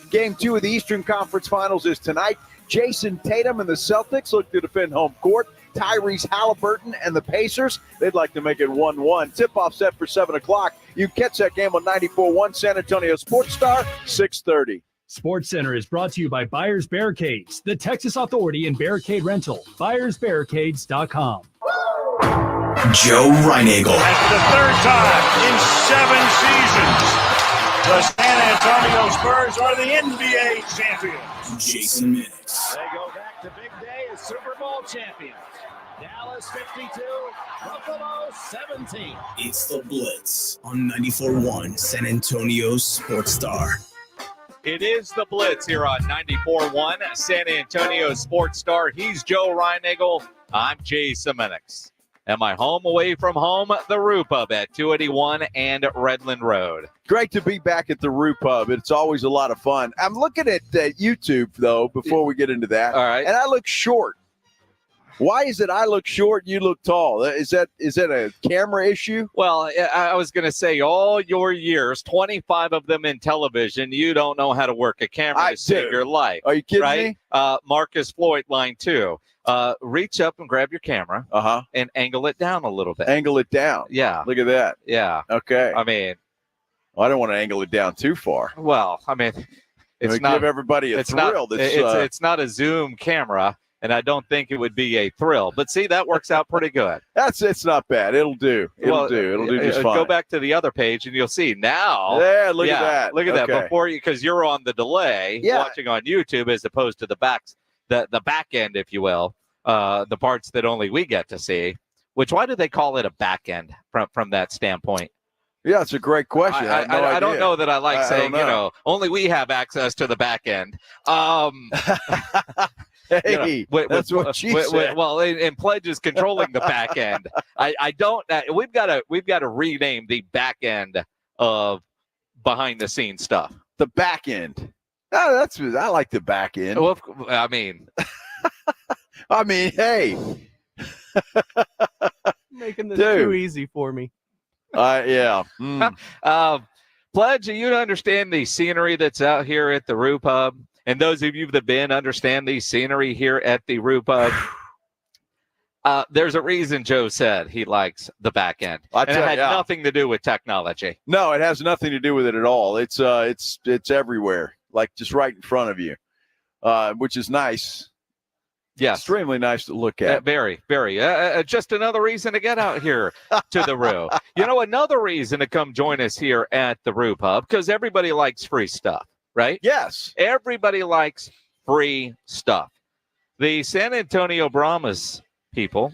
Game 2 of the Eastern Conference Finals is tonight. Jason Tatum and the Celtics look to defend home court. Tyrese Halliburton and the Pacers, they'd like to make it 1-1. Tip-off set for 7 o'clock. You can catch that game on 94.1 San Antonio Sports Star, 6:30. Sports Center is brought to you by Buyers Barricades, the Texas Authority in Barricade Rental. BuyersBarricades.com. Joe Reinagle. That's the third time in 7 seasons the San Antonio Spurs are the NBA champions. Jason Minix. They go back to big day as Super Bowl champions. Dallas 52, Buffalo 17. It's the Blitz on 94.1 San Antonio Sports Star. It is the Blitz here on 94.1 San Antonio Sports Star. He's Joe Reinagle. I'm Jason Minix. Am I home away from home? The Roo Pub at 281 and Redland Road. Great to be back at the Roo Pub. It's always a lot of fun. I'm looking at YouTube, though, before we get into that. All right. And I look short. Why is it I look short and you look tall? Is that a camera issue? Well, I was going to say all your years, 25 of them in television, you don't know how to work a camera to save your life. Are you kidding me? Marcus Floyd, line 2. Reach up and grab your camera and angle it down a little bit. Angle it down. Yeah. Look at that. Yeah. Okay. I mean, I don't want to angle it down too far. Well, I mean, it's not give everybody a thrill. It's not a Zoom camera, and I don't think it would be a thrill. But see, that works out pretty good. It's not bad. It'll do. It'll do just fine. Go back to the other page, and you'll see now. Yeah, look at that. Look at that. Before you, because you're on the delay watching on YouTube as opposed to the back end, if you will. The parts that only we get to see. Why do they call it a back end from that standpoint? Yeah, it's a great question. I don't know that I like saying, only we have access to the back end. Hey, that's what she said. Well, and Pledge is controlling the back end. I don't. We've got to rename the back end of behind the scenes stuff. The back end. Oh, I like the back end. Well, I mean, hey, making this too easy for me. Yeah. Pledge, you understand the scenery that's out here at the Roo Pub? And those of you that have been understand the scenery here at the Roo Pub. There's a reason Joe said he likes the back end. And it had nothing to do with technology. No, it has nothing to do with it at all. It's everywhere, like just right in front of you, which is nice. Yeah, extremely nice to look at. Very, very. Just another reason to get out here to the Roo. Another reason to come join us here at the Roo Pub, because everybody likes free stuff. Right? Yes. Everybody likes free stuff. The San Antonio Brahmas people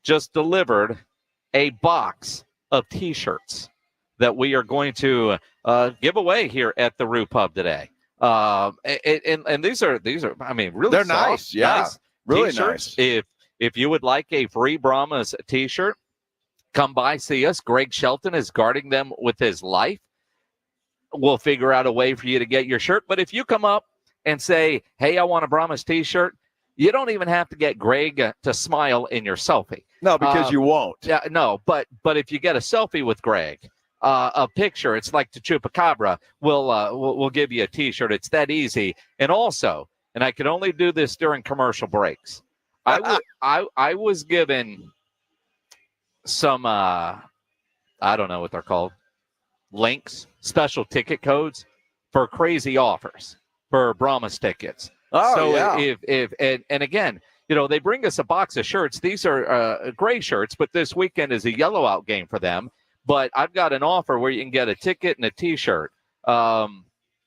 just delivered a box of T-shirts that we are going to give away here at the Roo Pub today. And these are, I mean, really they're soft, nice. Yeah, nice really T-shirts. nice. If you would like a free Brahmas T-shirt, come by, see us. Greg Shelton is guarding them with his life. We'll figure out a way for you to get your shirt. But if you come up and say, hey, I want a Brahmas T-shirt, you don't even have to get Greg to smile in your selfie. No, because you won't. Yeah, no, but if you get a selfie with Greg, a picture, it's like the Chupacabra, we'll give you a T-shirt. It's that easy. And also, and I can only do this during commercial breaks, I was given some, I don't know what they're called, links, special ticket codes for crazy offers for Brahmas tickets. Oh, so yeah. if again, they bring us a box of shirts. These are gray shirts, but this weekend is a yellow out game for them. But I've got an offer where you can get a ticket and a T-shirt. And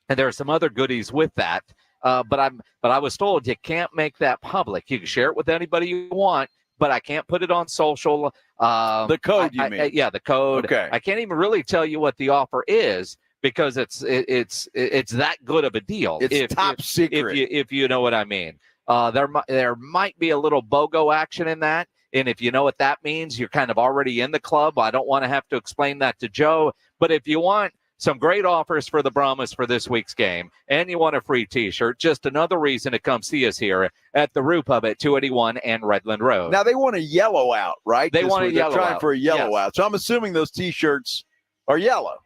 there are some other goodies with that. But I was told you can't make that public. You can share it with anybody you want, but I can't put it on social. The code, you mean? Yeah, the code. Okay. I can't even really tell you what the offer is because it's that good of a deal. It's top secret. If you know what I mean. There might be a little BOGO action in that. And if you know what that means, you're kind of already in the club. I don't want to have to explain that to Joe. But if you want some great offers for the Brahmas for this week's game, and you want a free T-shirt, just another reason to come see us here at the Roo Pub at 281 and Redland Road. Now, they want a yellow out, right? They want a yellow out. They're trying for a yellow out. So I'm assuming those T-shirts are yellow.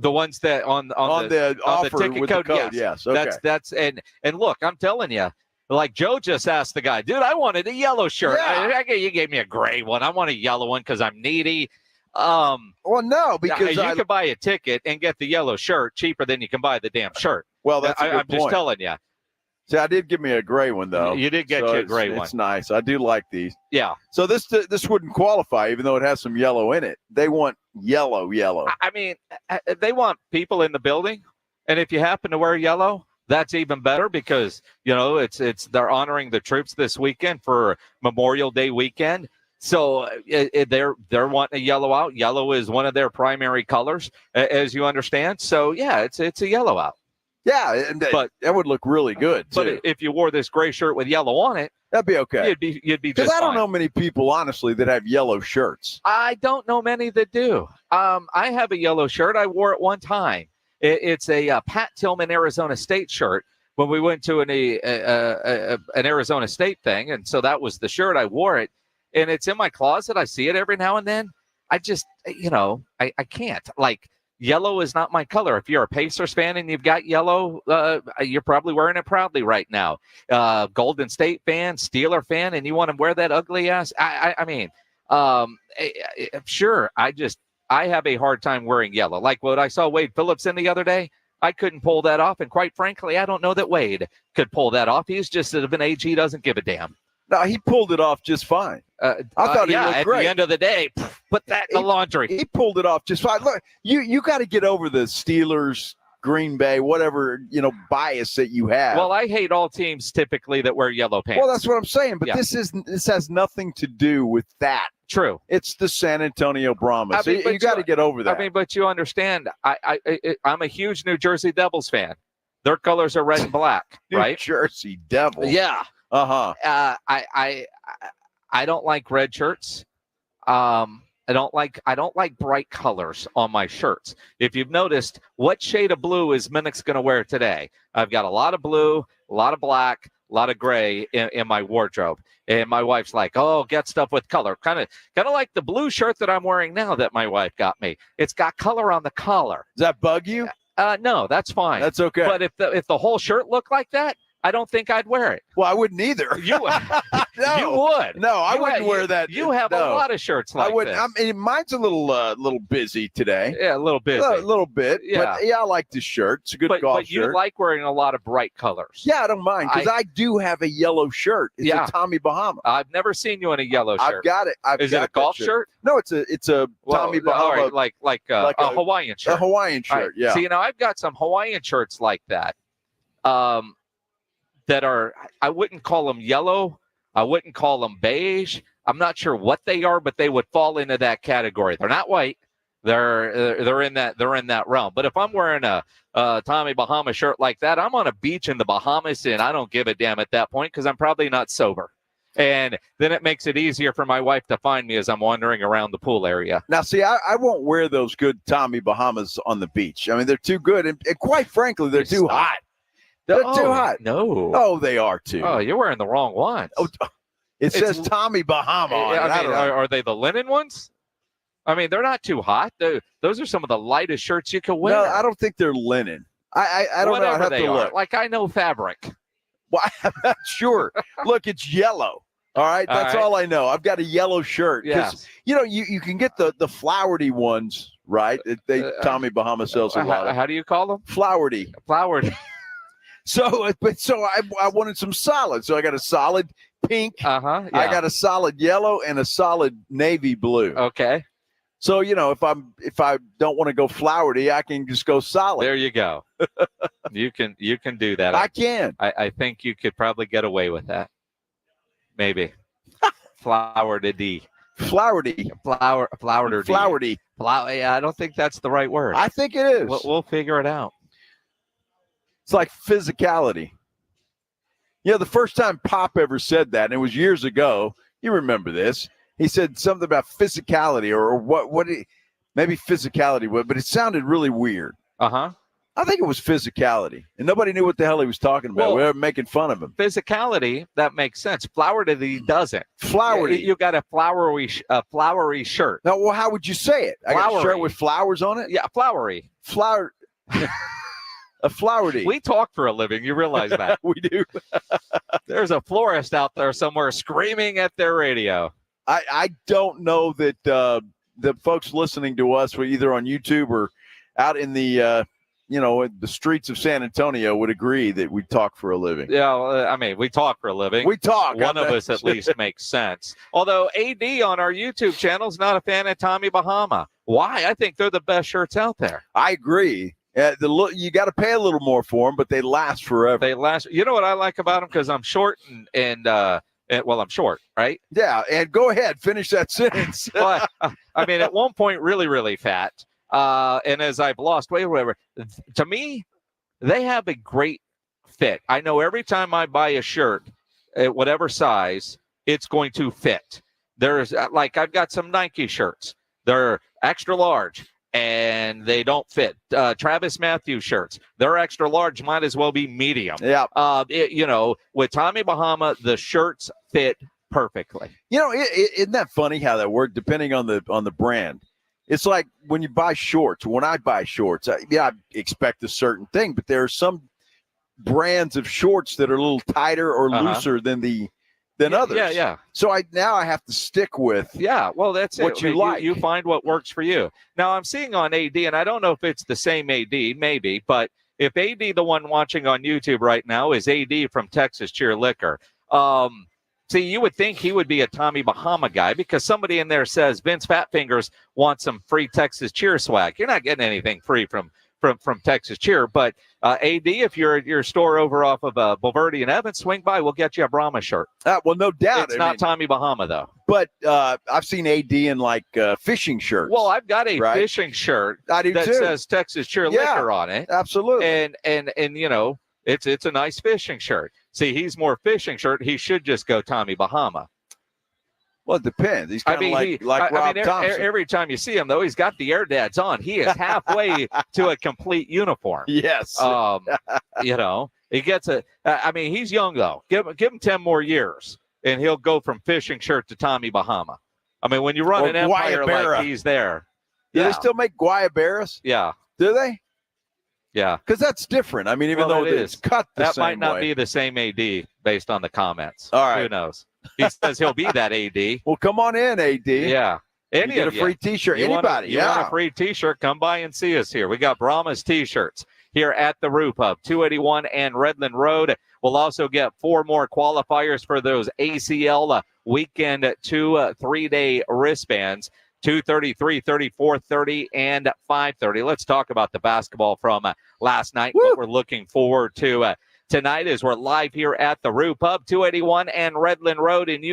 The ones that on the offer ticket with code, the code. Yes. Okay. That's and look, I'm telling you, like Joe just asked the guy, dude, I wanted a yellow shirt. Yeah. You gave me a gray one. I want a yellow one because I'm needy. Well, no, because you can buy a ticket and get the yellow shirt cheaper than you can buy the damn shirt. Well, that's a good I'm point. just telling you. See, I did give me a gray one though. You did get so you a gray one. It's nice. I do like these. Yeah. So this wouldn't qualify, even though it has some yellow in it. They want yellow. I mean, they want people in the building, and if you happen to wear yellow, that's even better because it's they're honoring the troops this weekend for Memorial Day weekend. So they're wanting a yellow out. Yellow is one of their primary colors, as you understand. So yeah, it's a yellow out. Yeah, and that would look really good too. But if you wore this gray shirt with yellow on it, that'd be okay. You'd be just because I don't fine. know many people honestly that have yellow shirts. I don't know many that do. I have a yellow shirt. I wore it one time. It's a Pat Tillman Arizona State shirt when we went to an Arizona State thing, and so that was the shirt. I wore it, and it's in my closet. I see it every now and then. I just I can't like. Yellow is not my color. If you're a Pacers fan and you've got yellow, you're probably wearing it proudly right now. Golden State fan, Steeler fan, and you want to wear that ugly ass? Sure. I have a hard time wearing yellow. Like what I saw Wade Phillips in the other day, I couldn't pull that off. And quite frankly, I don't know that Wade could pull that off. He's just of an age he doesn't give a damn. No, he pulled it off just fine. I thought he looked great. At the end of the day, put that in the laundry. He pulled it off just fine. Look, you got to get over the Steelers, Green Bay, whatever bias that you have. Well, I hate all teams typically that wear yellow pants. Well, that's what I'm saying. But this has nothing to do with that. True. It's the San Antonio Brahmas. I mean, you got to get over that. I mean, but you understand. I'm a huge New Jersey Devils fan. Their colors are red and black, right? New Jersey Devils. Yeah. I don't like red shirts. I don't like bright colors on my shirts. If you've noticed, what shade of blue is Minnick's going to wear today? I've got a lot of blue, a lot of black, a lot of gray in my wardrobe. And my wife's like, "Oh, get stuff with color." Kind of like the blue shirt that I'm wearing now that my wife got me. It's got color on the collar. Does that bug you? No, that's fine. That's okay. But if the whole shirt looked like that, I don't think I'd wear it. Well, I wouldn't either. You would. No, I wouldn't wear that. You have a lot of shirts like this. I mean, mine's a little busy today. Yeah, a little busy. A little bit. Yeah. But I like this shirt. It's a good golf shirt. But you like wearing a lot of bright colors. Yeah, I don't mind because I do have a yellow shirt. It's a Tommy Bahama. I've never seen you in a yellow shirt. I've got it. Is it a golf shirt? No, it's a Tommy Bahama. All right, like a Hawaiian shirt. A Hawaiian shirt, right. yeah. See, I've got some Hawaiian shirts like that. That are, I wouldn't call them yellow. I wouldn't call them beige. I'm not sure what they are, but they would fall into that category. They're not white. They're in that realm. But if I'm wearing a Tommy Bahama shirt like that, I'm on a beach in the Bahamas, and I don't give a damn at that point because I'm probably not sober. And then it makes it easier for my wife to find me as I'm wandering around the pool area. Now, see, I won't wear those good Tommy Bahamas on the beach. I mean, they're too good, and quite frankly, they're too hot. They're too hot. No. Oh, they are too. Oh, you're wearing the wrong ones. Oh, it says Tommy Bahama on it. I mean, are they the linen ones? I mean, they're not too hot. Those are some of the lightest shirts you can wear. No, I don't think they're linen. I don't know. I have to look. Like I know fabric. Well, I'm not sure. Look, it's yellow. All right, that's all I know. I've got a yellow shirt. Yes. You can get the flowery ones, right? Tommy Bahama sells a lot of. How do you call them? Flowery. Flowered. So I wanted some solid. So I got a solid pink. Yeah. I got a solid yellow and a solid navy blue. Okay. So if I don't want to go flowery, I can just go solid. There you go. You can do that. I can. I think you could probably get away with that. Maybe. Flowered-y. Flowery. Flowered-y. Flowery. Yeah, I don't think that's the right word. I think it is. We'll figure it out. It's like physicality. The first time Pop ever said that, and it was years ago. You remember this. He said something about physicality or what maybe physicality, but it sounded really weird. Uh-huh. I think it was physicality, and nobody knew what the hell he was talking about. We were making fun of him. Physicality, that makes sense. Flowery doesn't. Flowery. You got a flowery shirt. Now, well, how would you say it? I got a shirt with flowers on it? Yeah, flowery. Flower. A Flowerty. We talk for a living. You realize that? We do. There's a florist out there somewhere screaming at their radio. I don't know that the folks listening to us, either on YouTube or out in the the streets of San Antonio, would agree that we talk for a living. Yeah, I mean, we talk for a living. We talk. One of us at least makes sense. Although AD on our YouTube channel is not a fan of Tommy Bahama. Why? I think they're the best shirts out there. I agree. You got to pay a little more for them, but they last forever. They last. You know what I like about them? Because I'm short and I'm short, right? Yeah, and go ahead, finish that sentence. Well, I mean, at one point, really, really fat. And as I've lost weight or whatever, to me, they have a great fit. I know every time I buy a shirt, at whatever size, it's going to fit. There's I've got some Nike shirts. They're extra large and they don't fit. Travis Matthews shirts, they're extra large, might as well be medium. Yeah. With Tommy Bahama, the shirts fit perfectly. Isn't that funny how that works depending on the brand? It's like when you buy shorts. When I buy shorts, I expect a certain thing, but there are some brands of shorts that are a little tighter or looser than others. Yeah. So I have to stick with. Yeah, well, that's what you like. You find what works for you. Now I'm seeing on AD, and I don't know if it's the same AD, maybe, but if AD, the one watching on YouTube right now, is AD from Texas Cheer Liquor. See, you would think he would be a Tommy Bahama guy because somebody in there says Vince Fatfingers wants some free Texas Cheer swag. You're not getting anything free from Texas Cheer, but AD, if you're at your store over off of Bulverde and Evans, swing by. We'll get you a Brahma shirt. Well, no doubt. It's not Tommy Bahama, though. But I've seen AD in fishing shirts. Well, I've got a fishing shirt that says Texas Cheer Liquor on it. Absolutely. And it's a nice fishing shirt. See, he's more fishing shirt. He should just go Tommy Bahama. Well, it depends. He's kind of like Rob Thompson. Every time you see him, though, he's got the air dads on. He is halfway to a complete uniform. Yes. He gets he's young, though. Give him 10 more years, and he'll go from fishing shirt to Tommy Bahama. I mean, when you run an empire like he's there. Do they still make guayaberas? Yeah. Do they? Yeah. Because that's different. I mean, even though it's cut the same way. That might not be the same AD based on the comments. All right. Who knows? He says he'll be that AD. Well, come on in, AD. Yeah. You get a free T-shirt. Anybody. You want a free T-shirt, come by and see us here. We got Brahma's T-shirts here at the Roof Hub, 281 and Redland Road. We'll also get 4 more qualifiers for those ACL weekend 2-3-day wristbands. 2:30, 3:30, 4:30, and 5:30. Let's talk about the basketball from last night. What we're looking forward to tonight is we're live here at the Roof Hub, 281 and Redland Road, and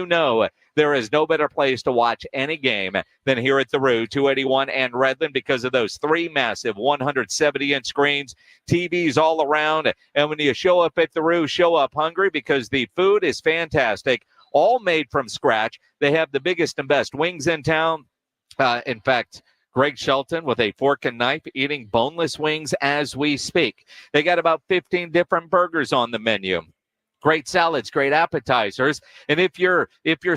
there is no better place to watch any game than here at the Roo, 281 and Redland, because of those 3 massive 170-inch screens, TVs all around. And when you show up at the Roo, show up hungry because the food is fantastic, all made from scratch. They have the biggest and best wings in town. In fact, Greg Shelton with a fork and knife eating boneless wings as we speak. They got about 15 different burgers on the menu. Great salads, great appetizers. And if you're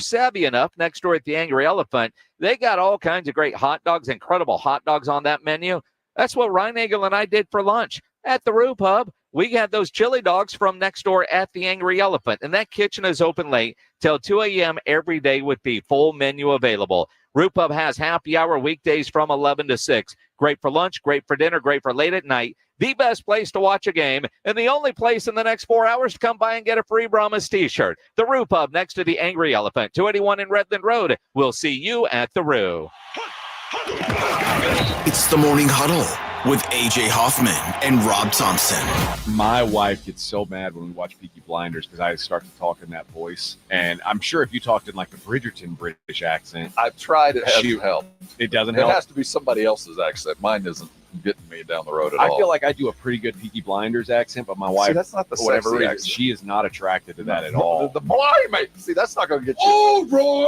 savvy enough, next door at the Angry Elephant, they got all kinds of great hot dogs, incredible hot dogs on that menu. That's what Ryan Nagel and I did for lunch at the Roof Hub. We had those chili dogs from next door at the Angry Elephant. And that kitchen is open late till 2 a.m. every day with the full menu available. Roof Hub has happy hour weekdays from 11 to 6. Great for lunch, great for dinner, great for late at night. The best place to watch a game, and the only place in the next 4 hours to come by and get a free Brahmas T-shirt. The Roof Hub next to the Angry Elephant, 281 in Redland Road. We'll see you at the Roo. It's the Morning Huddle with A.J. Hoffman and Rob Thompson. My wife gets so mad when we watch Peaky Blinders because I start to talk in that voice. And I'm sure if you talked in like a Bridgerton British accent. I've tried. It hasn't helped. It doesn't help? It has to be somebody else's accent. Mine isn't getting me down the road at all. I feel like I do a pretty good Peaky Blinders accent, but my wife, see, that's not the for whatever reason, accent. she is not attracted to that at all. The blind mate. See, that's not going to get you. Right.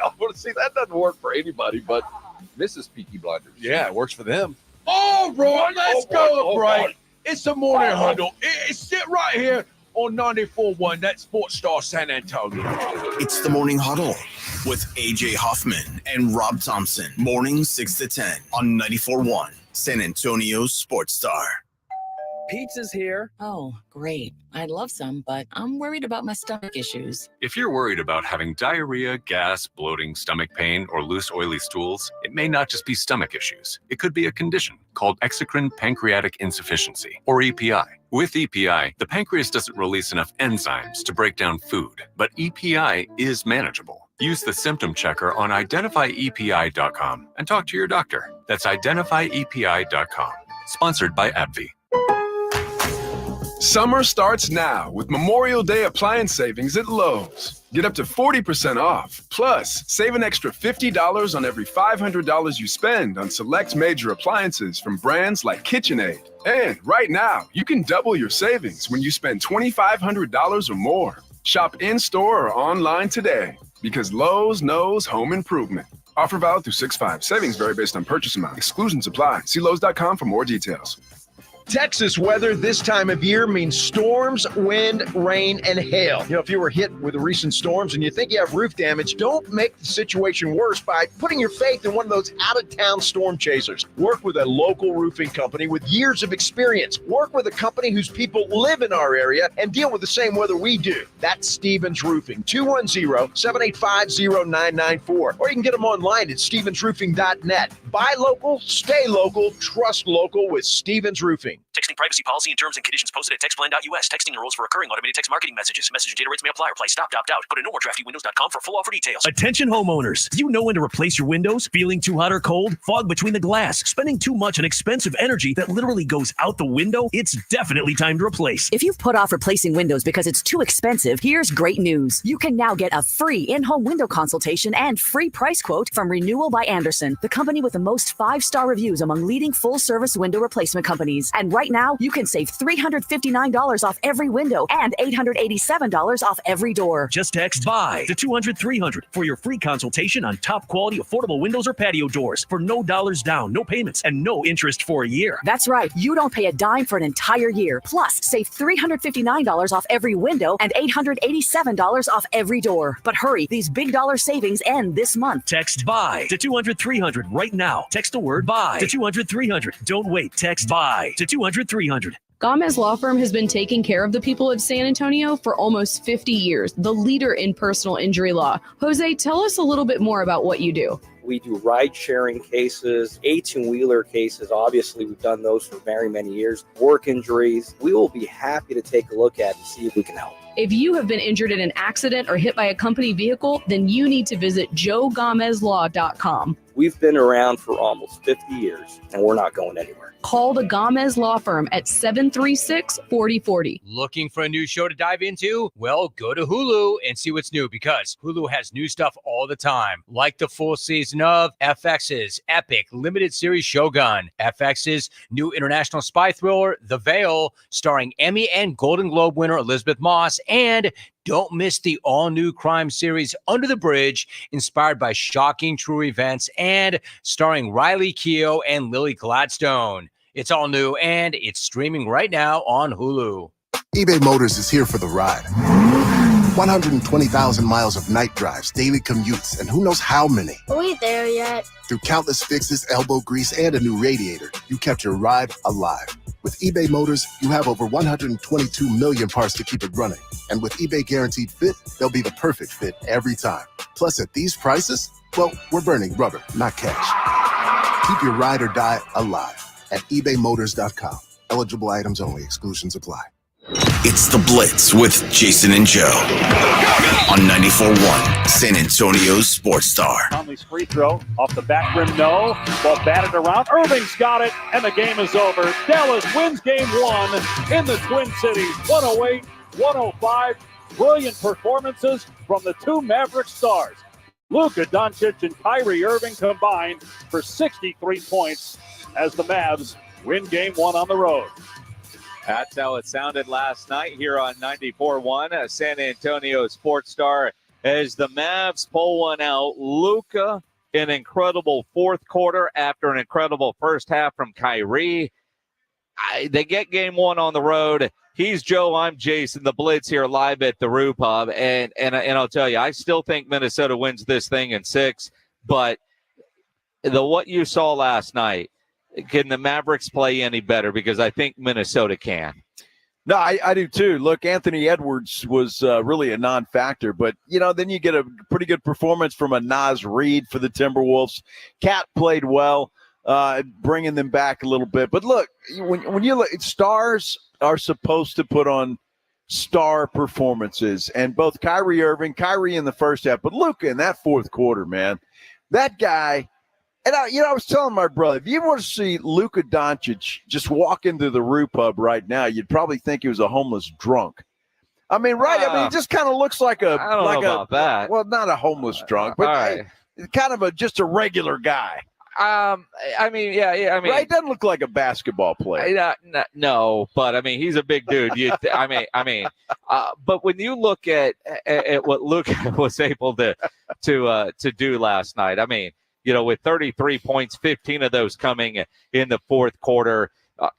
I want to see that doesn't work for anybody, but Mrs. Peaky Blinders. Yeah, it works for them. All right, let's go, break. It's the Morning Huddle. It's sit right here on 94.1, that Sports Star San Antonio. It's the Morning Huddle with A.J. Hoffman and Rob Thompson. Morning 6 to 10 on 94.1 San Antonio's sports star. Pizza's here. Oh, great. I'd love some, but I'm worried about my stomach issues. If you're worried about having diarrhea, gas, bloating, stomach pain, or loose, oily stools, it may not just be stomach issues. It could be a condition called exocrine pancreatic insufficiency, or EPI. With EPI, the pancreas doesn't release enough enzymes to break down food, but EPI is manageable. Use the symptom checker on identifyepi.com and talk to your doctor. That's identifyepi.com. Sponsored by AbbVie. Summer starts now with Memorial Day appliance savings at Lowe's. Get up to 40% off. Plus, save an extra $50 on every $500 you spend on select major appliances from brands like KitchenAid. And right now, you can double your savings when you spend $2,500 or more. Shop in-store or online today because Lowe's knows home improvement. Offer valid through 6/5. Savings vary based on purchase amount. Exclusions apply. See Lowe's.com for more details. Texas weather this time of year means storms, wind, rain, and hail. You know, if you were hit with the recent storms and you think you have roof damage, don't make the situation worse by putting your faith in one of those out-of-town storm chasers. Work with a local roofing company with years of experience. Work with a company whose people live in our area and deal with the same weather we do. That's Stevens Roofing, 210-785-0994. Or you can get them online at stevensroofing.net. Buy local, stay local, trust local with Stevens Roofing. Texting privacy policy and terms and conditions posted at textplan.us. Texting enrolls for recurring automated text marketing messages. Message and data rates may apply. Reply stop, opt out. Go to nomoredraftywindows.com for full offer details. Attention homeowners. Do you know when to replace your windows? Feeling too hot or cold? Fog between the glass? Spending too much on expensive energy that literally goes out the window? It's definitely time to replace. If you've put off replacing windows because it's too expensive, here's great news. You can now get a free in-home window consultation and free price quote from Renewal by Andersen, the company with the most 5-star reviews among leading full-service window replacement companies. And right now, you can save $359 off every window and $887 off every door. Just text BUY to 200-300 for your free consultation on top quality affordable windows or patio doors for no dollars down, no payments, and no interest for a year. That's right. You don't pay a dime for an entire year. Plus, save $359 off every window and $887 off every door. But hurry, these big dollar savings end this month. Text BUY to 200-300 right now. Text the word BUY to 200-300. Don't wait. Text BUY to 200-300. Gomez Law Firm has been taking care of the people of San Antonio for almost 50 years, the leader in personal injury law. Jose, tell us a little bit more about what you do. We do ride-sharing cases, 18-wheeler cases. Obviously, we've done those for very many years. Work injuries. We will be happy to take a look at and see if we can help. If you have been injured in an accident or hit by a company vehicle, then you need to visit joegomezlaw.com. We've been around for almost 50 years, and we're not going anywhere. Call the Gomez Law Firm at 736-4040. Looking for a new show to dive into? Well, go to Hulu and see what's new, because Hulu has new stuff all the time, like the full season of FX's epic limited series Shogun, FX's new international spy thriller The Veil, starring Emmy and Golden Globe winner Elizabeth Moss, and don't miss the all-new crime series Under the Bridge, inspired by shocking true events and starring Riley Keough and Lily Gladstone. It's all new, and it's streaming right now on Hulu. eBay Motors is here for the ride. 120,000 miles of night drives, daily commutes, and who knows how many. Are we there yet? Through countless fixes, elbow grease, and a new radiator, you kept your ride alive. With eBay Motors, you have over 122 million parts to keep it running. And with eBay Guaranteed Fit, they'll be the perfect fit every time. Plus, at these prices, well, we're burning rubber, not cash. Keep your ride or die alive at ebaymotors.com. Eligible items only. Exclusions apply. It's The Blitz with Jason and Joe on 94.1 San Antonio's Sports Star. Conley's free throw off the back rim, no. Ball batted around. Irving's got it, and the game is over. Dallas wins game one in the Twin Cities, 108-105. Brilliant performances from the two Maverick stars. Luka Doncic and Kyrie Irving combined for 63 points as the Mavs win game one on the road. That's how it sounded last night here on 94.1 San Antonio Sports Star as the Mavs pull one out. Luka, an incredible fourth quarter after an incredible first half from Kyrie. They get game one on the road. He's Joe, I'm Jason, the Blitz here live at the Roo Pub. And I'll tell you, I still think Minnesota wins this thing in 6. But what you saw last night, can the Mavericks play any better? Because I think Minnesota can. No, I do too. Look, Anthony Edwards was really a non-factor, but, then you get a pretty good performance from a Naz Reid for the Timberwolves. Cat played well, bringing them back a little bit. But look, when you look, stars are supposed to put on star performances, and both Kyrie in the first half, but Luka in that fourth quarter, man, that guy. And I was telling my brother, if you want to see Luka Doncic just walk into the Rue Pub right now, you'd probably think he was a homeless drunk. I mean, right? I mean, he just kind of looks like I don't know about that. Well, not a homeless drunk, but kind of just a regular guy. I mean, right? Doesn't look like a basketball player. No, but I mean, he's a big dude. But when you look at what Luka was able to do last night, I mean, with 33 points, 15 of those coming in the fourth quarter.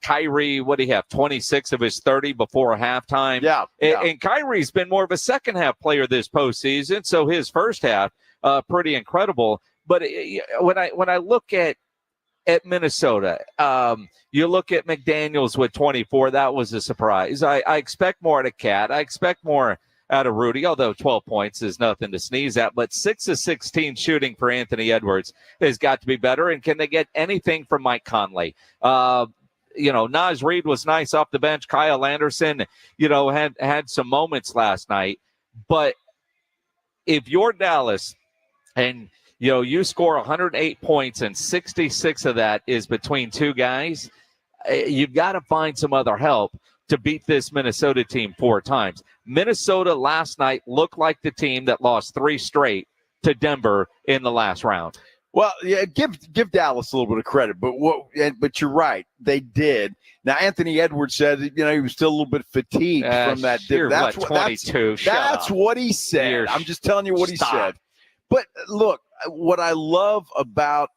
Kyrie, what do you have? 26 of his 30 before halftime. Yeah. And Kyrie's been more of a second half player this postseason, so his first half pretty incredible. But when I look at Minnesota, you look at McDaniels with 24. That was a surprise. I expect more out of Cat. I expect more out of Rudy, although 12 points is nothing to sneeze at. But 6 of 16 shooting for Anthony Edwards has got to be better. And can they get anything from Mike Conley? Naz Reid was nice off the bench. Kyle Anderson, had some moments last night. But if you're Dallas and you score 108 points and 66 of that is between two guys, you've got to find some other help to beat this Minnesota team 4 times. Minnesota last night looked like the team that lost 3 straight to Denver in the last round. Well, yeah, give Dallas a little bit of credit, but you're right, they did. Now, Anthony Edwards said, he was still a little bit fatigued from that. That's 22. That's what he said. I'm just telling you what he said. But look, what I love about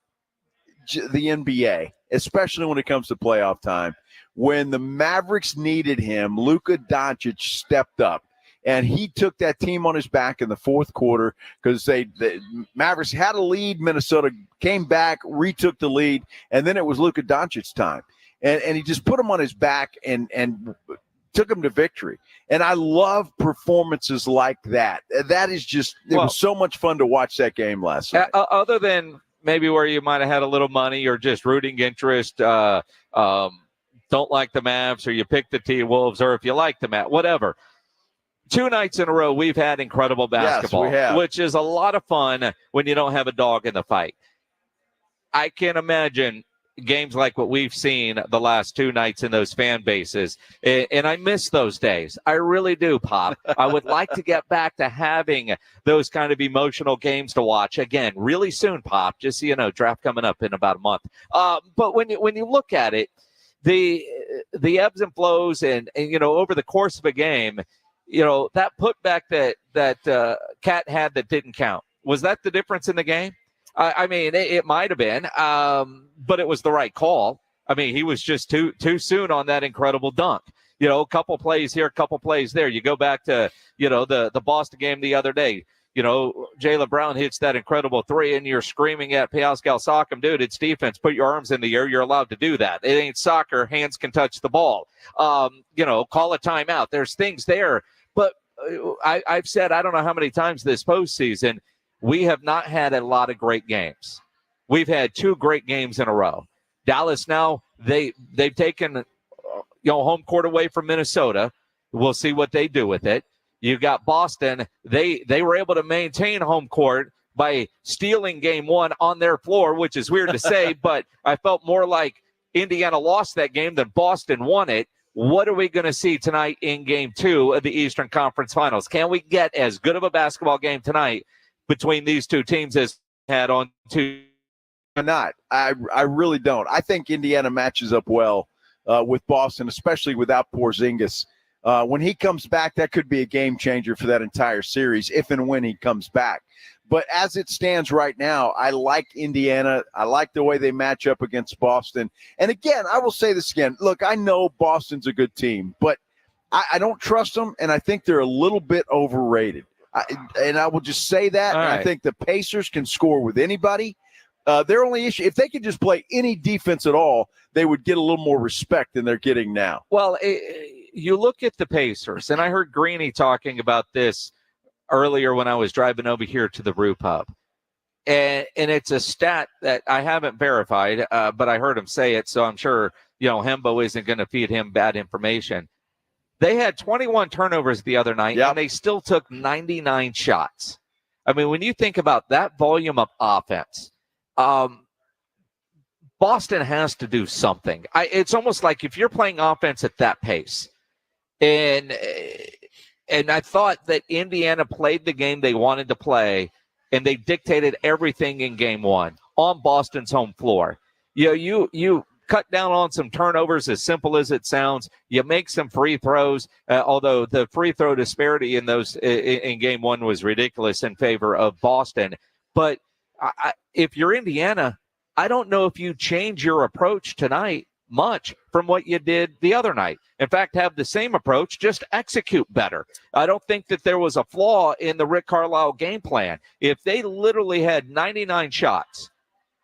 the NBA, especially when it comes to playoff time, when the Mavericks needed him, Luka Doncic stepped up. And he took that team on his back in the fourth quarter because the Mavericks had a lead. Minnesota came back, retook the lead, and then it was Luka Doncic's time. And he just put him on his back and took him to victory. And I love performances like that. That is just – it was so much fun to watch that game last night. Other than maybe where you might have had a little money or just rooting interest, don't like the Mavs, or you pick the T-Wolves, or if you like the Mavs, whatever. 2 nights in a row, we've had incredible basketball, yes, we have. Which is a lot of fun when you don't have a dog in the fight. I can't imagine games like what we've seen the last 2 nights in those fan bases, and I miss those days. I really do, Pop. I would like to get back to having those kind of emotional games to watch again really soon, Pop. Just so you know, draft coming up in about a month. But when you look at it, the ebbs and flows, and over the course of a game, that putback that Cat had that didn't count. Was that the difference in the game? I mean, it might have been, but it was the right call. I mean, he was just too soon on that incredible dunk. A couple plays here, a couple plays there. You go back to, the Boston game the other day. Jaylen Brown hits that incredible 3, and you're screaming at Pascal Siakam, dude, it's defense. Put your arms in the air. You're allowed to do that. It ain't soccer. Hands can touch the ball. Call a timeout. There's things there. But I've said, I don't know how many times this postseason, we have not had a lot of great games. We've had 2 great games in a row. Dallas now, they've taken home court away from Minnesota. We'll see what they do with it. You got Boston. They were able to maintain home court by stealing game 1 on their floor, which is weird to say, but I felt more like Indiana lost that game than Boston won it. What are we going to see tonight in game 2 of the Eastern Conference Finals? Can we get as good of a basketball game tonight between these 2 teams as had on 2? Not. I really don't. I think Indiana matches up well with Boston, especially without Porzingis. When he comes back, that could be a game changer for that entire series, if and when he comes back. But as it stands right now, I like Indiana. I like the way they match up against Boston. And again, I will say this again. Look, I know Boston's a good team, but I don't trust them, and I think they're a little bit overrated. I will just say that. All right. I think the Pacers can score with anybody. Their only issue, if they could just play any defense at all, they would get a little more respect than they're getting now. Well, you look at the Pacers, and I heard Greeny talking about this earlier when I was driving over here to the Brew Pub. And it's a stat that I haven't verified, but I heard him say it, so I'm sure, Hembo isn't going to feed him bad information. They had 21 turnovers the other night, and they still took 99 shots. I mean, when you think about that volume of offense, Boston has to do something. It's almost like if you're playing offense at that pace, and I thought that Indiana played the game they wanted to play, and they dictated everything in game one on Boston's home floor. You cut down on some turnovers, as simple as it sounds. You make some free throws, although the free throw disparity in those in game one was ridiculous in favor of Boston. But if you're Indiana, I don't know if you change your approach tonight much from what you did the other night. In fact, have the same approach, just execute better. I don't think that there was a flaw in the Rick Carlisle game plan. If they literally had 99 shots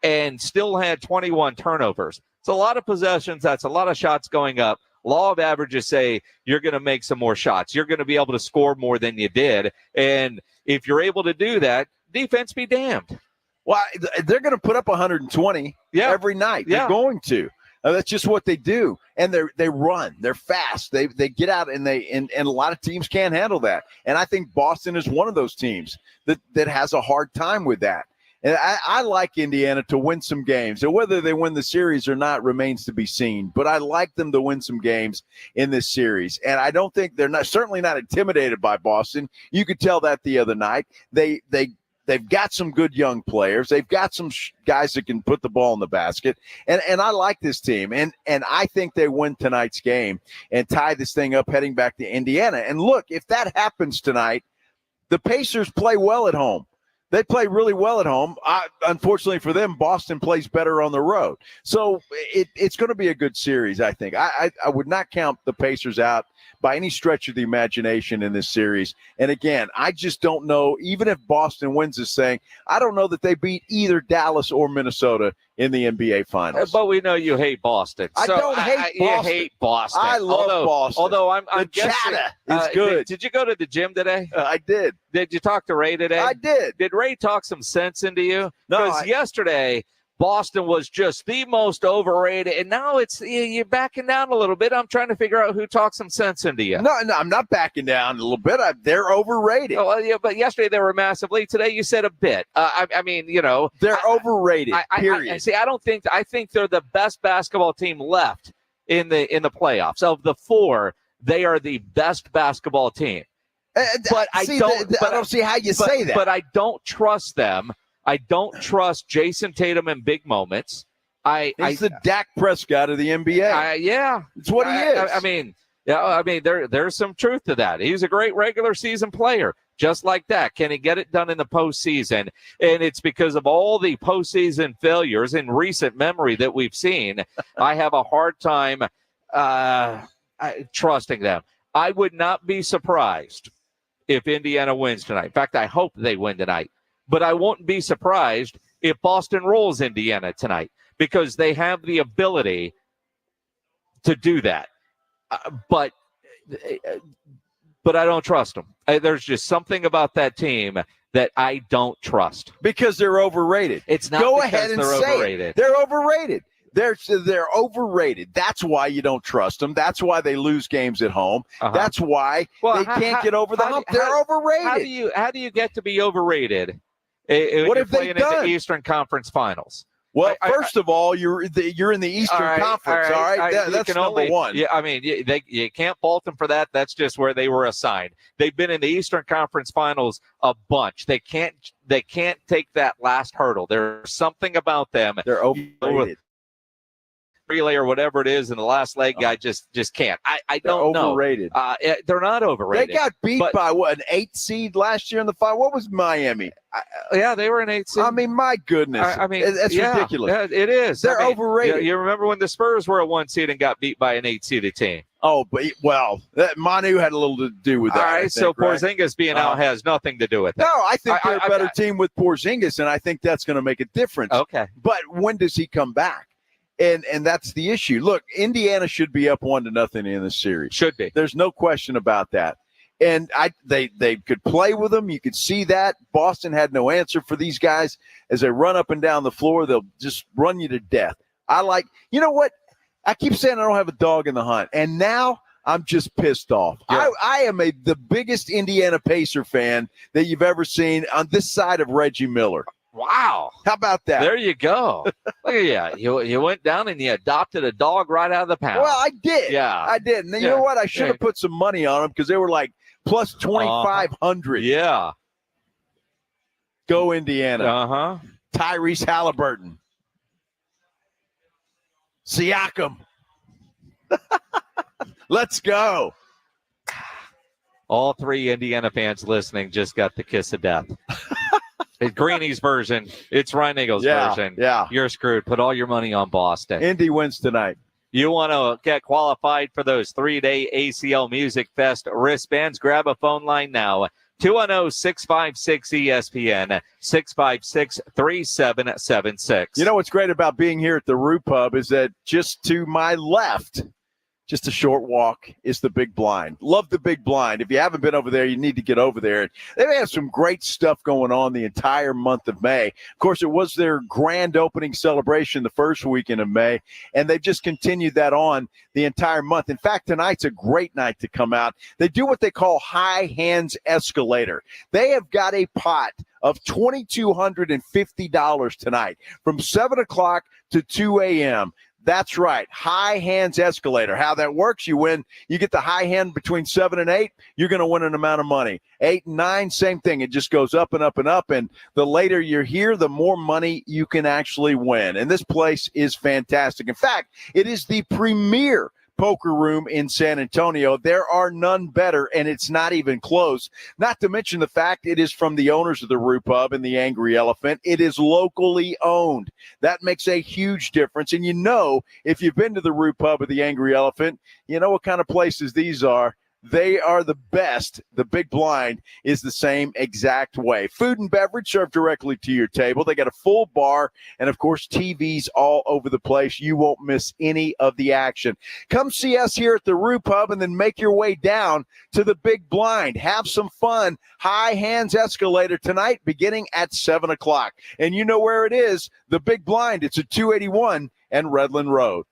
and still had 21 turnovers, it's a lot of possessions. That's a lot of shots going up. Law of averages say you're going to make some more shots. You're going to be able to score more than you did. And if you're able to do that, defense be damned. Well, they're going to put up 120 every night. They're going to. That's just what they do. And they run. They're fast. They get out, and a lot of teams can't handle that. And I think Boston is one of those teams that has a hard time with that. And I like Indiana to win some games. And whether they win the series or not remains to be seen. But I like them to win some games in this series. And I don't think certainly not intimidated by Boston. You could tell that the other night. They've got some good young players. They've got some guys that can put the ball in the basket. And I like this team. And I think they win tonight's game and tie this thing up heading back to Indiana. And look, if that happens tonight, the Pacers play well at home. They play really well at home. Unfortunately for them, Boston plays better on the road. So it's going to be a good series, I think. I would not count the Pacers out by any stretch of the imagination in this series. And again, I just don't know, even if Boston wins this thing, I don't know that they beat either Dallas or Minnesota in the NBA Finals. But we know you hate Boston. I don't hate Boston. You hate Boston. I love Boston. Although I'm guessing, chatter is good. Did you go to the gym today? I did. Did you talk to Ray today? I did. Did Ray talk some sense into you? No. Because yesterday, Boston was just the most overrated, and now you're backing down a little bit. I'm trying to figure out who talked some sense into you. No, I'm not backing down a little bit. They're overrated. Oh, yeah, but yesterday they were massively. Today you said a bit. I mean, they're overrated. Period. I think they're the best basketball team left in the playoffs. Of the four, they are the best basketball team. But I don't see how you say that. But I don't trust them. I don't trust Jason Tatum in big moments. He's the Dak Prescott of the NBA. Yeah, it's what he is. There's some truth to that. He's a great regular season player, just like that. Can he get it done in the postseason? And it's because of all the postseason failures in recent memory that we've seen. I have a hard time trusting them. I would not be surprised if Indiana wins tonight. In fact, I hope they win tonight. But I won't be surprised if Boston rolls Indiana tonight because they have the ability to do that. But I don't trust them. There's just something about that team that I don't trust. Because they're overrated. It's not Go because ahead and they're say overrated. It. They're overrated. They're overrated. That's why you don't trust them. That's why they lose games at home. That's why they can't get over the hump. They're overrated. How do you get to be overrated? What have they done? In the Eastern Conference Finals? Well, first of all, you're in the Eastern Conference. All right? That's number one. Yeah, I mean, you can't fault them for that. That's just where they were assigned. They've been in the Eastern Conference Finals a bunch. They can't take that last hurdle. There's something about them. They're overrated. Relay or whatever it is in the last leg, I just can't. I don't know. Overrated. They're not overrated. They got beat by an 8 seed last year in the final. What was Miami? Yeah, they were an 8 seed. I mean, my goodness. That's ridiculous. Yeah, it is. They're overrated. You remember when the Spurs were a 1 seed and got beat by an 8 seeded team? Oh, but Manu had a little to do with that. All right, so Porzingis being out Uh, has nothing to do with it. No, I think they're a better team with Porzingis, and I think that's going to make a difference. Okay. But when does he come back? And that's the issue. Look, Indiana should be up 1-0 in this series. Should be. There's no question about that. And they could play with them. You could see that. Boston had no answer for these guys. As they run up and down the floor, they'll just run you to death. You know what? I keep saying I don't have a dog in the hunt. And now I'm just pissed off. Yeah. I am the biggest Indiana Pacer fan that you've ever seen on this side of Reggie Miller. Wow. How about that? There you go. Look at you went down and you adopted a dog right out of the pound. Well, I did. Yeah. I did. And you know what? I should have put some money on them because they were like plus 2,500. Yeah. Go Indiana. Uh-huh. Tyrese Halliburton. Siakam. Let's go. All three Indiana fans listening just got the kiss of death. It's Greeny's version. It's Ryan Eagle's version. Yeah. You're screwed. Put all your money on Boston. Indy wins tonight. You want to get qualified for those 3-day ACL Music Fest wristbands? Grab a phone line now. 210-656-ESPN, 656-3776. You know what's great about being here at the Roo Pub is that just to my left, just a short walk, is the Big Blind. Love the Big Blind. If you haven't been over there, you need to get over there. They have some great stuff going on the entire month of May. Of course, it was their grand opening celebration the first weekend of May, and they've just continued that on the entire month. In fact, tonight's a great night to come out. They do what they call High Hands Escalator. They have got a pot of $2,250 tonight from 7 o'clock to 2 a.m. That's right. High Hands Escalator. How that works, you get the high hand between 7 and 8, you're going to win an amount of money. 8 and 9, same thing. It just goes up and up and up. And the later you're here, the more money you can actually win. And this place is fantastic. In fact, it is the premier poker room in San Antonio. There are none better, and it's not even close. Not to mention the fact it is from the owners of the Roo Pub and the Angry Elephant. It is locally owned. That makes a huge difference. And if you've been to the Roo Pub or the Angry Elephant, you know what kind of places these are. They are the best. The Big Blind is the same exact way. Food and beverage served directly to your table. They got a full bar and, of course, TVs all over the place. You won't miss any of the action. Come see us here at the Roo Pub and then make your way down to the Big Blind. Have some fun. High Hands Escalator tonight beginning at 7 o'clock. And you know where it is, the Big Blind. It's at 281 and Redland Road.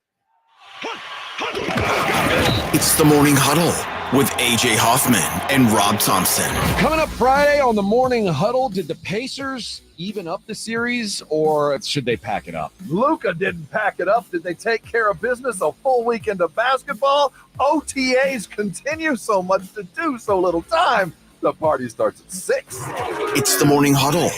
It's the Morning Huddle with A.J. Hoffman and Rob Thompson. Coming up Friday on the Morning Huddle, did the Pacers even up the series, or should they pack it up? Luka didn't pack it up. Did they take care of business? A full weekend of basketball? OTAs continue, so much to do, so little time. The party starts at 6. It's the Morning Huddle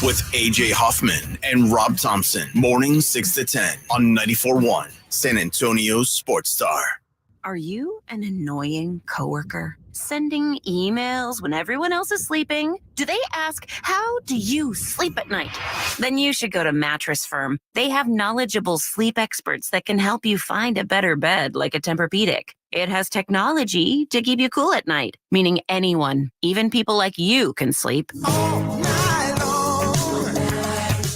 with A.J. Hoffman and Rob Thompson. Mornings 6 to 10 on 94.1 San Antonio Sports Star. Are you an annoying coworker? Sending emails when everyone else is sleeping? Do they ask, how do you sleep at night? Then you should go to Mattress Firm. They have knowledgeable sleep experts that can help you find a better bed, like a Tempur-Pedic. It has technology to keep you cool at night, meaning anyone, even people like you, can sleep.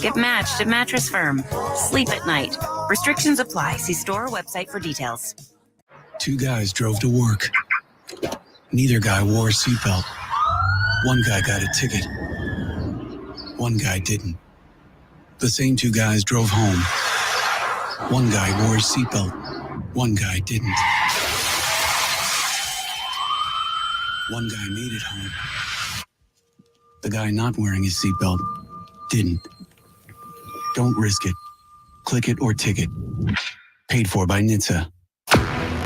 Get matched at Mattress Firm. Sleep at night. Restrictions apply. See store or website for details. 2 guys drove to work. Neither guy wore a seatbelt. One guy got a ticket. One guy didn't. The same 2 guys drove home. One guy wore a seatbelt. One guy didn't. One guy made it home. The guy not wearing his seatbelt didn't. Don't risk it. Click it or ticket. Paid for by NHTSA.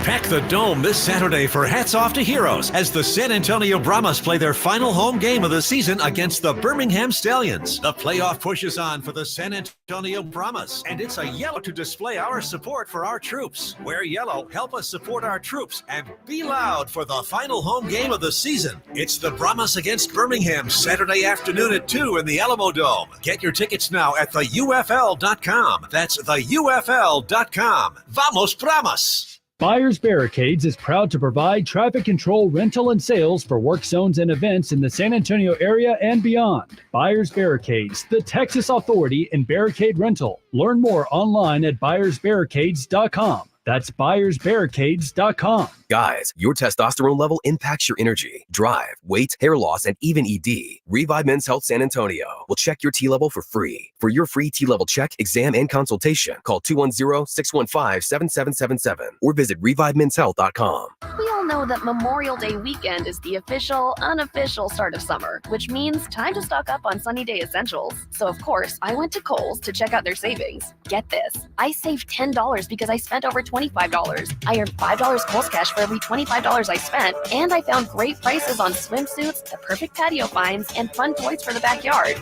Pack the Dome this Saturday for Hats Off to Heroes as the San Antonio Brahmas play their final home game of the season against the Birmingham Stallions. The playoff push is on for the San Antonio Brahmas, and it's a yellow to display our support for our troops. Wear yellow, help us support our troops, and be loud for the final home game of the season. It's the Brahmas against Birmingham Saturday afternoon at 2 in the Alamo Dome. Get your tickets now at theufl.com. That's theufl.com. Vamos Brahmas! Buyers Barricades is proud to provide traffic control, rental, and sales for work zones and events in the San Antonio area and beyond. Buyers Barricades, the Texas authority in barricade rental. Learn more online at buyersbarricades.com. That's buyersbarricades.com. Guys, your testosterone level impacts your energy, drive, weight, hair loss, and even ED. Revive Men's Health San Antonio will check your T level for free. For your free T level check, exam, and consultation, call 210-615-7777 or visit revivemenshealth.com. We all know that Memorial Day weekend is the official, unofficial start of summer, which means time to stock up on sunny day essentials. So of course, I went to Kohl's to check out their savings. Get this, I saved $10 because I spent over $25. I earned $5 Kohl's cash for every $25 I spent, and I found great prices on swimsuits, the perfect patio finds, and fun toys for the backyard.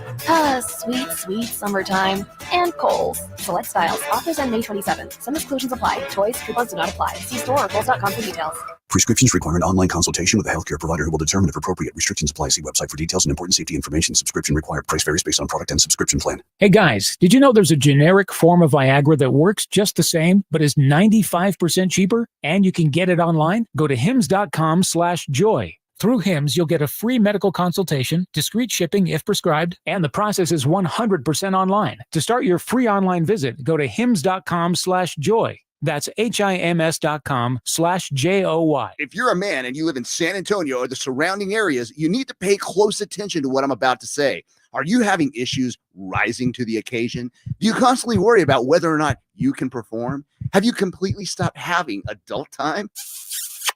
Sweet, sweet summertime. And Kohl's. Select styles. Offers end May 27th. Some exclusions apply. Toys, coupons do not apply. See store or Kohl's.com for details. Prescriptions require an online consultation with a healthcare provider who will determine if appropriate. Restrictions apply. See website for details and important safety information. Subscription required. Price varies based on product and subscription plan. Hey guys, did you know there's a generic form of Viagra that works just the same, but is 95% cheaper? And you can get it online? Go to hims.com/joy. Through Hims, you'll get a free medical consultation, discreet shipping if prescribed, and the process is 100% online. To start your free online visit, go to hims.com/joy. That's HIMS.com/JOY. If you're a man and you live in San Antonio or the surrounding areas, you need to pay close attention to what I'm about to say. Are you having issues rising to the occasion? Do you constantly worry about whether or not you can perform? Have you completely stopped having adult time?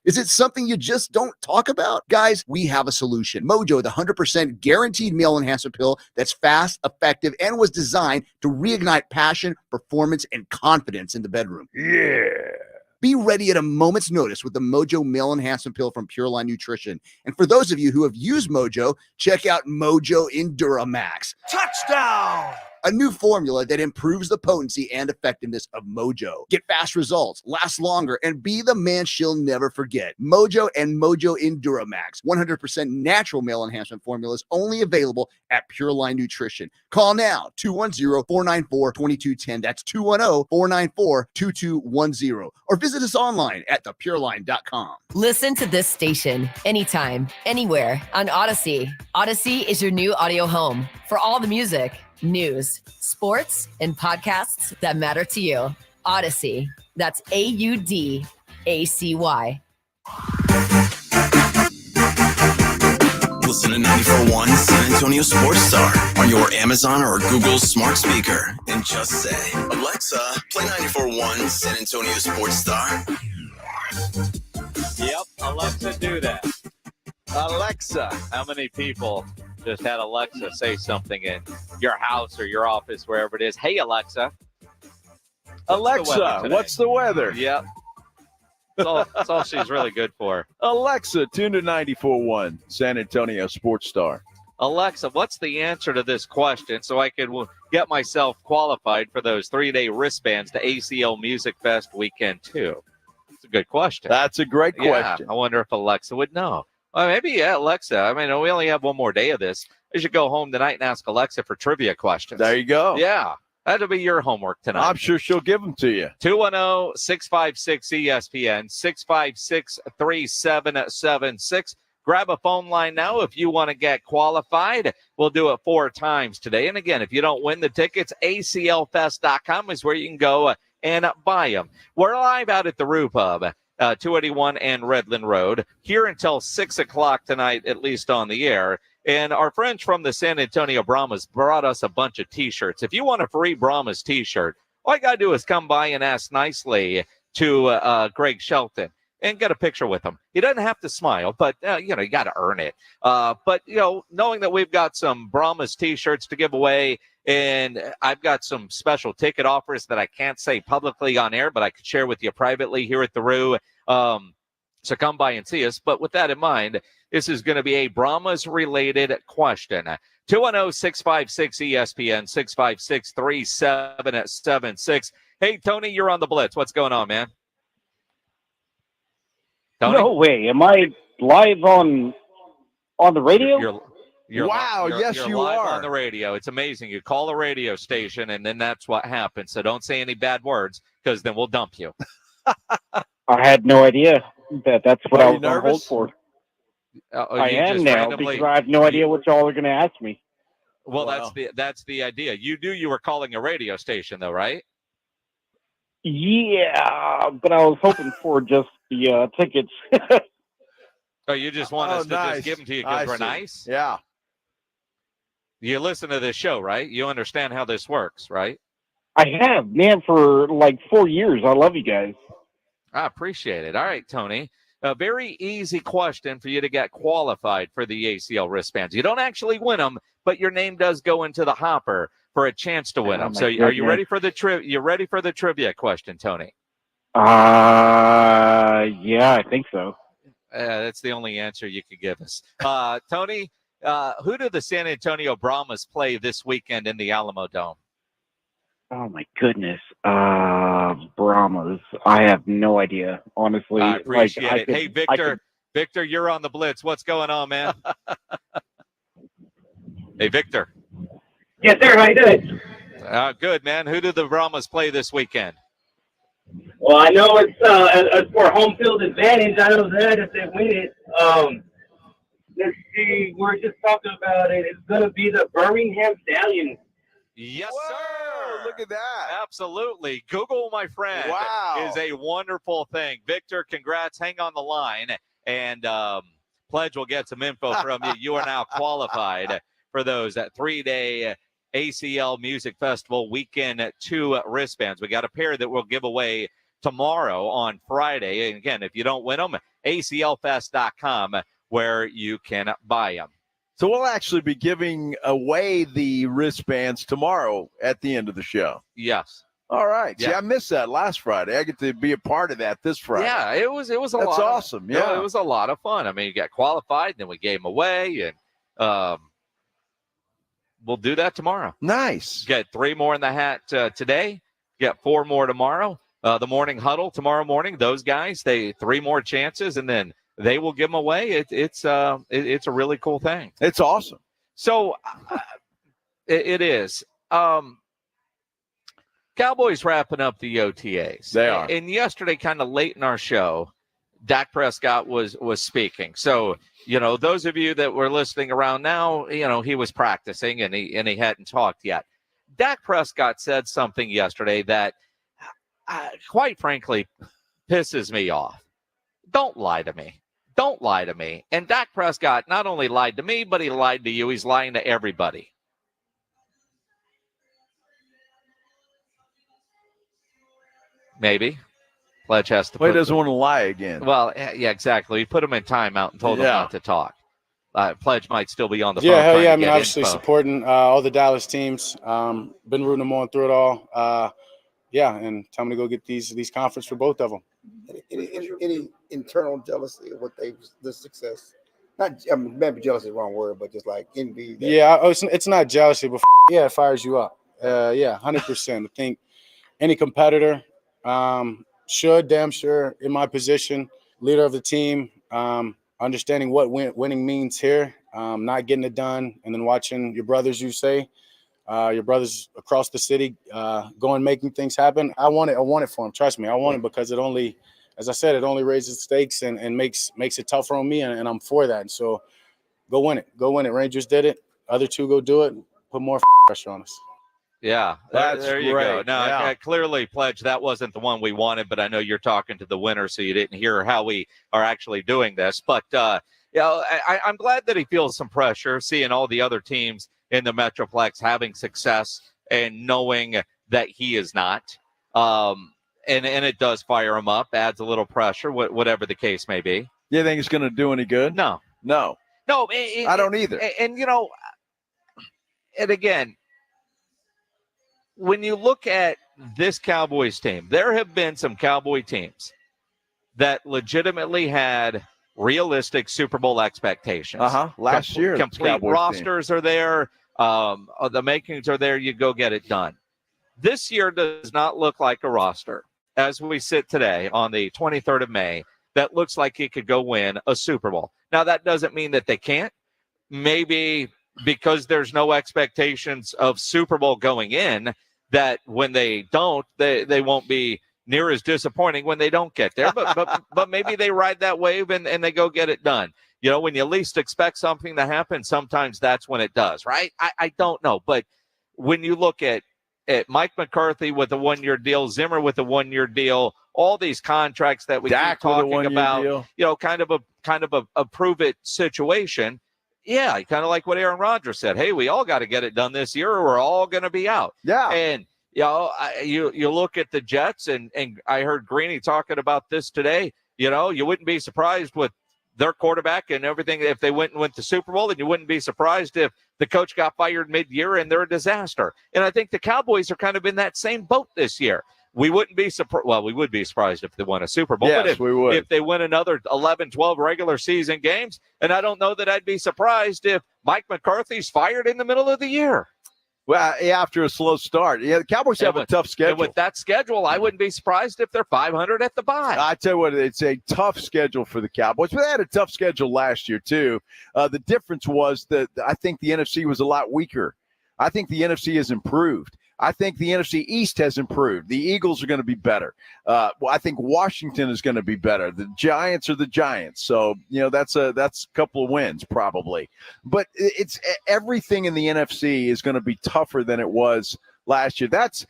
Is it something you just don't talk about? Guys, we have a solution. Mojo, the 100% guaranteed male enhancement pill that's fast, effective, and was designed to reignite passion, performance, and confidence in the bedroom. Yeah. Be ready at a moment's notice with the Mojo Male Enhancement Pill from Pure Line Nutrition. And for those of you who have used Mojo, check out Mojo Enduramax. Touchdown! A new formula that improves the potency and effectiveness of Mojo. Get fast results, last longer, and be the man she'll never forget. Mojo and Mojo Enduramax, 100% natural male enhancement formulas, only available at Pure Line Nutrition. Call now, 210-494-2210. That's 210-494-2210. Or visit us online at thepureline.com. Listen to this station anytime, anywhere on Odyssey. Odyssey is your new audio home for all the music, news, sports, and podcasts that matter to you. Odyssey. That's AUDACY. Listen to 94.1 San Antonio Sports Star on your Amazon or Google smart speaker and just say, Alexa, play 94.1 San Antonio Sports Star. Yep, Alexa, do that. Alexa, how many people just had Alexa say something in your house or your office, wherever it is? Hey, Alexa. Alexa, what's the weather? Yep. That's all she's really good for. Alexa, tune to 94.1 San Antonio Sports Star. Alexa, what's the answer to this question so I can get myself qualified for those 3-day wristbands to ACL Music Fest Weekend 2? It's a good question. That's a great question. I wonder if Alexa would know. Well, maybe, yeah, Alexa. I mean, we only have one more day of this. I should go home tonight and ask Alexa for trivia questions. There you go. Yeah. That'll be your homework tonight. I'm sure she'll give them to you. 210-656-ESPN, 656-3776. Grab a phone line now if you want to get qualified. We'll do it 4 times today. And again, if you don't win the tickets, aclfest.com is where you can go and buy them. We're live out at the Rue Pub. 281 and Redland Road, here until 6 o'clock tonight, at least on the air. And our friends from the San Antonio Brahmas brought us a bunch of T-shirts. If you want a free Brahmas T-shirt, all you got to do is come by and ask nicely to Greg Shelton and get a picture with him. He doesn't have to smile, but, you got to earn it. But, knowing that we've got some Brahmas T-shirts to give away, and I've got some special ticket offers that I can't say publicly on air, but I could share with you privately here at the Rue. So come by and see us. But with that in mind, this is going to be a Brahmas-related question. 210-656-ESPN, 656-3776. Hey, Tony, you're on the Blitz. What's going on, man? Tony? No way. Am I live on the radio? You're wow, yes, you're you live are. on the radio. It's amazing. You call a radio station, and then that's what happens. So don't say any bad words, because then we'll dump you. I had no idea that's what Are I you was on hold nervous? for. I You am just now randomly- because I have no idea what y'all are going to ask me. Well, Wow. that's the idea. You knew you were calling a radio station, though, right? Yeah, but I was hoping for just the tickets. Oh, you just want us to just give them to you because we're nice? Yeah. You listen to this show, right? You understand how this works, right? I have, man, for like 4 years. I love you guys. I appreciate it. All right, Tony. A very easy question for you to get qualified for the ACL wristbands. You don't actually win them, but your name does go into the hopper for a chance to win them. So, are you ready for the trivia question, Tony? Yeah, I think so. That's the only answer you could give us. Tony, who do the San Antonio Brahmas play this weekend in the Alamo Dome? Oh my goodness, Brahmas. I have no idea, honestly. I appreciate it. Could- Hey, Victor, you're on the Blitz. What's going on, man? Hey, Victor. Yes, sir. How you doing? Good, man. Who do the Brahmas play this weekend? Well, I know it's for home field advantage. I know that if they win it. Let's see. We're just talking about it. It's going to be the Birmingham Stallions. Yes, Whoa, sir. look at that. Absolutely. Google, my friend, Wow. is a wonderful thing. Victor, congrats. Hang on the line, and Pledge will get some info from you. You are now qualified for those 3-day ACL Music Festival Weekend 2 wristbands. We got a pair that we'll give away tomorrow on Friday. And again, if you don't win them, aclfest.com where you can buy them. So we'll actually be giving away the wristbands tomorrow at the end of the show. Yes. All right. Yeah. See, I missed that last Friday. I get to be a part of that this Friday. Yeah, it was a That's lot. awesome. Yeah. It was a lot of fun. I mean, you got qualified, and then we gave them away, and we'll do that tomorrow. Nice. Get 3 more in the hat today. Get 4 more tomorrow. The morning huddle tomorrow morning. Those guys, 3 more chances, and then they will give them away. It's a really cool thing. It's awesome. So it is. Cowboys wrapping up the OTAs. They are. And yesterday, kind of late in our show, Dak Prescott was speaking. So, those of you that were listening around now, he was practicing and he hadn't talked yet. Dak Prescott said something yesterday that, quite frankly, pisses me off. Don't lie to me. Don't lie to me. And Dak Prescott not only lied to me, but he lied to you. He's lying to everybody. Maybe. Pledge has to. Well, he doesn't want to lie again. Well, yeah, exactly. He put him in timeout and told him not to talk. Pledge might still be on the phone. Yeah, hell yeah. I mean, obviously supporting all the Dallas teams. Been rooting them on through it all. Yeah, and tell me to go get these conference for both of them. Any internal jealousy of what the success? Not, maybe jealousy is the wrong word, but just like envy. Yeah, it's not jealousy, but yeah, it fires you up. Yeah, 100%. I think any competitor should, damn sure, in my position, leader of the team, understanding what winning means here, not getting it done, and then watching your brothers, your brothers across the city going, making things happen. I want it for them. Trust me, I want it because it only, as I said, it only raises stakes and makes it tougher on me, and I'm for that. And so go win it. Rangers did it. Other two go do it. Put more pressure on us. Yeah, that's there you great. go. No, Yeah. Clearly, Pledge, that wasn't the one we wanted, but I know you're talking to the winner, so you didn't hear how we are actually doing this. But, I'm glad that he feels some pressure, seeing all the other teams in the Metroplex having success and knowing that he is not. And it does fire him up, adds a little pressure, whatever the case may be. You think it's going to do any good? No. I don't either. And again, when you look at this Cowboys team, there have been some Cowboy teams that legitimately had realistic Super Bowl expectations. Last year, complete rosters are there. The makings are there. You go get it done. This year does not look like a roster, as we sit today on the 23rd of May, that looks like it could go win a Super Bowl. Now, that doesn't mean that they can't. Maybe because there's no expectations of Super Bowl going in, that when they don't, they won't be near as disappointing when they don't get there. But maybe they ride that wave and they go get it done. When you least expect something to happen, sometimes that's when it does, right? I don't know. But when you look at Mike McCarthy with a 1-year deal, Zimmer with a 1-year deal, all these contracts that we keep talking about, deal. kind of a prove it situation. Yeah, kind of like what Aaron Rodgers said. Hey, we all got to get it done this year or we're all going to be out. Yeah. And you look at the Jets, and I heard Greeny talking about this today. You wouldn't be surprised with their quarterback and everything if they went and went to Super Bowl, and you wouldn't be surprised if the coach got fired mid-year and they're a disaster. And I think the Cowboys are kind of in that same boat this year. We wouldn't be surprised. Well, we would be surprised if they won a Super Bowl. Yes, but we would. If they win another 11, 12 regular season games, and I don't know that I'd be surprised if Mike McCarthy's fired in the middle of the year. Well, after a slow start. Yeah, the Cowboys have a tough schedule. And with that schedule, I wouldn't be surprised if they're 500 at the bye. I tell you what, it's a tough schedule for the Cowboys. But they had a tough schedule last year, too. The difference was that I think the NFC was a lot weaker. I think the NFC has improved. I think the NFC East has improved. The Eagles are going to be better. I think Washington is going to be better. The Giants are the Giants. So, that's a couple of wins probably. But it's everything in the NFC is going to be tougher than it was last year. That's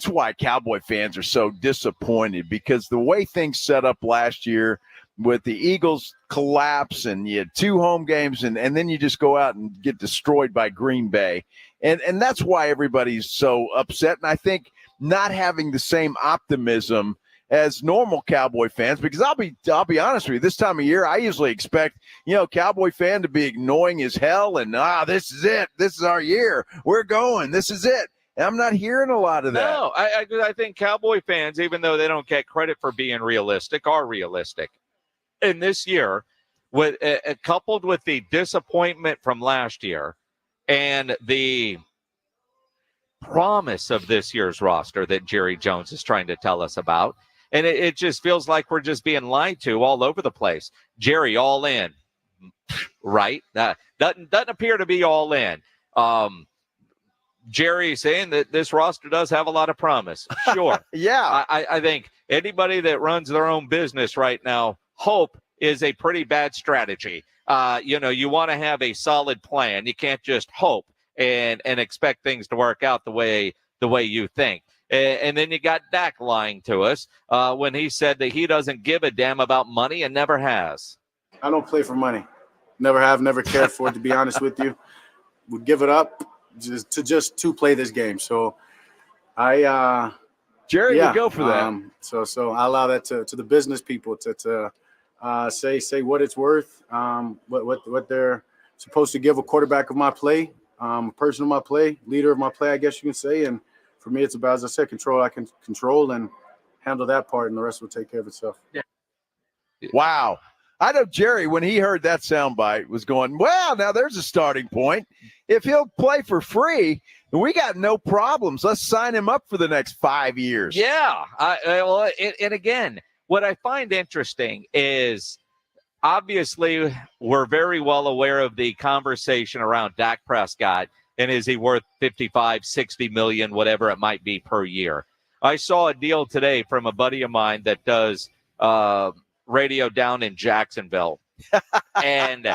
why Cowboy fans are so disappointed, because the way things set up last year with the Eagles collapse and you had 2 home games and then you just go out and get destroyed by Green Bay. And that's why everybody's so upset. And I think not having the same optimism as normal Cowboy fans, because I'll be honest with you, this time of year, I usually expect, Cowboy fan to be annoying as hell and, this is it. This is our year. We're going. This is it. And I'm not hearing a lot of that. No, I think Cowboy fans, even though they don't get credit for being realistic, are realistic. And this year, with coupled with the disappointment from last year and the promise of this year's roster that Jerry Jones is trying to tell us about, and it just feels like we're just being lied to all over the place. Jerry, all in, right? Doesn't appear to be all in. Jerry saying that this roster does have a lot of promise. Sure. Yeah. I think anybody that runs their own business right now, hope is a pretty bad strategy. You want to have a solid plan. You can't just hope and expect things to work out the way you think. And then you got Dak lying to us when he said that he doesn't give a damn about money and never has. I don't play for money. Never have, never cared for it, to be honest with you. Would give it up just to play this game. So Jerry would go for that. So I allow that to the business people to say what it's worth, what they're supposed to give a quarterback of my play, a person of my play, leader of my play, I guess you can say. And for me, it's about, as I said, control. I can control and handle that part, and the rest will take care of itself. Yeah. Wow. I know Jerry, when he heard that soundbite, was going, well, now there's a starting point. If he'll play for free, we got no problems. Let's sign him up for the next 5 years. Yeah. And again, what I find interesting is obviously we're very well aware of the conversation around Dak Prescott and is he worth 55, 60 million, whatever it might be per year. I saw a deal today from a buddy of mine that does radio down in Jacksonville, and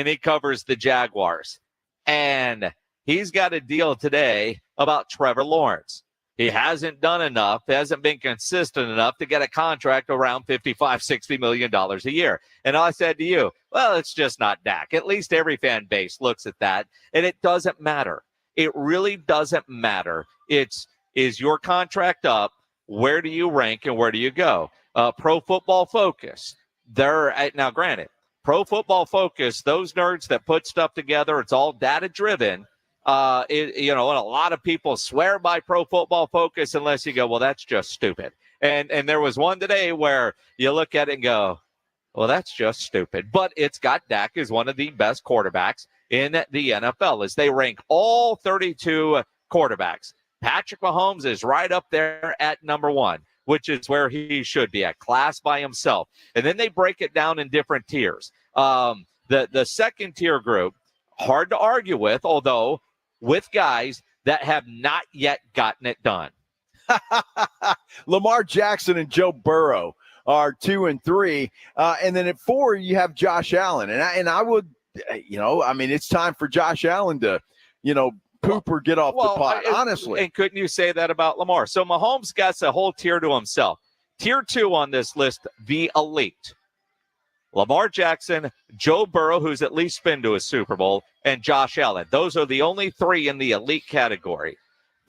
he covers the Jaguars. And he's got a deal today about Trevor Lawrence. He hasn't done enough, hasn't been consistent enough to get a contract around $55, $60 million a year. And I said to you, well, it's just not Dak. At least every fan base looks at that, and it doesn't matter. It really doesn't matter. Is your contract up? Where do you rank and where do you go? Pro Football Focus. Now, granted, Pro Football Focus, those nerds that put stuff together, it's all data-driven. And a lot of people swear by Pro Football Focus unless you go, well, that's just stupid. And there was one today where you look at it and go, well, that's just stupid. But it's got Dak as one of the best quarterbacks in the NFL as they rank all 32 quarterbacks. Patrick Mahomes is right up there at number 1, which is where he should be, at class by himself. And then they break it down in different tiers. The second tier group, hard to argue with, although with guys that have not yet gotten it done. Lamar Jackson and Joe Burrow are 2 and 3. And then at 4, you have Josh Allen. And I would, it's time for Josh Allen to, poop or get off the pot, honestly. And couldn't you say that about Lamar? So Mahomes gets a whole tier to himself. Tier 2 on this list, the elite. Lamar Jackson, Joe Burrow, who's at least been to a Super Bowl, and Josh Allen. Those are the only 3 in the elite category.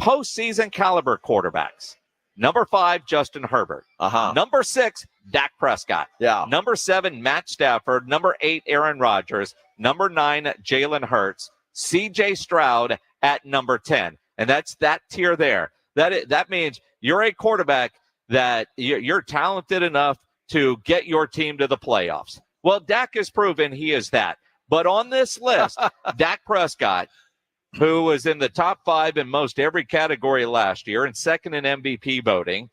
Postseason caliber quarterbacks. Number 5, Justin Herbert. Number 6, Dak Prescott. Yeah. Number 7, Matt Stafford. Number 8, Aaron Rodgers. Number 9, Jalen Hurts. C.J. Stroud at number 10. And that's that tier there. That means you're a quarterback that you're talented enough to get your team to the playoffs. Well, Dak has proven he is that. But on this list, Dak Prescott, who was in the top 5 in most every category last year and second in MVP voting,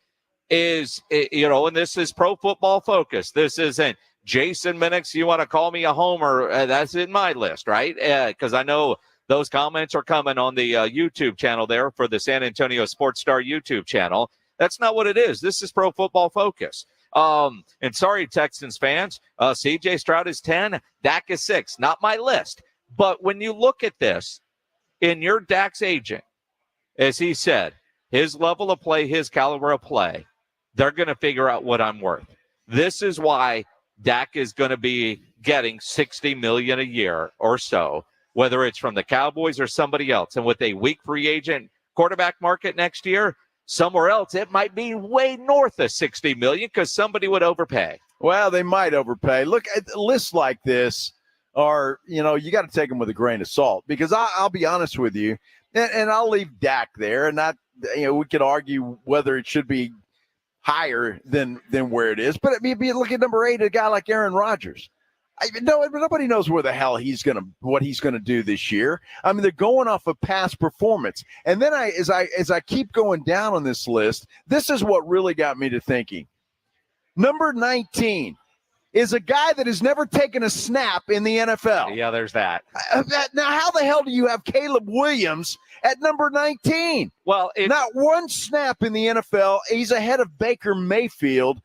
is, and this is Pro Football Focus. This isn't Jason Minix, you want to call me a homer, that's in my list, right? Because I know those comments are coming on the YouTube channel there for the San Antonio Sports Star YouTube channel. That's not what it is. This is Pro Football Focus. And sorry, Texans fans, C.J. Stroud is 10, Dak is 6. Not my list. But when you look at this, in your Dak's agent, as he said, his level of play, his caliber of play, they're going to figure out what I'm worth. This is why Dak is going to be getting $60 million a year or so, whether it's from the Cowboys or somebody else. And with a weak free agent quarterback market next year, somewhere else, it might be way north of $60 million because somebody would overpay. Well, they might overpay. Look, at lists like this are, you got to take them with a grain of salt because I'll be honest with you, and I'll leave Dak there, and not, we could argue whether it should be higher than where it is. But look at number 8, a guy like Aaron Rodgers. Nobody knows where the hell what he's gonna do this year. I mean, they're going off of past performance. And then as I keep going down on this list, this is what really got me to thinking. Number 19 is a guy that has never taken a snap in the NFL. Yeah, there's that. Now, how the hell do you have Caleb Williams at number 19? Well, not one snap in the NFL. He's ahead of Baker Mayfield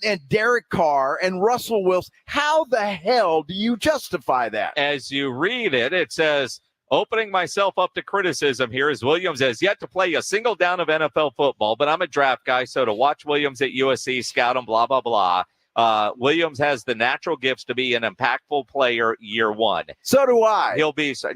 and Derek Carr and Russell Wilson. How the hell do you justify that? As you read it, it says, opening myself up to criticism here as Williams has yet to play a single down of NFL football, but I'm a draft guy, so to watch Williams at USC, scout him, blah, blah, blah. Williams has the natural gifts to be an impactful player year one. So do I.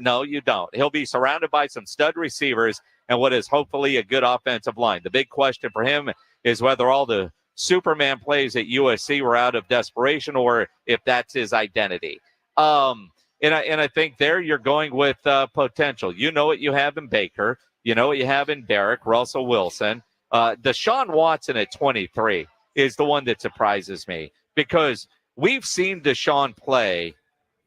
No, you don't. He'll be surrounded by some stud receivers and what is hopefully a good offensive line. The big question for him is whether all the Superman plays at USC were out of desperation or if that's his identity. And I think there you're going with potential. You know what you have in Baker. You know what you have in Derek, Russell Wilson. Deshaun Watson at 23 is the one that surprises me because we've seen Deshaun play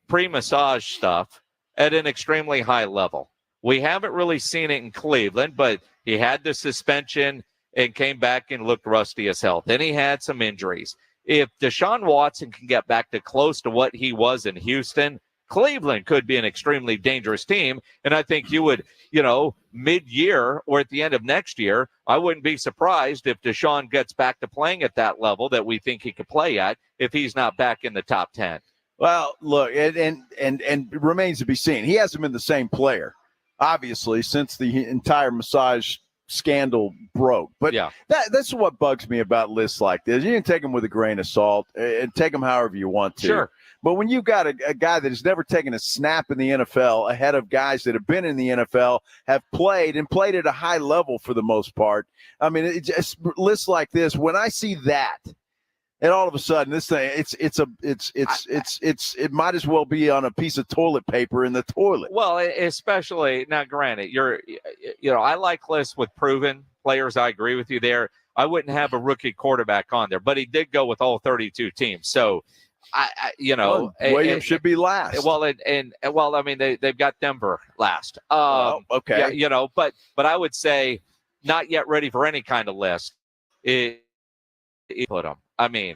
pre-massage stuff at an extremely high level. We haven't really seen it in Cleveland, but he had the suspension and came back and looked rusty as hell. Then he had some injuries. If Deshaun Watson can get back to close to what he was in Houston, Cleveland could be an extremely dangerous team. And I think you would, mid-year or at the end of next year, I wouldn't be surprised if Deshaun gets back to playing at that level that we think he could play at if he's not back in the top 10. Well, look, and it remains to be seen. He hasn't been the same player, obviously, since the entire massage scandal broke. But yeah, that's what bugs me about lists like this. You can take them with a grain of salt and take them however you want to. Sure. But when you've got a guy that has never taken a snap in the NFL ahead of guys that have been in the NFL, have played at a high level for the most part, I mean, it just lists like this. When I see that, and all of a sudden this thing, it might as well be on a piece of toilet paper in the toilet. Well, especially now, granted, I like lists with proven players. I agree with you there. I wouldn't have a rookie quarterback on there, but he did go with all 32 teams. So, Williams should be last. Well, I mean, they've got Denver last. Okay. Yeah, but I would say not yet ready for any kind of list. Put them. I mean,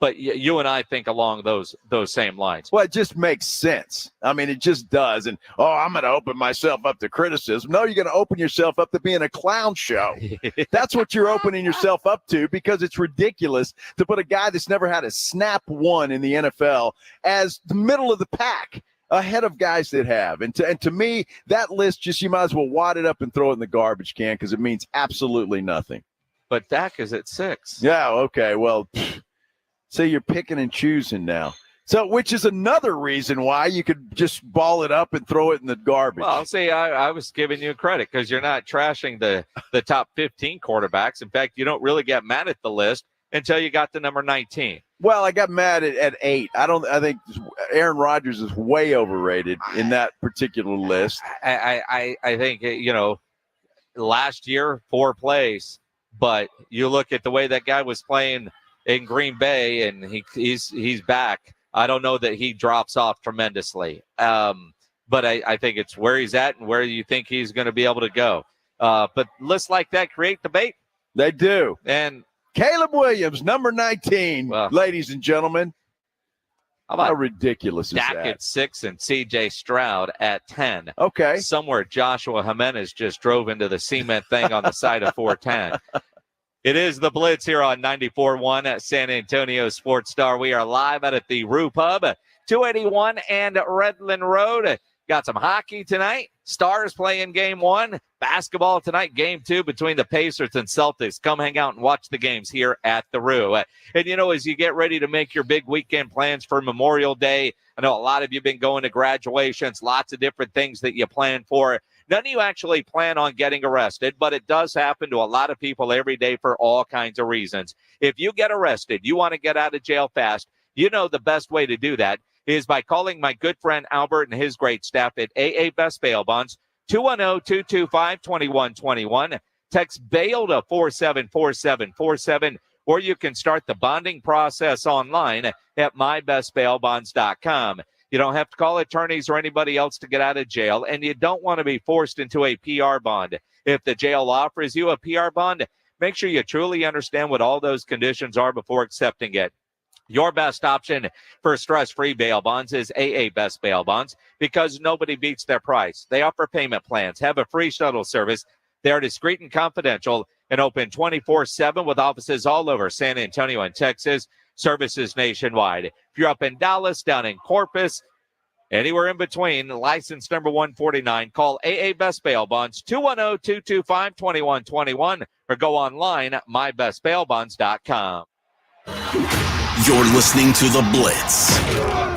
But you and I think along those same lines. Well, it just makes sense. I mean, it just does. And, I'm going to open myself up to criticism. No, you're going to open yourself up to being a clown show. That's what you're opening yourself up to, because it's ridiculous to put a guy that's never had a snap one in the NFL as the middle of the pack, ahead of guys that have. And to me, that list, just you might as well wad it up and throw it in the garbage can, because it means absolutely nothing. But Dak is at 6. Yeah, okay. Well, so you're picking and choosing now. So, which is another reason why you could just ball it up and throw it in the garbage. Well, see, I was giving you credit because you're not trashing the top 15 quarterbacks. In fact, you don't really get mad at the list until you got to number 19. Well, I got mad at 8. I think Aaron Rodgers is way overrated in that particular list. I think, last year, 4 plays, but you look at the way that guy was playing in Green Bay, and he's back. I don't know that he drops off tremendously. But I think it's where he's at and where you think he's going to be able to go. But lists like that create debate. They do. And Caleb Williams, number 19, ladies and gentlemen. How ridiculous is Dak that? at 6 and C.J. Stroud at 10. Okay. Somewhere Joshua Jimenez just drove into the cement thing on the side of 410. It is the Blitz here on 94.1 at San Antonio Sports Star. We are live out at the Roo Pub, 281 and Redland Road. Got some hockey tonight. Stars playing game 1. Basketball tonight, game 2 between the Pacers and Celtics. Come hang out and watch the games here at the Roo. And, as you get ready to make your big weekend plans for Memorial Day, I know a lot of you have been going to graduations, lots of different things that you plan for. None of you actually plan on getting arrested, but it does happen to a lot of people every day for all kinds of reasons. If you get arrested, you want to get out of jail fast, the best way to do that is by calling my good friend Albert and his great staff at AA Best Bail Bonds, 210-225-2121. Text bail to 474747, or you can start the bonding process online at mybestbailbonds.com. You don't have to call attorneys or anybody else to get out of jail, and you don't want to be forced into a PR bond. If the jail offers you a PR bond, make sure you truly understand what all those conditions are before accepting it. Your best option for stress-free bail bonds is AA Best Bail Bonds, because nobody beats their price. They offer payment plans, have a free shuttle service. They're discreet and confidential and open 24/7 with offices all over San Antonio and Texas, services nationwide. If you're up in Dallas, down in Corpus, anywhere in between, license number 149, call AA Best Bail Bonds, 210-225-2121, or go online at mybestbailbonds.com. You're listening to The Blitz.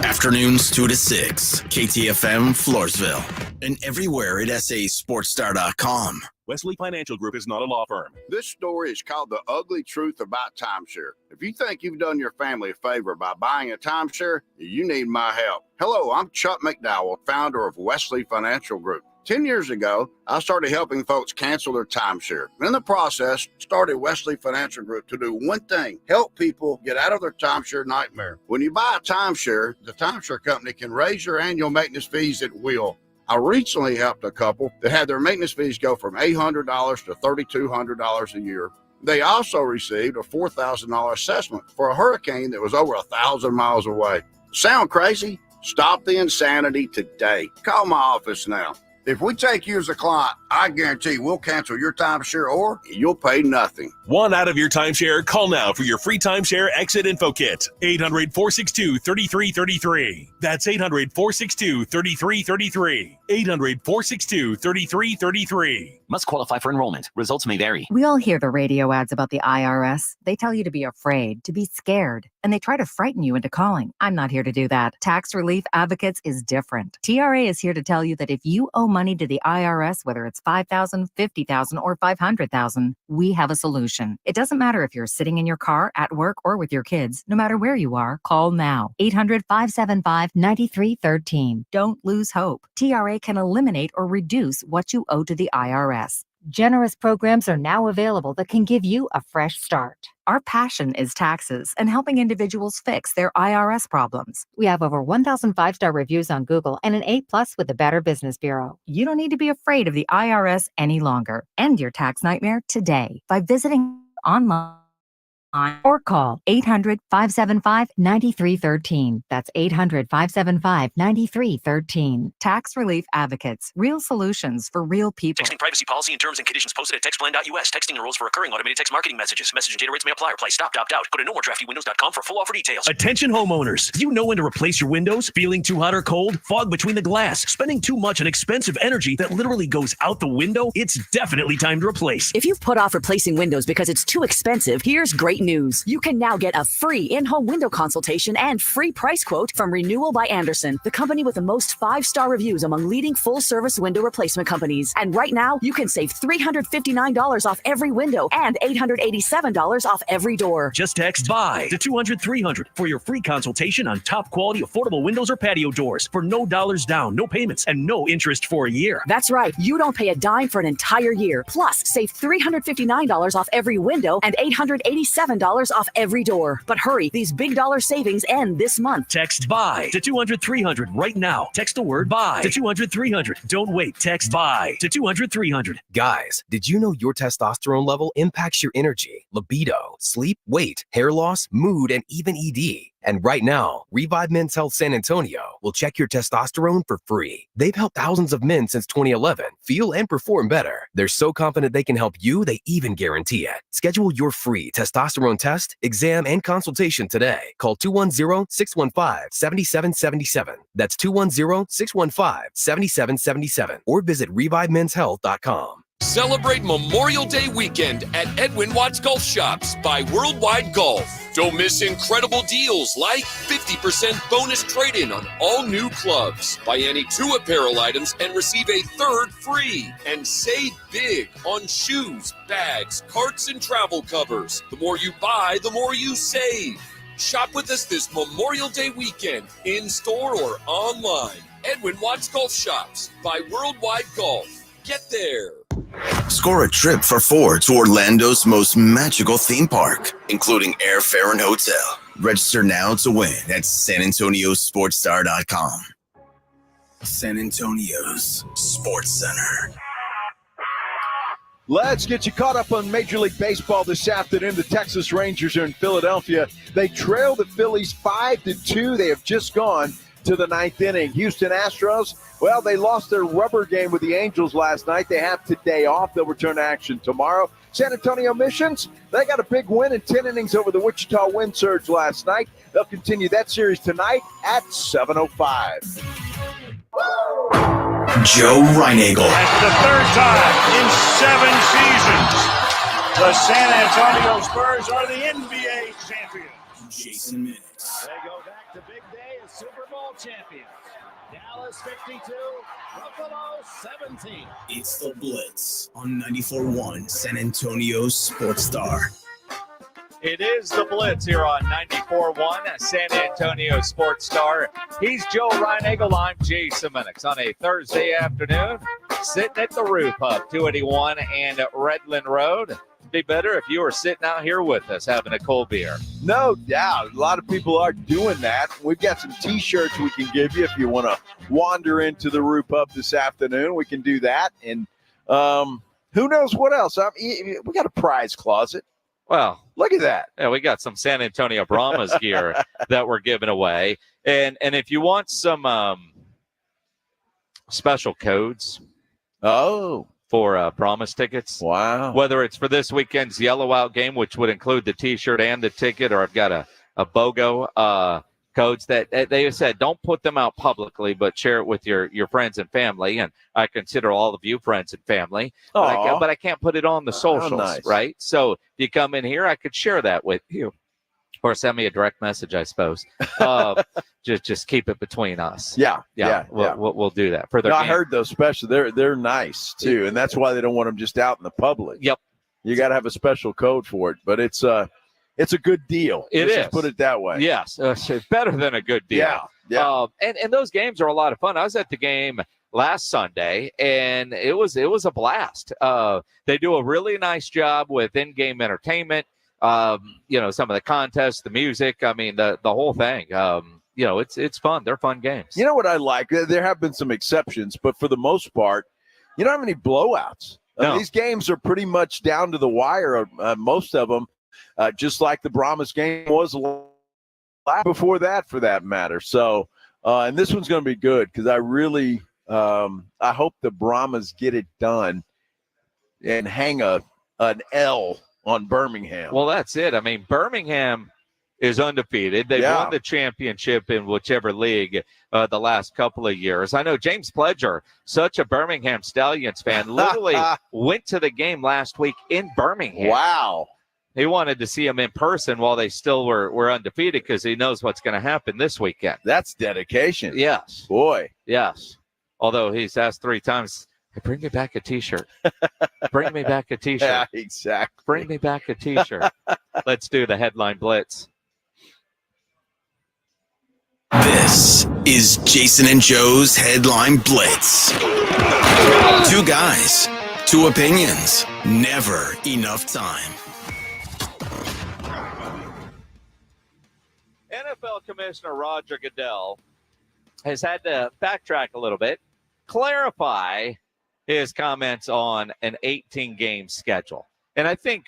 Afternoons 2 to 6. KTFM Floresville. And everywhere at sasportstar.com. Wesley Financial Group is not a law firm. This story is called The Ugly Truth About Timeshare. If you think you've done your family a favor by buying a timeshare, you need my help. Hello, I'm Chuck McDowell, founder of Wesley Financial Group. 10 years ago, I started helping folks cancel their timeshare. In the process, started Wesley Financial Group to do one thing: help people get out of their timeshare nightmare. When you buy a timeshare, the timeshare company can raise your annual maintenance fees at will. I recently helped a couple that had their maintenance fees go from $800 to $3,200 a year. They also received a $4,000 assessment for a hurricane that was over 1,000 miles away. Sound crazy? Stop the insanity today. Call my office now. If we take you as a client, I guarantee we'll cancel your timeshare or you'll pay nothing. Want out of your timeshare? Call now for your free timeshare exit info kit. 800-462-3333. That's 800-462-3333. 800-462-3333. Must qualify for enrollment. Results may vary. We all hear the radio ads about the IRS. They tell you to be afraid, to be scared, and they try to frighten you into calling. I'm not here to do that. Tax Relief Advocates is different. TRA is here to tell you that if you owe money to the IRS, whether it's $5,000, $50,000, or $500,000, we have a solution. It doesn't matter if you're sitting in your car, at work, or with your kids. No matter where you are, call now. 800-575-9313. Don't lose hope. TRA can eliminate or reduce what you owe to the IRS. Generous programs are now available that can give you a fresh start. Our passion is taxes and helping individuals fix their IRS problems. We have over 1,000 5-star reviews on Google and an A+ with the Better Business Bureau. You don't need to be afraid of the IRS any longer. End your tax nightmare today by visiting online. or call 800-575-9313. That's 800-575-9313. Tax Relief Advocates. Real solutions for real people. Texting privacy policy and terms and conditions posted at textplan.us. Texting enrolls for recurring automated text marketing messages. Message and data rates may apply. Reply stop, opt out. Go to nomoredraftywindows.com for full offer details. Attention homeowners. Do you know when to replace your windows? Feeling too hot or cold? Fog between the glass? Spending too much on expensive energy that literally goes out the window? It's definitely time to replace. If you've put off replacing windows because it's too expensive, here's great news. You can now get a free in-home window consultation and free price quote from Renewal by Andersen, the company with the most 5-star reviews among leading full-service window replacement companies. And right now, you can save $359 off every window and $887 off every door. Just text BUY to 200-300 for your free consultation on top quality affordable windows or patio doors for no dollars down, no payments, and no interest for a year. That's right. You don't pay a dime for an entire year. Plus, save $359 off every window and $887 off every door. But hurry, these big dollar savings end this month. Text BUY to 200-300 right now. Text the word BUY to 200-300. Don't wait. Text BUY to 200-300. Guys, did you know your testosterone level impacts your energy, libido, sleep, weight, hair loss, mood, and even ED? And right now, Revive Men's Health San Antonio will check your testosterone for free. They've helped thousands of men since 2011 feel and perform better. They're so confident they can help you, they even guarantee it. Schedule your free testosterone test, exam, and consultation today. Call 210-615-7777. That's 210-615-7777. Or visit ReviveMen'sHealth.com. Celebrate Memorial Day weekend at Edwin Watts Golf Shops by Worldwide Golf. Don't miss incredible deals like 50% bonus trade-in on all new clubs. Buy any 2 apparel items and receive a 3rd free. And save big on shoes, bags, carts, and travel covers. The more you buy, the more you save. Shop with us this Memorial Day weekend, in-store or online. Edwin Watts Golf Shops by Worldwide Golf. Get there. Score a trip for 4 to Orlando's most magical theme park, including airfare and hotel. Register now to win at SanAntonioSportsStar.com. San Antonio's Sports Center. Let's get you caught up on Major League Baseball this afternoon. The Texas Rangers are in Philadelphia. They trail the Phillies 5-2. They have just gone to the 9th inning. Houston Astros, well, they lost their rubber game with the Angels last night. They have today off. They'll return to action tomorrow. San Antonio Missions, they got a big win in 10 innings over the Wichita Wind Surge last night. They'll continue that series tonight at 7:05. Joe Reinagel. That's the 3rd time in 7 seasons. The San Antonio Spurs are the NBA champions. Jason Minix. They go back to big day as Super Bowl champions. Dallas 52, Buffalo 17. It's the Blitz on 94.1 San Antonio Sports Star. It is the Blitz here on 94.1 San Antonio Sports Star. He's Joe Reinagel. I'm Jason Minix on a Thursday afternoon, sitting at the roof of 281 and Redland Road. Be better if you were sitting out here with us having a cold beer. No doubt. A lot of people are doing that. We've got some T-shirts we can give you if you want to wander into the Roo Pub this afternoon. We can do that. And who knows what else? We got a prize closet. Well, look at that. Yeah, we got some San Antonio Brahmas gear that we're giving away. And if you want some special codes. For Brahmas tickets. Wow. Whether it's for this weekend's Yellow Out game, which would include the T-shirt and the ticket, or I've got a BOGO codes that they said don't put them out publicly, but share it with your friends and family. And I consider all of you friends and family, but I can't put it on the socials, nice. right? So if you come in here, I could share that with you. Or send me a direct message, I suppose. Just keep it between us. Yeah. We'll do that. For their I heard those special. They're nice too, and that's why they don't want them just out in the public. Yep. You got to have a special code for it, but it's a good deal. Let's just put it that way. Yes, it's better than a good deal. Yeah. And those games are a lot of fun. I was at the game last Sunday, and it was a blast. They do a really nice job with in-game entertainment. Some of the contests, the music, I mean, the whole thing. It's fun. They're fun games. You know what I like? There have been some exceptions, but for the most part, you don't have any blowouts. No. These games are pretty much down to the wire, most of them. just like the Brahmas game was before that, for that matter. So, and this one's going to be good because I really I hope the Brahmas get it done and hang an L on Birmingham. Well, that's it. I mean, Birmingham is undefeated. They've won the championship in whichever league the last couple of years. I know James Pledger, such a Birmingham Stallions fan, literally went to the game last week in Birmingham. Wow. He wanted to see him in person while they still were undefeated because he knows what's going to happen this weekend. That's dedication. Yes. Boy. Yes. Although he's asked 3 times, hey, bring me back a T-shirt. Bring me back a T-shirt. Yeah, exactly. Bring me back a T-shirt. Let's do the headline blitz. This is Jason and Joe's Headline Blitz. 2 guys, 2 opinions, never enough time. NFL Commissioner Roger Goodell has had to backtrack a little bit, clarify his comments on an 18-game schedule. And I think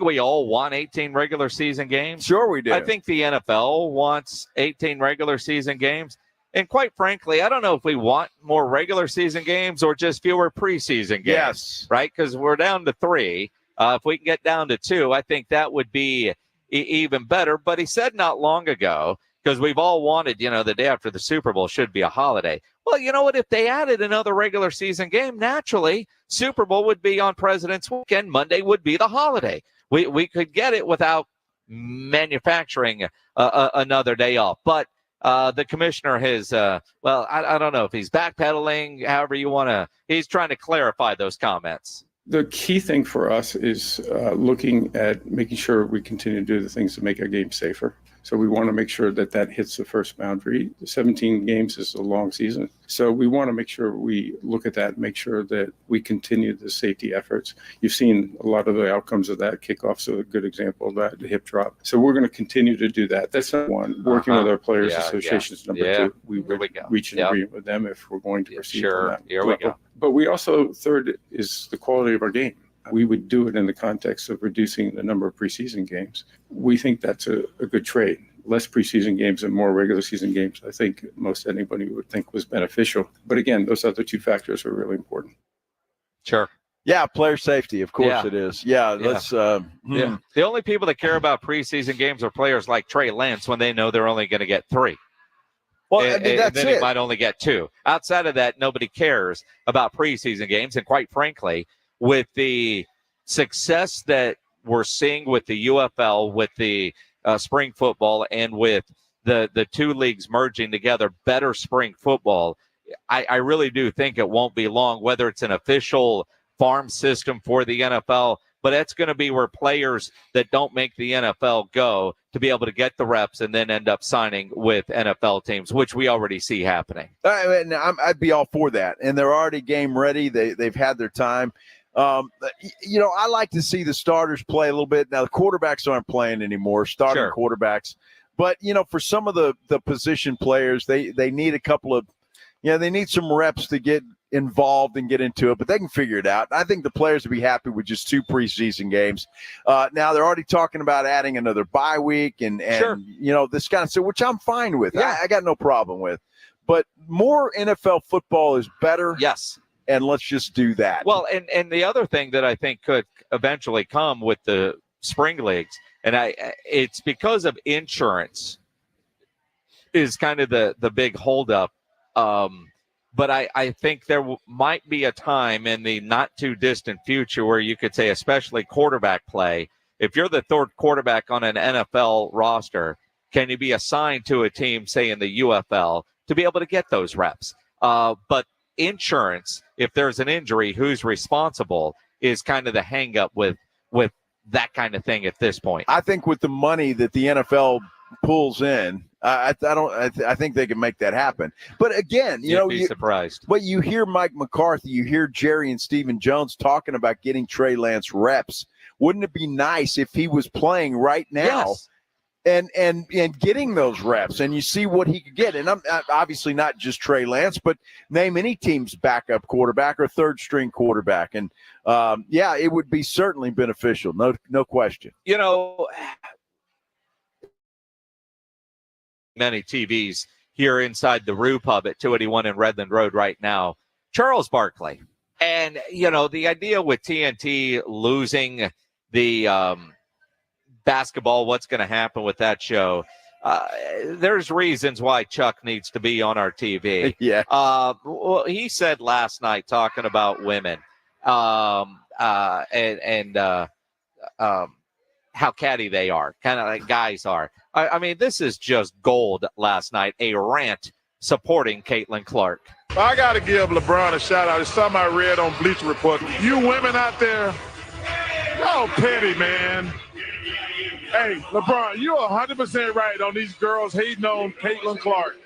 we all want 18 regular season games. Sure we do. I think the NFL wants 18 regular season games. And quite frankly, I don't know if we want more regular season games or just fewer preseason games. Yes. Right? Because we're down to 3. If we can get down to 2, I think that would be even better. But he said not long ago, because we've all wanted, the day after the Super Bowl should be a holiday. Well, you know what? If they added another regular season game, naturally, Super Bowl would be on President's Weekend. Monday would be the holiday. We could get it without manufacturing another day off. But the commissioner has, I don't know if he's backpedaling, however you want to. He's trying to clarify those comments. The key thing for us is looking at making sure we continue to do the things to make our game safer. So we want to make sure that hits the first boundary. 17 games is a long season. So we want to make sure we look at that, make sure that we continue the safety efforts. You've seen a lot of the outcomes of that. Kickoff's a good example of that, the hip drop. So we're going to continue to do that. That's number 1. Working with our players associations, number 2. We reach an agreement with them if we're going to proceed on that. Here we go. But we also, third, is the quality of our game. We would do it in the context of reducing the number of preseason games. We think that's a good trade. Less preseason games and more regular season games, I think most anybody would think was beneficial. But again, those other 2 factors are really important. Sure. Yeah, player safety, of course it is. Let's. The only people that care about preseason games are players like Trey Lance when they know they're only going to get 3. Well, I mean, that's then it. he might only get 2. Outside of that, nobody cares about preseason games. And quite frankly, with the success that we're seeing with the UFL, with the spring football, and with the 2 leagues merging together, better spring football, I really do think it won't be long, whether it's an official farm system for the NFL, but that's going to be where players that don't make the NFL go to be able to get the reps and then end up signing with NFL teams, which we already see happening. I'd be all for that. And they're already game ready. They've had their time. I like to see the starters play a little bit. Now, the quarterbacks aren't playing anymore, starting quarterbacks. But, for some of the position players, they need a couple of, they need some reps to get involved and get into it, but they can figure it out. I think the players would be happy with just 2 preseason games. Now, they're already talking about adding another bye week and this kind of stuff, which I'm fine with. Yeah. I got no problem with. But more NFL football is better. Yes. And let's just do that. Well, and the other thing that I think could eventually come with the spring leagues, and it's because of insurance is kind of the big holdup. But I think there might be a time in the not too distant future where you could say, especially quarterback play, if you're the 3rd quarterback on an NFL roster, can you be assigned to a team, say in the UFL, to be able to get those reps? But insurance, if there's an injury, who's responsible is kind of the hang up with that kind of thing at this point. I think with the money that the NFL pulls in, I think they can make that happen. But again, you'd be surprised. But you hear Mike McCarthy, you hear Jerry and Stephen Jones talking about getting Trey Lance reps. Wouldn't it be nice if he was playing right now? Yes. and getting those reps, and you see what he could get. And I'm obviously not just Trey Lance, but name any team's backup quarterback or third string quarterback. And it would be certainly beneficial. No question. Many TVs here inside the Rue Pub at 281 in Redland Road right now. Charles Barkley. And, the idea with TNT losing the basketball, what's going to happen with that show? There's reasons why Chuck needs to be on our TV. Yeah. Well, he said last night talking about women and how catty they are, kind of like guys are. I mean, this is just gold last night, a rant supporting Caitlin Clark. I got to give LeBron a shout-out. It's something I read on Blitz Report. You women out there, y'all petty, man. Hey, LeBron, you're 100% right on these girls hating on Caitlin Clark.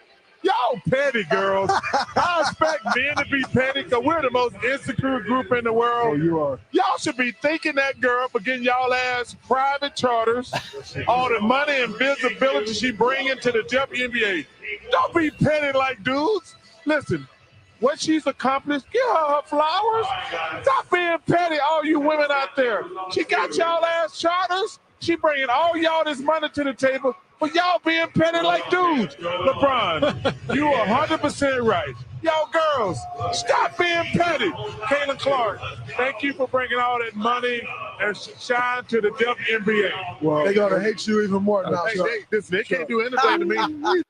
Y'all petty, girls. I expect men to be petty because we're the most insecure group in the world. Oh, you are. Y'all should be thanking that girl for getting y'all ass private charters, all the money and visibility she bringing to the WNBA. Don't be petty like dudes. Listen, what she's accomplished, give her flowers. Stop being petty, all you women out there. She got y'all ass charters. She bringing all y'all this money to the table, but y'all being petty like dudes. LeBron, you are 100% right. Y'all girls, stop being petty. Caitlin Clark, thank you for bringing all that money and shine to the WNBA. Well, they're going to hate you even more now. They can't do anything to me.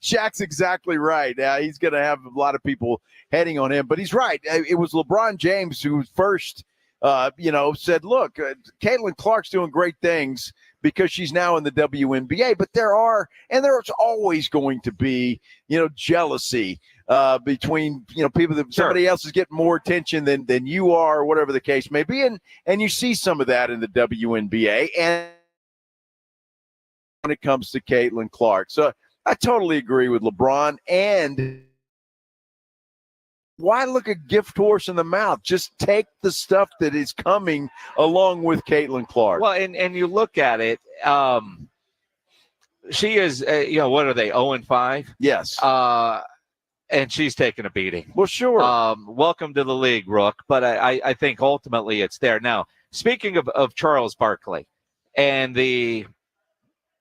Shaq's exactly right. He's going to have a lot of people heading on him, but he's right. It was LeBron James who first said, look, Caitlin Clark's doing great things because she's now in the WNBA, but there's always going to be, jealousy between, people that somebody else is getting more attention than you are, or whatever the case may be. And you see some of that in the WNBA. And when it comes to Caitlin Clark. So I totally agree with LeBron. And why look a gift horse in the mouth? Just take the stuff that is coming along with Caitlin Clark. Well, and you look at it, she is, what are they, 0-5? Yes. And she's taking a beating. Well, sure. Welcome to the league, Rook. But I think ultimately it's there. Now, speaking of Charles Barkley and the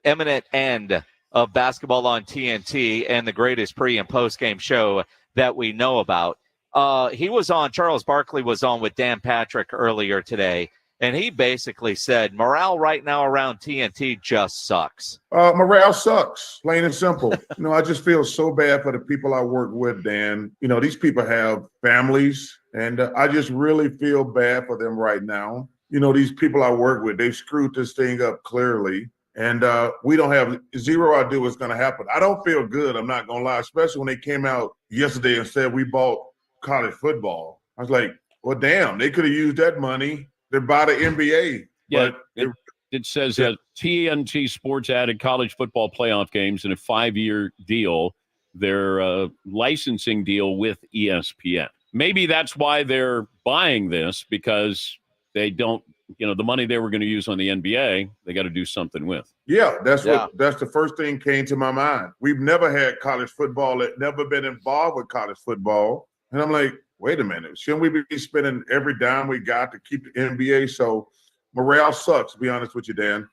eminent end of basketball on TNT and the greatest pre- and post-game show that we know about, Charles Barkley was on with Dan Patrick earlier today, and he basically said morale right now around TNT just sucks. Morale sucks, plain and simple. I just feel so bad for the people I work with, Dan. These people have families, and I just really feel bad for them right now. These people I work with, they've screwed this thing up clearly, and we don't have zero idea what's going to happen. I don't feel good, I'm not going to lie, especially when they came out yesterday and said we bought college football. I was like, well, damn, they could have used that money to buy the NBA. Yeah, but it says that TNT Sports added college football playoff games in a 5-year deal, their licensing deal with ESPN. Maybe that's why they're buying this, because they don't, the money they were going to use on the NBA, they got to do something with. Yeah, that's the first thing came to my mind. We've never had college football, never been involved with college football. And I'm like, wait a minute, shouldn't we be spending every dime we got to keep the NBA? So morale sucks, to be honest with you, Dan.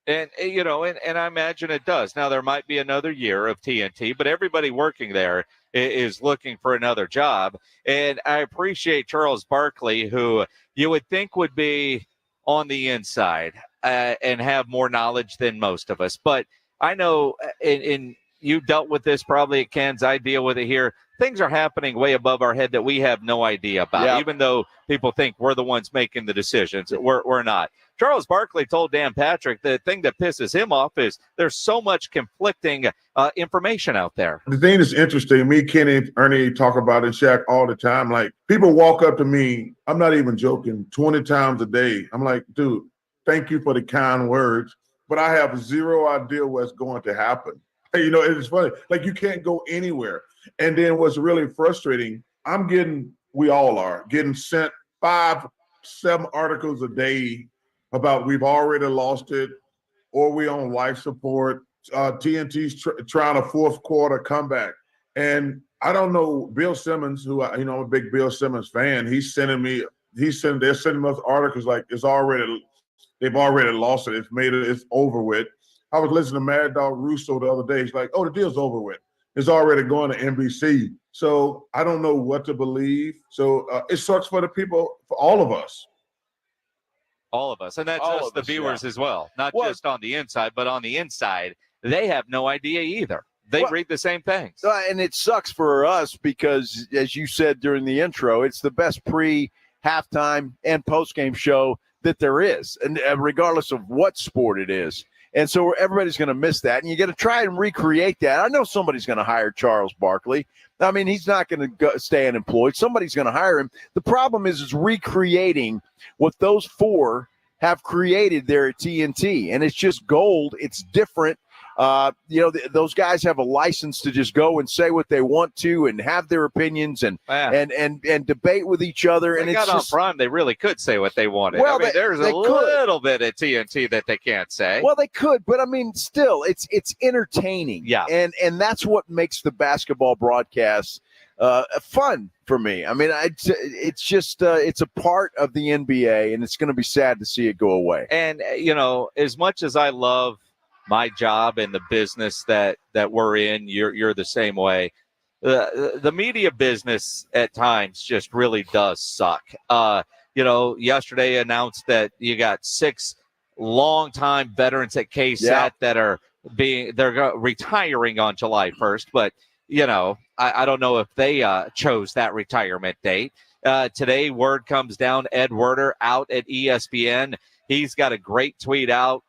And, and I imagine it does. Now, there might be another year of TNT, but everybody working there is looking for another job. And I appreciate Charles Barkley, who you would think would be on the inside and have more knowledge than most of us. But I know, and you dealt with this probably at Ken's, I deal with it here. Things are happening way above our head that we have no idea about, even though people think we're the ones making the decisions. We're not. Charles Barkley told Dan Patrick the thing that pisses him off is there's so much conflicting information out there. The thing that's interesting, me, Kenny, Ernie talk about it, Shaq, all the time. Like, people walk up to me, I'm not even joking, 20 times a day. I'm like, dude, thank you for the kind words, but I have zero idea what's going to happen. It's funny. Like, you can't go anywhere. And then what's really frustrating, we all are getting sent 5-7 articles a day about we've already lost it or we on life support. TNT's trying a fourth quarter comeback. And I don't know, Bill Simmons, who I'm a big Bill Simmons fan, they're sending us articles like they've already lost it. It's over with. I was listening to Mad Dog Russo the other day. He's like, oh, the deal's over with. It's already going to NBC. So I don't know what to believe. So it sucks for the people, for all of us. All of us. And that's All us, of the us, viewers yeah. as well. Not Well- just on the inside, but on the inside. They have no idea either. They read the same things. And it sucks for us because, as you said during the intro, it's the best halftime, and post-game show that there is, and regardless of what sport it is. And so everybody's going to miss that, and you got to try and recreate that. I know somebody's going to hire Charles Barkley. I mean, he's not going to stay unemployed. Somebody's going to hire him. The problem is recreating what those four have created there at TNT, and it's just gold. It's different. Those guys have a license to just go and say what they want to and have their opinions and debate with each other. They and got it's on just, Prime. They really could say what they wanted. Well, There's they a could. little bit at TNT that they can't say. Well, they could, but I mean, still, it's entertaining. Yeah, and that's what makes the basketball broadcasts fun for me. I mean, it's just it's a part of the NBA, and it's going to be sad to see it go away. And as much as I love my job and the business that we're in, you're the same way. The media business at times just really does suck. Yesterday announced that you got 6 longtime veterans at KSAT that are retiring on July 1st. But I don't know if they chose that retirement date. Today, word comes down. Ed Werder out at ESPN. He's got a great tweet out.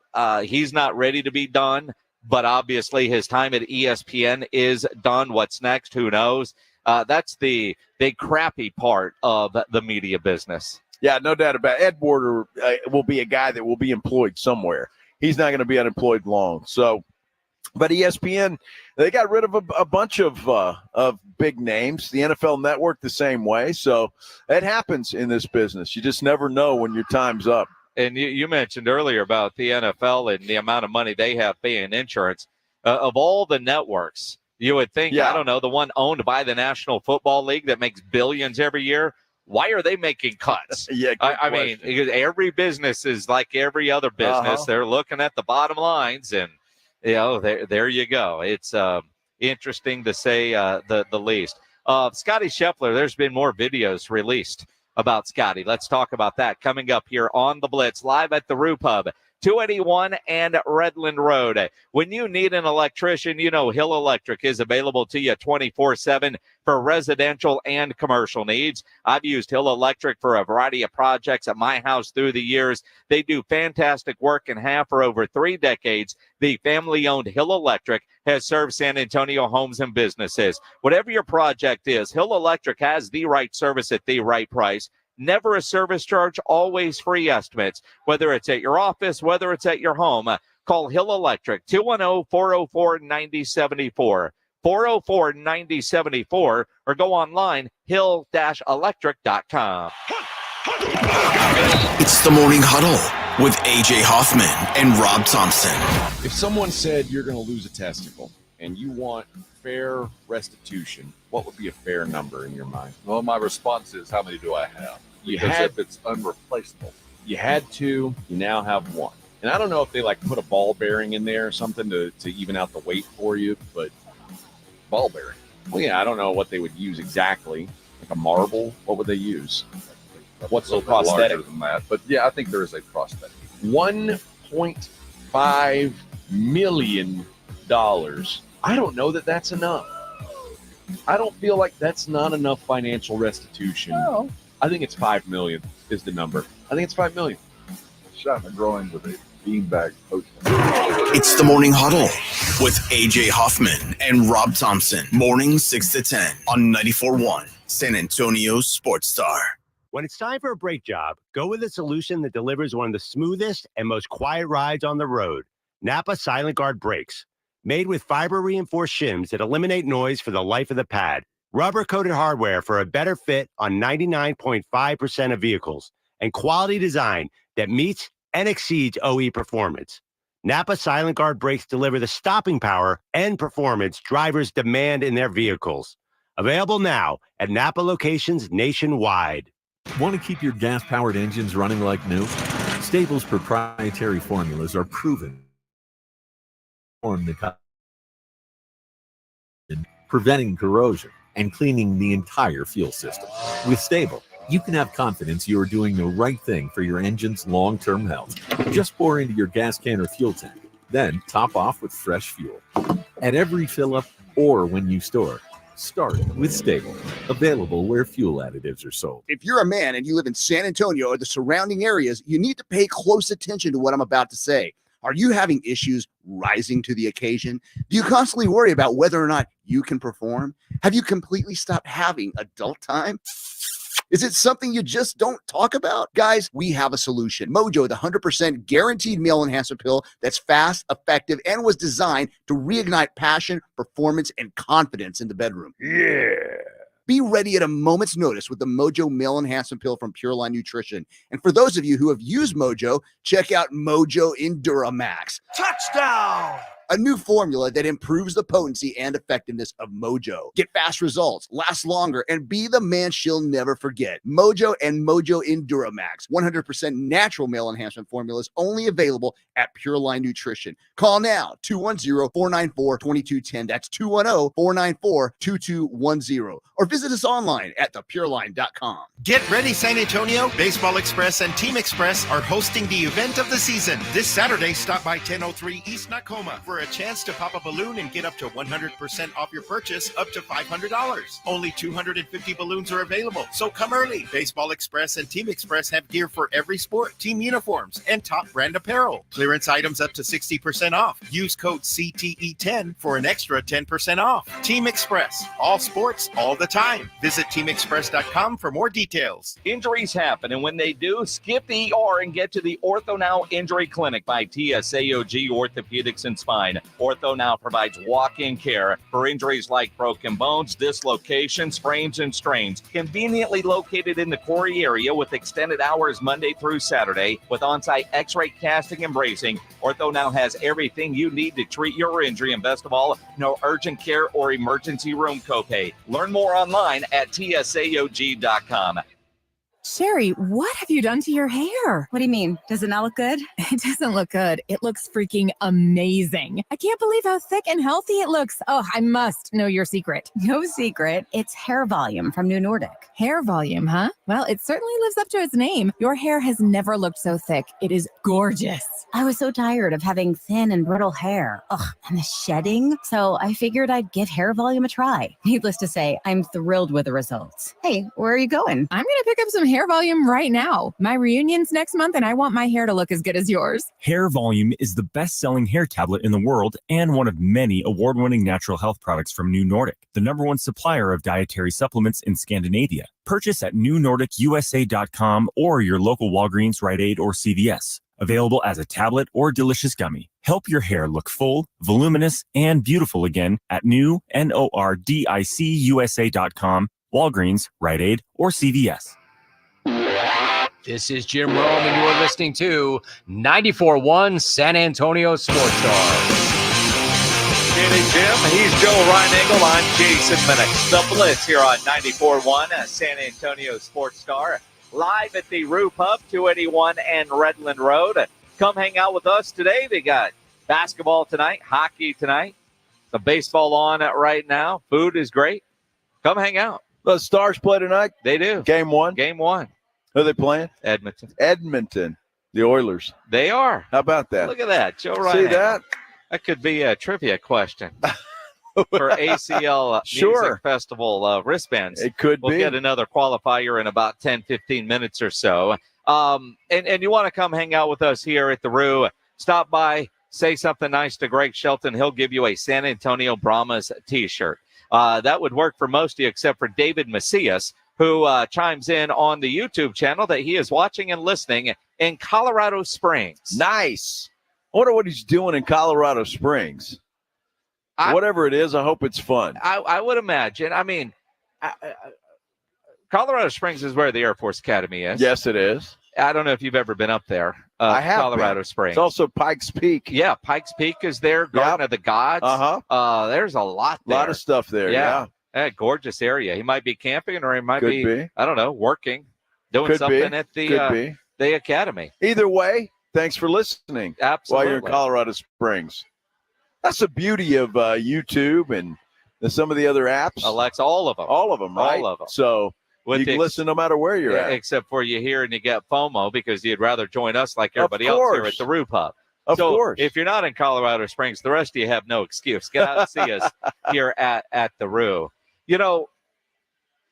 He's not ready to be done, but obviously his time at ESPN is done. What's next? Who knows? That's the crappy part of the media business. Yeah, no doubt about it. Ed Werder will be a guy that will be employed somewhere. He's not going to be unemployed long. So, but ESPN, they got rid of a bunch of big names. The NFL Network the same way. So it happens in this business. You just never know when your time's up. And you mentioned earlier about the NFL and the amount of money they have paying insurance. Of all the networks, you would think, I don't know, the one owned by the National Football League that makes billions every year, why are they making cuts? I mean, every business is like every other business. They're looking at the bottom lines, and, there you go. It's interesting to say the least. Scotty Scheffler, there's been more videos released about Scotty. Let's talk about that coming up here on the Blitz, live at the Roo Pub, 281 and Redland Road. When you need an electrician, Hill Electric is available to you 24/7 for residential and commercial needs. I've used Hill Electric for a variety of projects at my house through the years. They do fantastic work and have for over 3 decades. The family-owned Hill Electric has served San Antonio homes and businesses. Whatever your project is, Hill Electric has the right service at the right price. Never a service charge, always free estimates. Whether it's at your office, whether it's at your home, call Hill Electric, 210-404-9074, 404-9074, or go online, hill-electric.com. It's the Morning Huddle with A.J. Hoffman and Rob Thompson. If someone said you're going to lose a testicle and you want fair restitution, what would be a fair number in your mind? Well, my response is, how many do I have? Because if it's unreplaceable. You had 2, you now have 1. And I don't know if they put a ball bearing in there or something to even out the weight for you, but Ball bearing. Well, yeah, I don't know what they would use exactly. Like a marble, what would they use? What's the prosthetic? Larger than that, but yeah, I think there is a prosthetic. $1.5 million. I don't know that that's enough. I don't feel like that's not enough financial restitution. No. I think it's $5 million is the number. I think it's $5 million. Shot in the groin with a beanbag post. It's the Morning Huddle with A.J. Hoffman and Rob Thompson. Morning 6 to 10 on 94.1 San Antonio Sports Star. When it's time for a brake job, go with a solution that delivers one of the smoothest and most quiet rides on the road. Napa Silent Guard brakes. Made with fiber-reinforced shims that eliminate noise for the life of the pad. Rubber-coated hardware for a better fit on 99.5% of vehicles. And quality design that meets and exceeds OE performance. Napa Silent Guard brakes deliver the stopping power and performance drivers demand in their vehicles. Available now at Napa locations nationwide. Want to keep your gas-powered engines running like new? Stable's proprietary formulas are proven preventing corrosion and cleaning the entire fuel system. With Stable, you can have confidence you are doing the right thing for your engine's long-term health. Just pour into your gas can or fuel tank, then top off with fresh fuel. At every fill-up or when you store, start with Stable. Available where fuel additives are sold. If you're a man and you live in San Antonio or the surrounding areas, you need to pay close attention to what I'm about to say. Are you having issues rising to the occasion? Do you constantly worry about whether or not you can perform? Have you completely stopped having adult time? Is it something you just don't talk about? Guys, we have a solution. Mojo, the 100% guaranteed male enhancement pill that's fast, effective, and was designed to reignite passion, performance, and confidence in the bedroom. Yeah. Be ready at a moment's notice with the Mojo Male Enhancement Pill from Pure Line Nutrition. And for those of you who have used Mojo, check out Mojo Enduramax. Touchdown! A new formula that improves the potency and effectiveness of Mojo. Get fast results, last longer, and be the man she'll never forget. Mojo and Mojo Enduramax, 100% natural male enhancement formulas, only available at Pure Line Nutrition. Call now, 210-494-2210. That's 210-494-2210. Or visit us online at thepureline.com. Get ready, San Antonio. Baseball Express and Team Express are hosting the event of the season. This Saturday, stop by 1003 East Nakoma for a chance to pop a balloon and get up to 100% off your purchase up to $500. Only 250 balloons are available, so come early. Baseball Express and Team Express have gear for every sport, team uniforms, and top brand apparel. Clearance items up to 60% off. Use code CTE10 for an extra 10% off. Team Express, all sports, all the time. Visit teamexpress.com for more details. Injuries happen, and when they do, skip the ER and get to the Ortho Now Injury Clinic by TSAOG Orthopedics and Spine. Ortho Now provides walk-in care for injuries like broken bones, dislocations, sprains, and strains. Conveniently located in the Quarry area with extended hours Monday through Saturday with on-site x-ray casting and bracing, Ortho Now has everything you need to treat your injury, and best of all, no urgent care or emergency room copay. Learn more online at tsaog.com. Sherry, what have you done to your hair? What do you mean? Does it not look good? It doesn't look good. It looks freaking amazing. I can't believe how thick and healthy it looks. Oh, I must know your secret. No secret. It's hair volume from New Nordic. Hair volume, huh? Well, it certainly lives up to its name. Your hair has never looked so thick. It is gorgeous. I was so tired of having thin and brittle hair. Ugh, and the shedding. So I figured I'd give hair volume a try. Needless to say, I'm thrilled with the results. Hey, where are you going? I'm going to pick up some hair volume right now. My reunion's next month and I want my hair to look as good as yours. Hair Volume is the best-selling hair tablet in the world and one of many award-winning natural health products from New Nordic, the #1 supplier of dietary supplements in Scandinavia. Purchase at newnordicusa.com or your local Walgreens, Rite Aid, or CVS. Available as a tablet or delicious gummy. Help your hair look full, voluminous, and beautiful again at newnordicusa.com, Walgreens, Rite Aid, or CVS. This is Jim Rome, and you are listening to 94.1 San Antonio Sports Star. Kenny Jim, he's Joe Reinagel. I'm Jason Minix. The Blitz here on 94.1 San Antonio Sports Star. Live at the Roo Pub, 281 and Redland Road. Come hang out with us today. They got basketball tonight, hockey tonight, the baseball on right now. Food is great. Come hang out. The Stars play tonight? They do. Game one? Game one. Who are they playing? Edmonton. Edmonton. The Oilers. They are. How about that? Look at that. Joe Reinagel. See that? That could be a trivia question for ACL Music Festival wristbands. It could We'll be. get another qualifier in about 10, 15 minutes or so. And you want to come hang out with us here at the Roo. Stop by, say something nice to Greg Shelton. He'll give you a San Antonio Brahmas t-shirt. That would work for most of you except for David Macias, who chimes in on the YouTube channel that he is watching and listening in Colorado Springs. Nice. I wonder what he's doing in Colorado Springs. Whatever it is, I hope it's fun. I would imagine. I mean, Colorado Springs is where the Air Force Academy is. Yes, it is. I don't know if you've ever been up there. I have Colorado been. Springs. It's also Pikes Peak. Yeah, Pikes Peak is there. Garden of the Gods. There's a lot there. A lot of stuff there. Yeah. Gorgeous area. He might be camping, or he might Could be. I don't know, working, doing Could something be. at Could be. the academy. Either way, thanks for listening. Absolutely. While you're in Colorado Springs. That's the beauty of YouTube and some of the other apps. Alexa, all of them. All of them, right? All of them. So you can listen no matter where you're at. Except for you hear and you get FOMO because you'd rather join us like everybody else here at the Roo Pub. Of course. If you're not in Colorado Springs, the rest of you have no excuse. Get out and see us here at the Roo. You know,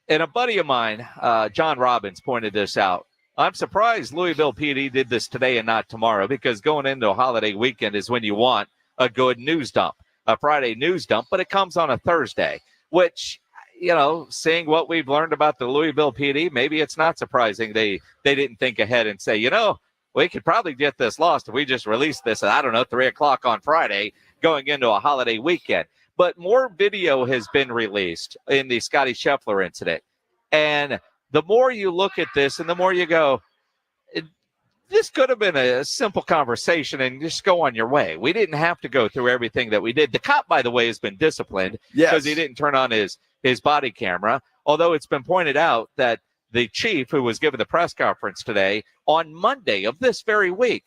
and a buddy of mine, John Robbins, pointed this out. I'm surprised Louisville PD did this today and not tomorrow, because going into a holiday weekend is when you want a good news dump, a Friday news dump, but it comes on a Thursday, which, you know, seeing what we've learned about the Louisville PD, maybe it's not surprising they didn't think ahead and say, you know, we could probably get this lost if we just released this at, 3 o'clock on Friday going into a holiday weekend. But more video has been released in the Scotty Scheffler incident. And the more you look at this and the more you go, this could have been a simple conversation and just go on your way. We didn't have to go through everything that we did. The cop, by the way, has been disciplined because he didn't turn on his body camera, although it's been pointed out that the chief, who was given the press conference today on Monday of this very week,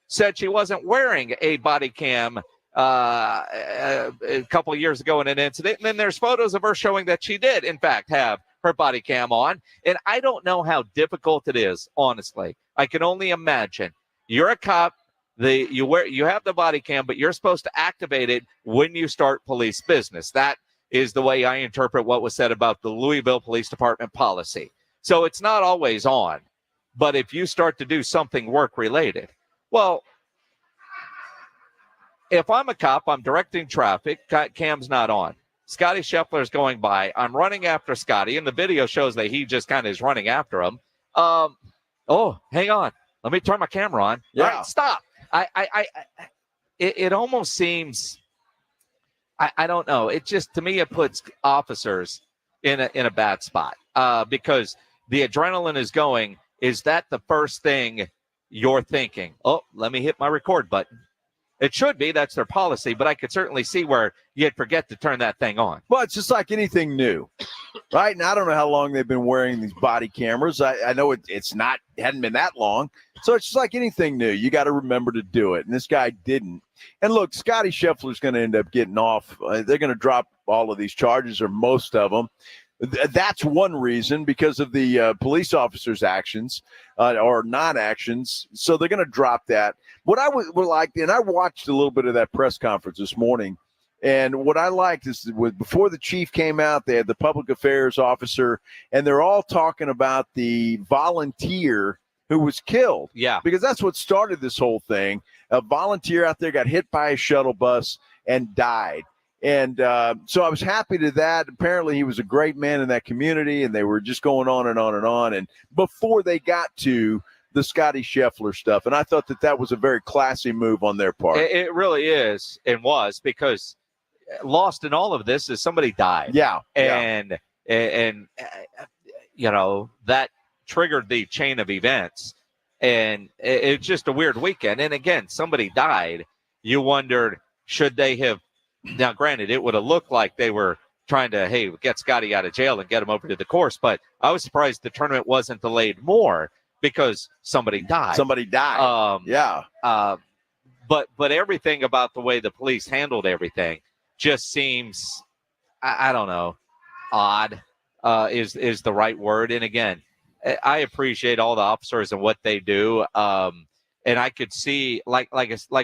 said she wasn't wearing a body cam a couple of years ago in an incident. And then there's photos of her showing that she did, in fact, have her body cam on. And I don't know how difficult it is, honestly. I can only imagine. You're a cop. You have the body cam, but you're supposed to activate it when you start police business. That is the way I interpret what was said about the Louisville Police Department policy. So it's not always on. But if you start to do something work-related, well, if I'm a cop, I'm directing traffic, cam's not on. Scotty Scheffler's going by. I'm running after Scotty, and the video shows that he just kind of is running after him. Oh, hang on. Let me turn my camera on. Yeah. All right, stop. It almost seems, I don't know. It just, to me, it puts officers in a bad spot because the adrenaline is going. Is that the first thing you're thinking? Oh, let me hit my record button. It should be. That's their policy, but I could certainly see where you'd forget to turn that thing on. Well, it's just like anything new, right? And I don't know how long they've been wearing these body cameras. I know hadn't been that long. So it's just like anything new. You got to remember to do it. And this guy didn't. And look, Scotty Scheffler's going to end up getting off. They're going to drop all of these charges, or most of them. That's one reason, because of the police officers' actions or non-actions. So they're going to drop that. What I would like, and I watched a little bit of that press conference this morning, and what I liked is before the chief came out, they had the public affairs officer, and they're all talking about the volunteer who was killed. Yeah. Because that's what started this whole thing. A volunteer out there got hit by a shuttle bus and died. And so I was happy to that. Apparently he was a great man in that community, and they were just going on and on and on. And before they got to the Scotty Scheffler stuff, and I thought that was a very classy move on their part. It really is and was, because lost in all of this is somebody died. Yeah. And you know, that triggered the chain of events. And it's just a weird weekend. And again, somebody died. You wondered, should they have? Now, granted, it would have looked like they were trying to, hey, get Scotty out of jail and get him over to the course. But I was surprised the tournament wasn't delayed more because somebody died. But everything about the way the police handled everything just seems, I don't know, odd is the right word. And again, I appreciate all the officers and what they do. And I could see, like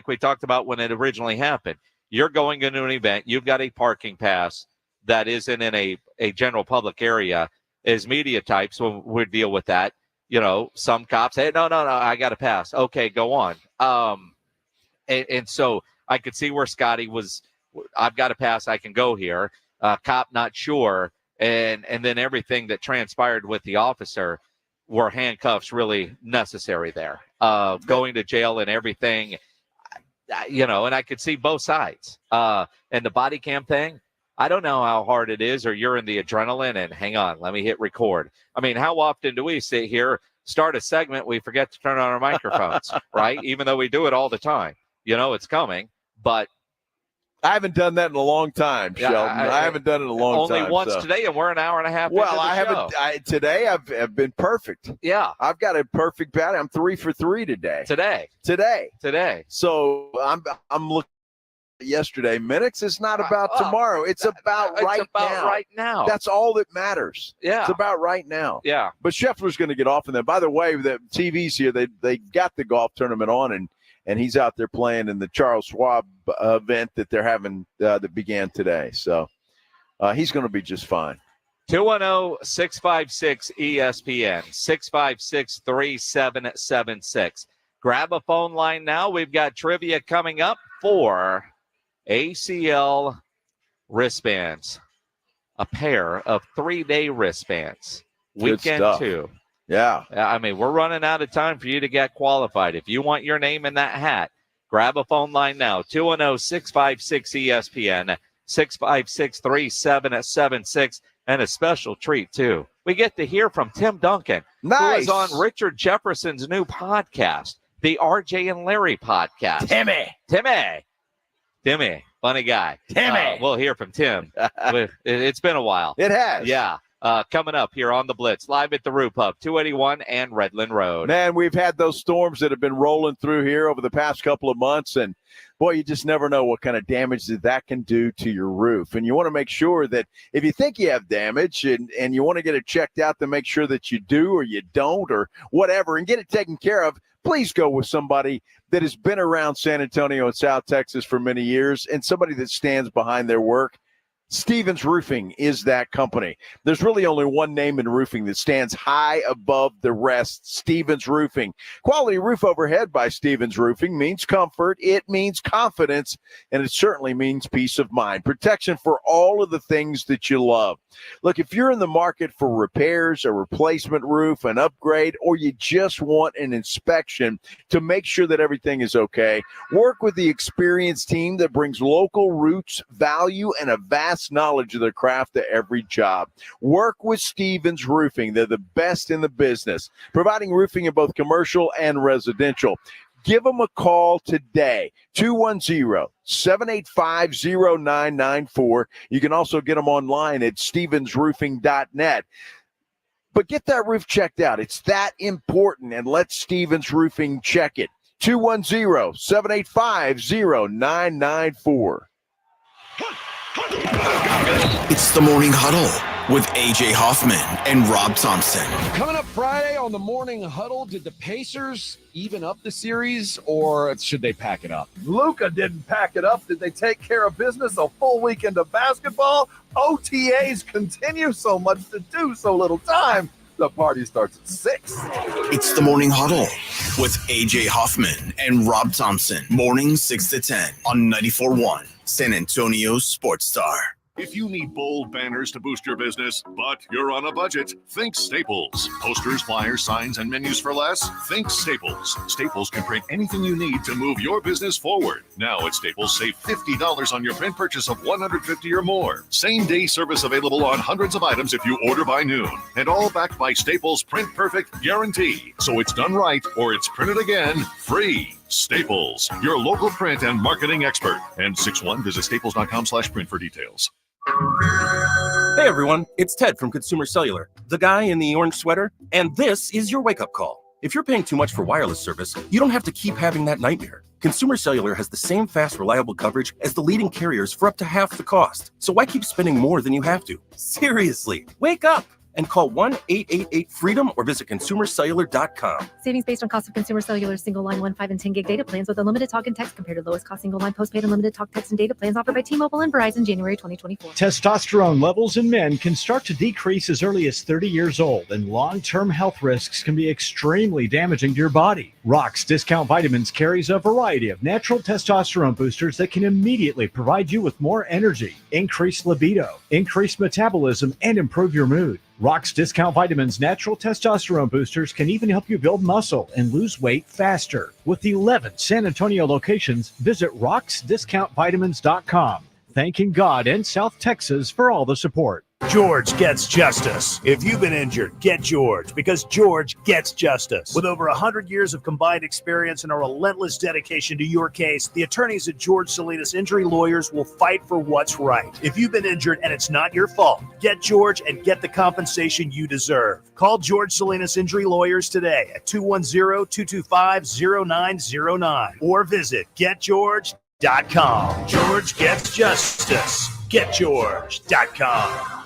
we talked about when it originally happened, you're going into an event, you've got a parking pass that isn't in a general public area. As media types, would deal with that. You know, some cops say, no, I got to pass. Okay, go on. And so I could see where Scotty was, I've got to pass, I can go here. Cop not sure. And then everything that transpired with the officer, were handcuffs really necessary there? Going to jail and everything. You know, and I could see both sides. And the body cam thing, I don't know how hard it is, or you're in the adrenaline and hang on, let me hit record. I mean, how often do we sit here start a segment, we forget to turn on our microphones, right? Even though we do it all the time. You know it's coming, but I haven't done that in a long time, Sheldon. I haven't done it in a long time. Only once today, and we're an hour and a half into the show. Today I've been perfect. Yeah. I've got a perfect bat. I'm 3 for 3 today. Today. So I'm looking at yesterday. Minutes is not about tomorrow. It's about right now. That's all that matters. Yeah. It's about right now. Yeah. But Scheffler's going to get off in that. By the way, the TV's here. They got the golf tournament on, and he's out there playing in the Charles Schwab event that they're having that began today. So he's going to be just fine. 210-656-ESPN, 656-3776. Grab a phone line now. We've got trivia coming up for ACL wristbands, a pair of 3-day wristbands. Weekend 2. Yeah. I mean, we're running out of time for you to get qualified. If you want your name in that hat, grab a phone line now. 210-656-ESPN, 656-3776, and a special treat, too. We get to hear from Tim Duncan, who is on Richard Jefferson's new podcast, the RJ and Larry podcast. Timmy, funny guy. We'll hear from Tim. It's been a while. It has. Yeah. Coming up here on the Blitz, live at the Roo Pub, 281 and Redland Road. Man, we've had those storms that have been rolling through here over the past couple of months, and boy, you just never know what kind of damage that can do to your roof. And you want to make sure that if you think you have damage and you want to get it checked out, to make sure that you do or you don't or whatever and get it taken care of, please go with somebody that has been around San Antonio and South Texas for many years and somebody that stands behind their work. Stevens Roofing is that company. There's really only one name in roofing that stands high above the rest, Stevens Roofing. Quality roof overhead by Stevens Roofing means comfort, it means confidence, and it certainly means peace of mind. Protection for all of the things that you love. Look, if you're in the market for repairs, a replacement roof, an upgrade, or you just want an inspection to make sure that everything is okay, work with the experienced team that brings local roots, value, and a vast knowledge of their craft to every job. Work with Stevens Roofing. They're the best in the business, providing roofing in both commercial and residential. Give them a call today, 210-785-0994. You can also get them online at stevensroofing.net. But get that roof checked out. It's that important, and let Stevens Roofing check it. 210-785-0994. It's the Morning Huddle with A.J. Hoffman and Rob Thompson. Coming up Friday on the Morning Huddle, did the Pacers even up the series, or should they pack it up? Luka didn't pack it up. Did they take care of business? A full weekend of basketball? OTAs continue, so much to do, so little time. The party starts at 6. It's the Morning Huddle with A.J. Hoffman and Rob Thompson. Mornings 6 to 10 on 94.1 San Antonio Sports Star. If you need bold banners to boost your business, but you're on a budget, think Staples. Posters, flyers, signs, and menus for less? Think Staples. Staples can print anything you need to move your business forward. Now at Staples, save $50 on your print purchase of $150 or more. Same-day service available on hundreds of items if you order by noon. And all backed by Staples' Print Perfect guarantee. So it's done right or it's printed again free. Staples, your local print and marketing expert. And 6-1, visit staples.com/print for details. Hey everyone, it's Ted from Consumer Cellular, the guy in the orange sweater, and this is your wake-up call. If you're paying too much for wireless service, you don't have to keep having that nightmare. Consumer Cellular has the same fast, reliable coverage as the leading carriers for up to half the cost. So why keep spending more than you have to? Seriously, wake up and call 1-888-FREEDOM or visit consumercellular.com. Savings based on cost of Consumer Cellular single line 1, 5, and 10 gig data plans with unlimited talk and text compared to lowest cost single line postpaid unlimited talk, text, and data plans offered by T-Mobile and Verizon January 2024. Testosterone levels in men can start to decrease as early as 30 years old, and long-term health risks can be extremely damaging to your body. Rock's Discount Vitamins carries a variety of natural testosterone boosters that can immediately provide you with more energy, increased libido, increased metabolism, and improve your mood. Rock's Discount Vitamins natural testosterone boosters can even help you build muscle and lose weight faster. With 11 San Antonio locations, visit rocksdiscountvitamins.com. Thanking God and South Texas for all the support. George gets justice. If you've been injured, get George, because George gets justice. With over 100 years of combined experience and a relentless dedication to your case, the attorneys at George Salinas Injury Lawyers will fight for what's right. If you've been injured and it's not your fault, get George and get the compensation you deserve. Call George Salinas Injury Lawyers today at 210-225-0909 or visit getgeorge.com. George gets justice. GetGeorge.com.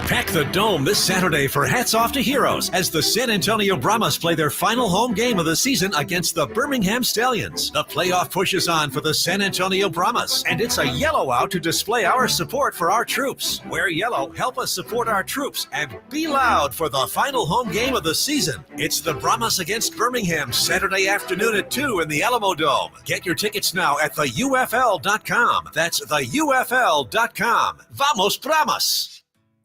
Pack the Dome this Saturday for Hats Off to Heroes as the San Antonio Brahmas play their final home game of the season against the Birmingham Stallions. The playoff push is on for the San Antonio Brahmas, and it's a yellow out to display our support for our troops. Wear yellow, help us support our troops, and be loud for the final home game of the season. It's the Brahmas against Birmingham Saturday afternoon at 2 in the Alamo Dome. Get your tickets now at theufl.com. That's theufl.com. Vamos Brahmas!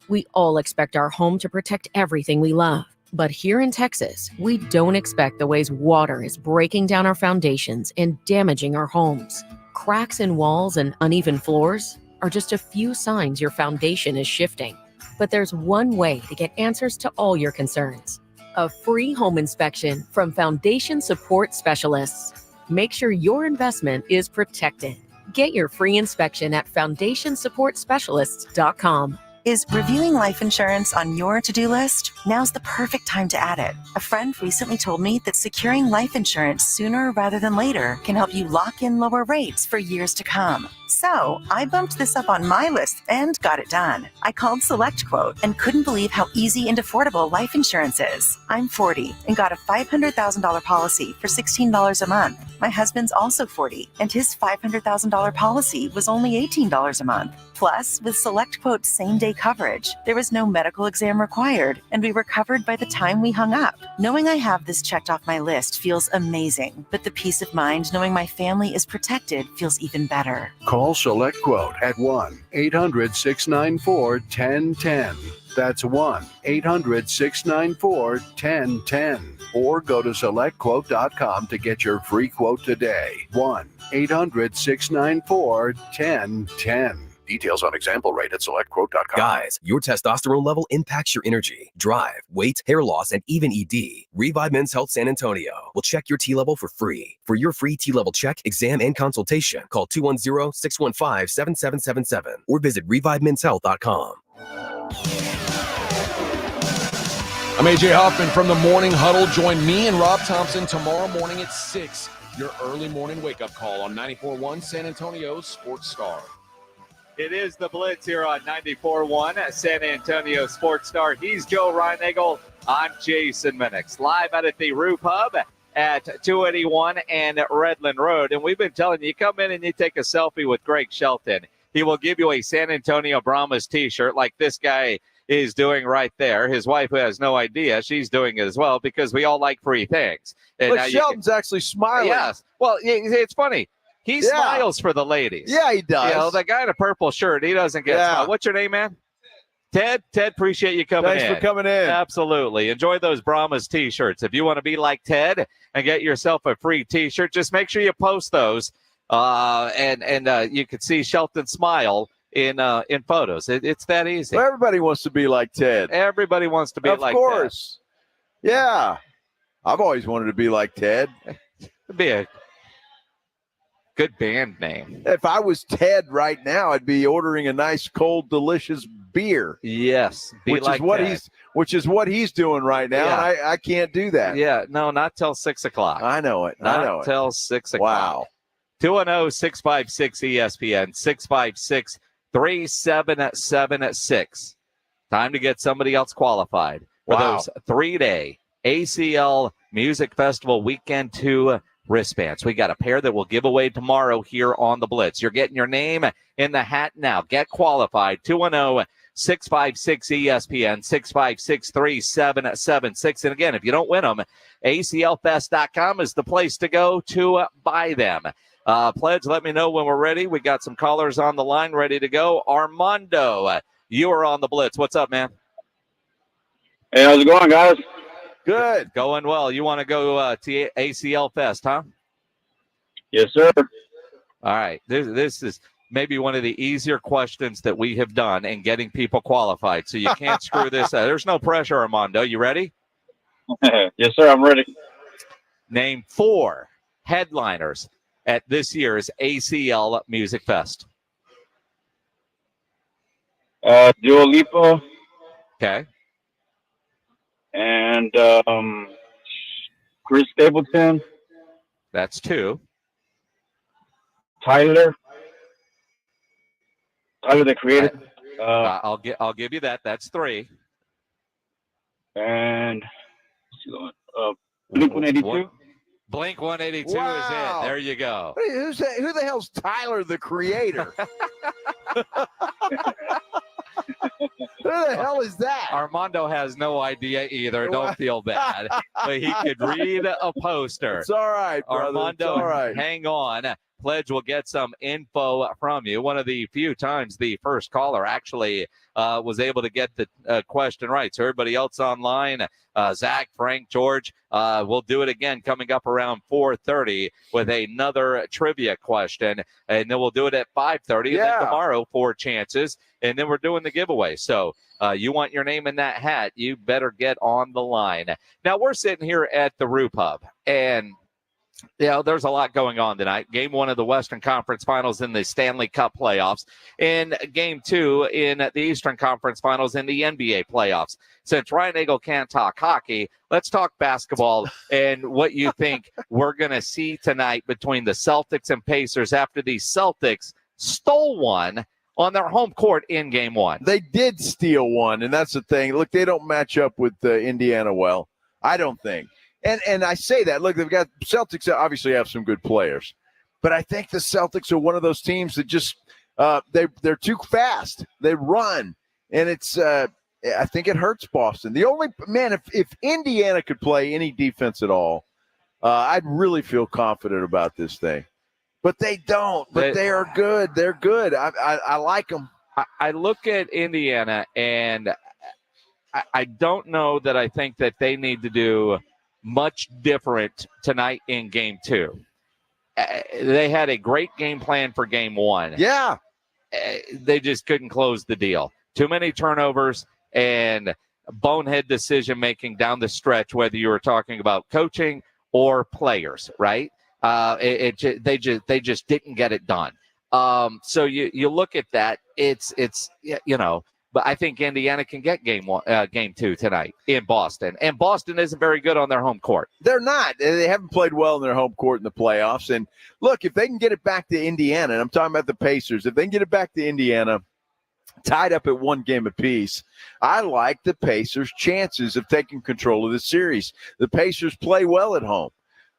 We all expect our home to protect everything we love. But here in Texas, we don't expect the ways water is breaking down our foundations and damaging our homes. Cracks in walls and uneven floors are just a few signs your foundation is shifting. But there's one way to get answers to all your concerns. A free home inspection from Foundation Support Specialists. Make sure your investment is protected. Get your free inspection at FoundationSupportSpecialists.com. Is reviewing life insurance on your to-do list? Now's the perfect time to add it. A friend recently told me that securing life insurance sooner rather than later can help you lock in lower rates for years to come. So I bumped this up on my list and got it done. I called SelectQuote and couldn't believe how easy and affordable life insurance is. I'm 40 and got a $500,000 policy for $16 a month. My husband's also 40 and his $500,000 policy was only $18 a month. Plus, with SelectQuote's same-day coverage, there was no medical exam required, and we were covered by the time we hung up. Knowing I have this checked off my list feels amazing, but the peace of mind knowing my family is protected feels even better. Call SelectQuote at 1-800-694-1010. That's 1-800-694-1010. Or go to SelectQuote.com to get your free quote today. 1-800-694-1010. Details on example rate at SelectQuote.com. Guys, your testosterone level impacts your energy, drive, weight, hair loss, and even ED. Revive Men's Health San Antonio will check your T level for free. For your free T level check, exam, and consultation, call 210-615-7777 or visit ReviveMen'sHealth.com. I'm AJ Hoffman from the Morning Huddle. Join me and Rob Thompson tomorrow morning at 6. Your early morning wake-up call on 94.1 San Antonio Sports Star. It is the Blitz here on 94.1 San Antonio Sports Star. He's Joe Reinagle. I'm Jason Minix. Live out at the Roof Hub at 281 and Redland Road. And we've been telling you, come in and you take a selfie with Greg Shelton. He will give you a San Antonio Brahmas t-shirt like this guy is doing right there. His wife, who has no idea, she's doing it as well because we all like free things. And but Shelton's actually smiling. Yes. Well, it's funny. He smiles for the ladies. Yeah, he does. You know, the guy in a purple shirt, he doesn't get smile. What's your name, man? Ted? Ted, appreciate you coming in. Thanks for coming in. Absolutely. Enjoy those Brahmas t-shirts. If you want to be like Ted and get yourself a free t-shirt, just make sure you post those. And you can see Shelton smile in photos. It's that easy. Well, everybody wants to be like Ted. Everybody wants to be like Ted. Of course. Yeah. I've always wanted to be like Ted. It'd be a good band name. If I was Ted right now, I'd be ordering a nice, cold, delicious beer. Yes. Which is what he's doing right now. Yeah. And I can't do that. Yeah. No, not till 6 o'clock. I know it. Not till 6 o'clock. Wow. 210-656-ESPN, 656-3776. Time to get somebody else qualified for those 3-day ACL Music Festival Weekend 2 wristbands. We got a pair that we'll give away tomorrow here on the Blitz. You're getting your name in the hat now. Get qualified. 210-656-ESPN, 656-3776. And again, if you don't win them, ACLFest.com is the place to go to buy them. Pledge, let me know when we're ready. We got some callers on the line ready to go. Armando, you are on the Blitz. What's up, man? Hey, how's it going, guys? Good. Going well. You want to go to ACL Fest, huh? Yes, sir. All right. This is maybe one of the easier questions that we have done in getting people qualified. So you can't screw this up. There's no pressure, Armando. You ready? Yes, sir. I'm ready. Name 4 headliners at this year's ACL Music Fest. Dua Lipa. Okay. And Chris Stapleton. That's 2. Tyler, the Creator. I'll give you that. That's 3. And Blink 182. Blink 182 Wow. is it. There you go. Hey, who the hell's Tyler, the Creator? Who the hell is that? Armando has no idea either. Don't feel bad. But he could read a poster. It's all right, brother. Armando, it's all right. hang on. Pledge will get some info from you. One of the few times the first caller actually was able to get the question right. So everybody else online, Zach, Frank, George, we'll do it again coming up around 4:30 with another trivia question. And then we'll do it at 5:30. And then tomorrow, 4 chances. And then we're doing the giveaway. So you want your name in that hat, you better get on the line. Now, we're sitting here at the Roo Pub, and there's a lot going on tonight. Game 1 of the Western Conference Finals in the Stanley Cup playoffs, and Game 2 in the Eastern Conference Finals in the NBA playoffs. Since Ryan Nagel can't talk hockey, let's talk basketball and what you think we're going to see tonight between the Celtics and Pacers after the Celtics stole one on their home court in Game 1. They did steal one, and that's the thing. Look, they don't match up with Indiana well, I don't think. And I say that, look, they've got Celtics obviously have some good players, but I think the Celtics are one of those teams that just they're too fast. They run, and it's I think it hurts Boston. The only if Indiana could play any defense at all, I'd really feel confident about this thing. But they don't. But they are good. They're good. I like them. I look at Indiana, and I don't know that I think that they need to do much different tonight in Game 2. They had a great game plan for Game 1. Yeah. They just couldn't close the deal. Too many turnovers and bonehead decision-making down the stretch, whether you were talking about coaching or players, right? They just didn't get it done. So you look at that, it's but I think Indiana can get Game 2 tonight in Boston. And Boston isn't very good on their home court. They're not. They haven't played well in their home court in the playoffs. And look, if they can get it back to Indiana, and I'm talking about the Pacers, if they can get it back to Indiana, tied up at 1 game apiece, I like the Pacers' chances of taking control of the series. The Pacers play well at home.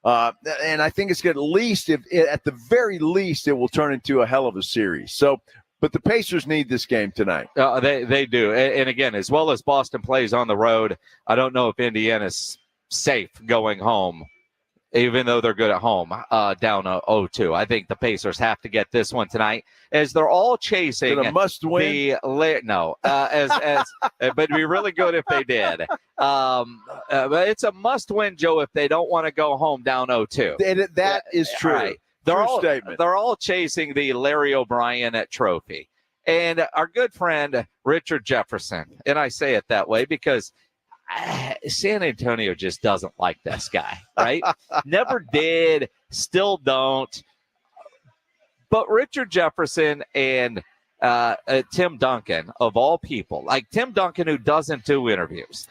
And I think it's going to at the very least, it will turn into a hell of a series. So, but the Pacers need this game tonight. They do. And again, as well as Boston plays on the road, I don't know if Indiana's safe going home, even though they're good at home, down 0-2. I think the Pacers have to get this one tonight, as they're all chasing a must win. But it'd be really good if they did. But it's a must win, Joe, if they don't want to go home down 0-2. That is true. Right. Statement. They're all chasing the Larry O'Brien trophy. And our good friend Richard Jefferson, and I say it that way because San Antonio just doesn't like this guy, right? Never did, still don't. But Richard Jefferson and Tim Duncan, of all people, like Tim Duncan, who doesn't do interviews,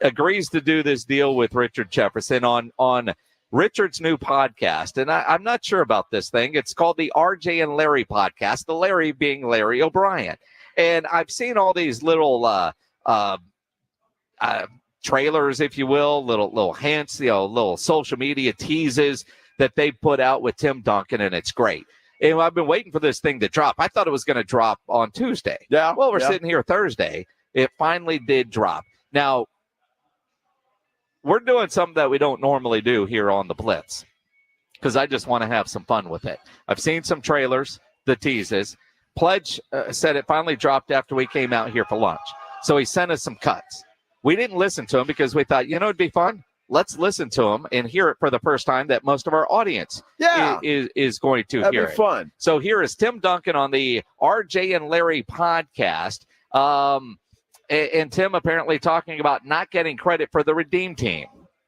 agrees to do this deal with Richard Jefferson on Richard's new podcast. And I'm not sure about this thing. It's called the RJ and Larry podcast, the Larry being Larry O'Brien. And I've seen all these little trailers, if you will, little hints, little social media teases that they put out with Tim Duncan, and it's great. And I've been waiting for this thing to drop. I thought it was going to drop on Tuesday. Yeah. Well, we're sitting here Thursday. It finally did drop. Now, we're doing something that we don't normally do here on the Blitz, because I just want to have some fun with it. I've seen some trailers, the teases. Pledge said it finally dropped after we came out here for lunch. So he sent us some cuts. We didn't listen to him because we thought, it'd be fun. let's listen to him and hear it for the first time that most of our audience is going to That'd hear be it. fun. So here is Tim Duncan on the RJ and Larry podcast. And Tim apparently talking about not getting credit for the Redeem Team.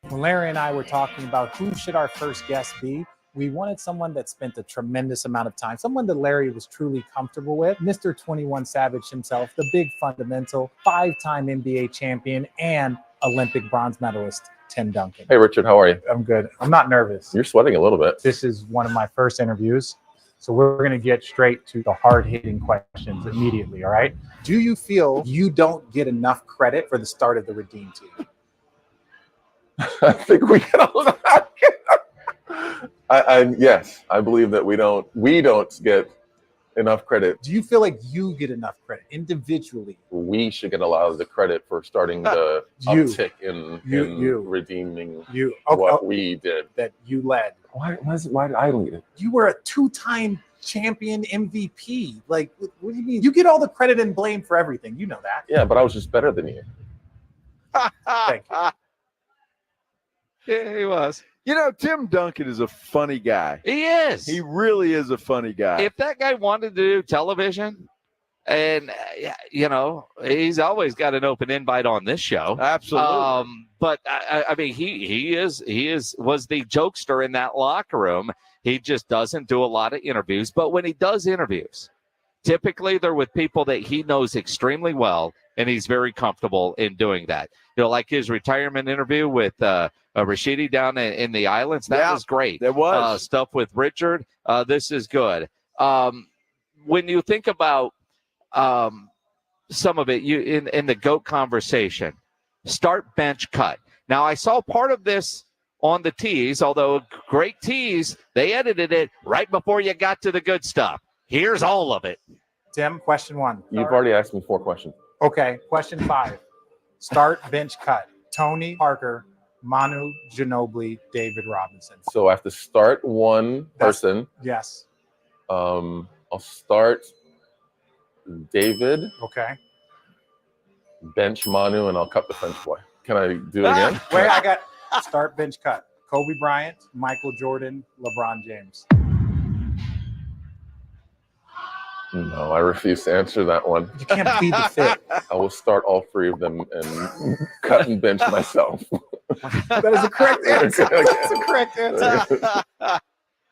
When Larry and I were talking about who should our first guest be, we wanted someone that spent a tremendous amount of time, someone that Larry was truly comfortable with. Mr. 21 Savage himself, the big fundamental, 5-time NBA champion, and Olympic bronze medalist, Tim Duncan. Hey, Richard, how are you? I'm good. I'm not nervous. You're sweating a little bit. This is one of my first interviews, so we're going to get straight to the hard-hitting questions immediately, all right? Do you feel you don't get enough credit for the start of the Redeem Team? I think we get a lot. Yes, I believe that we don't get enough credit. Do you feel like you get enough credit individually? We should get a lot of the credit for starting the uptick in redeeming what we did. That you led. Why did I lead it? You were a 2-time champion MVP. Like, what do you mean? You get all the credit and blame for everything. You know that. Yeah, but I was just better than you. Thank you. Yeah, he was. You know, Tim Duncan is a funny guy. He is. He really is a funny guy. If that guy wanted to do television, and he's always got an open invite on this show. Absolutely. But I mean, he was the jokester in that locker room. He just doesn't do a lot of interviews. But when he does interviews, typically they're with people that he knows extremely well, and he's very comfortable in doing that. Like his retirement interview with Rashidi down in the islands. That was great. That was. Stuff with Richard. This is good. When you think about some of it, you in the GOAT conversation, start, bench, cut. Now, I saw part of this on the tease, although great tease, they edited it right before you got to the good stuff. Here's all of it. Tim, question 1. You've already asked me 4 questions. Okay, question 5. Start, bench, cut. Tony Parker, Manu Ginobili, David Robinson. So I have to start one person. Yes. I'll start David. Okay. Bench Manu, and I'll cut the French boy. Can I do it again? Wait, I got start, bench, cut. Kobe Bryant, Michael Jordan, LeBron James. No, I refuse to answer that one. You can't plead the fifth. I will start all 3 of them and cut and bench myself. That is a correct answer. That's a correct answer.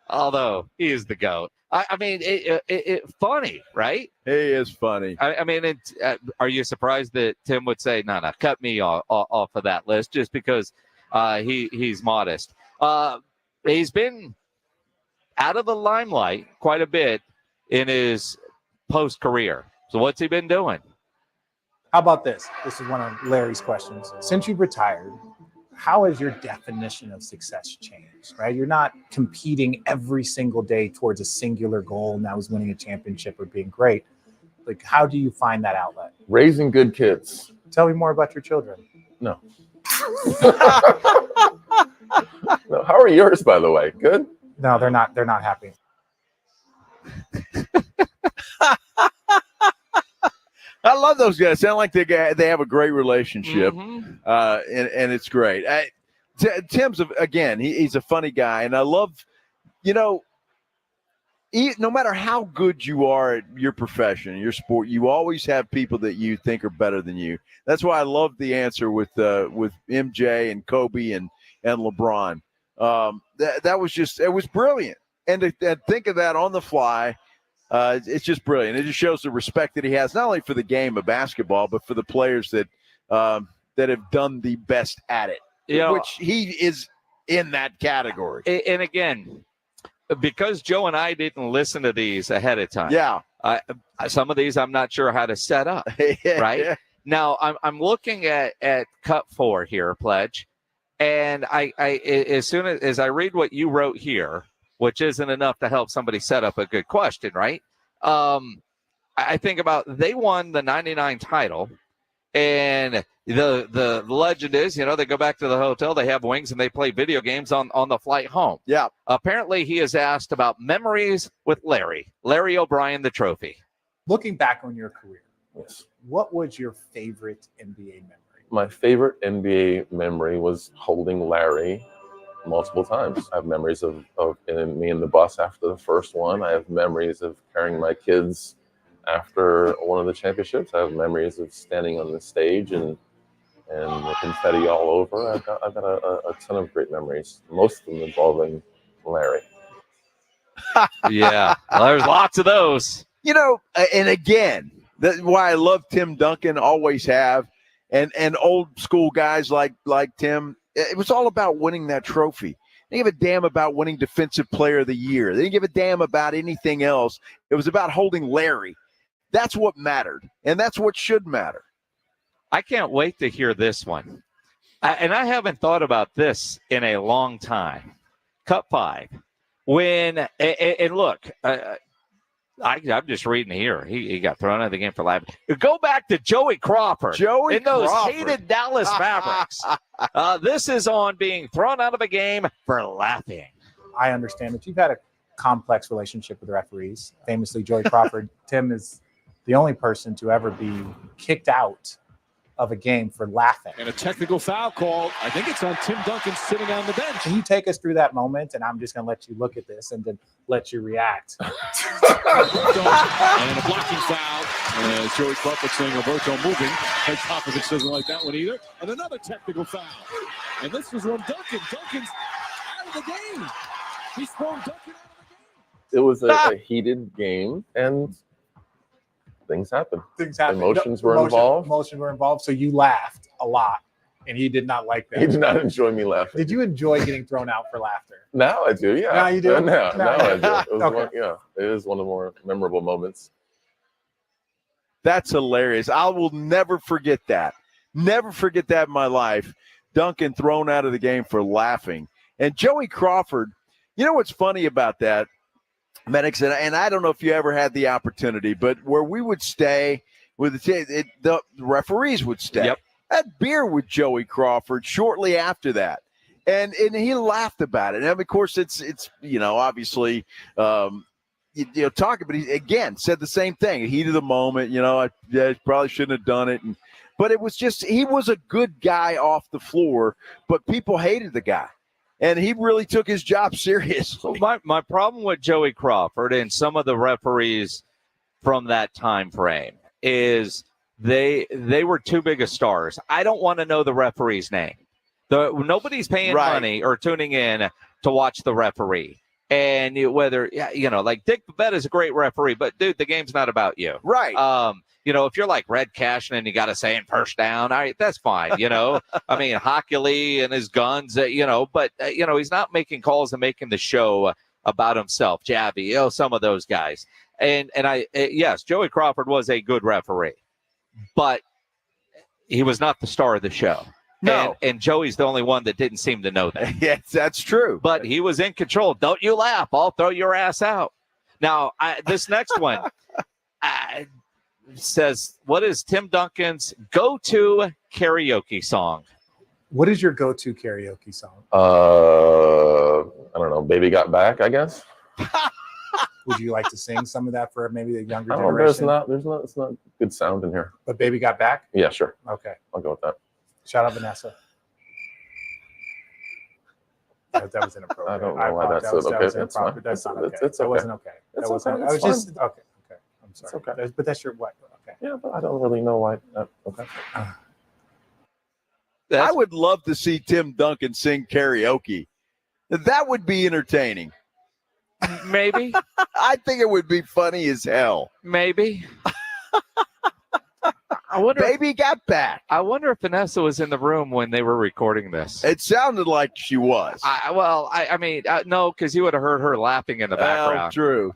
Although he is the GOAT. I mean, it funny, right? He is funny. I mean, are you surprised that Tim would say, no, cut me off of that list just because he's modest? He's been out of the limelight quite a bit in his post-career. So what's he been doing? How about this? This is one of Larry's questions. Since you've retired, how has your definition of success changed, right? You're not competing every single day towards a singular goal, and that was winning a championship or being great. Like, how do you find that outlet? Raising good kids. Tell me more about your children. No. No. How are yours, by the way? Good? No, they're not happy. I love those guys. Sound like they have a great relationship, and it's great. Tim's again. He's a funny guy, and I love, no matter how good you are at your profession, your sport, you always have people that you think are better than you. That's why I love the answer with MJ and Kobe and LeBron. That was just, it was brilliant, and to think of that on the fly. It's just brilliant. It just shows the respect that he has, not only for the game of basketball, but for the players that have done the best at it, which he is in that category. And again, because Joe and I didn't listen to these ahead of time. Yeah. Some of these I'm not sure how to set up, right? Yeah. Now, I'm looking at cut 4 here, Pledge, and I as soon as I read what you wrote here, which isn't enough to help somebody set up a good question, right? I think about they won the 99 title, and the legend is, they go back to the hotel, they have wings, and they play video games on the flight home. Yeah. Apparently, he is asked about memories with Larry O'Brien, the trophy. Looking back on your career, yes, what was your favorite NBA memory? My favorite NBA memory was holding Larry multiple times. I have memories of me in the bus after the first one. I have memories of carrying my kids after one of the championships. I have memories of standing on the stage and the confetti all over. I've got a ton of great memories, most of them involving Larry. Yeah, well, there's lots of those. You know, and again, that's why I love Tim Duncan, always have, and old school guys like Tim. It was all about winning that trophy. They didn't give a damn about winning Defensive Player of the Year. They didn't give a damn about anything else. It was about holding Larry. That's what mattered, and that's what should matter. I can't wait to hear this one. And I haven't thought about this in a long time. Cup 5. When, and look, I'm just reading here. He got thrown out of the game for laughing. Go back to Joey Crawford. In those hated Dallas Mavericks. This is on being thrown out of a game for laughing. I understand that you've had a complex relationship with referees. Famously, Joey Crawford. Tim is the only person to ever be kicked out of a game for laughing. And a technical foul call. I think it's on Tim Duncan sitting on the bench. Can you take us through that moment? And I'm just going to let you look at this and then let you react. And a blocking foul. Joey Crawford saying Alberto moving. Ted Popovich doesn't like that one either. And another technical foul. And this is when Duncan's out of the game. He's thrown Duncan out of the game. It was a heated game, and things happen. Emotions were involved. Emotions were involved. So you laughed a lot, and he did not like that. He did not enjoy me laughing. Did you enjoy getting thrown out for laughter? Now I do, yeah. Now you do? Now I do. It was Okay. it is one of the more memorable moments. That's hilarious. I will never forget that. Never forget that in my life. Duncan thrown out of the game for laughing. And Joey Crawford, you know what's funny about that, Medics, and I don't know if you ever had the opportunity, but where we would stay with the referees would stay. Yep. Had beer with Joey Crawford shortly after that, and he laughed about it. And of course, it's obviously talking, but he again said the same thing. Heat of the moment, I probably shouldn't have done it, but it was just he was a good guy off the floor, but people hated the guy. And he really took his job seriously. My problem with Joey Crawford and some of the referees from that time frame is they were too big of stars. I don't want to know the referee's name. Nobody's paying money or tuning in to watch the referee. And whether like Dick Babette is a great referee, but dude, the game's not about you. Right. If you're like Red Cashin and you got to say in first down, all right, that's fine. I mean, Hockey Lee and his guns, but he's not making calls and making the show about himself. Jabby, some of those guys. And yes, Joey Crawford was a good referee, but he was not the star of the show. No. And Joey's the only one that didn't seem to know that. Yes, that's true. But he was in control. Don't you laugh. I'll throw your ass out. Now, this next one says, what is Tim Duncan's go-to karaoke song? What is your go-to karaoke song? I don't know. Baby Got Back, I guess. Would you like to sing some of that for maybe the younger I don't generation? know. It's not good sound in here. But Baby Got Back? Yeah, sure. Okay. I'll go with that. Shout out Vanessa. That was inappropriate. I don't know why that's okay. That's fine. That's not okay. It's okay. That wasn't okay. It's That wasn't. okay. I was It's just okay. Okay. I'm sorry. It's okay. But that's your what? Okay. Yeah, but I don't really know why. Okay. I would love to see Tim Duncan sing karaoke. That would be entertaining. Maybe. I think it would be funny as hell. Maybe. I wonder. Baby Got Back. I wonder if Vanessa was in the room when they were recording this. It sounded like she was. I mean, no, because you would have heard her laughing in the background. True.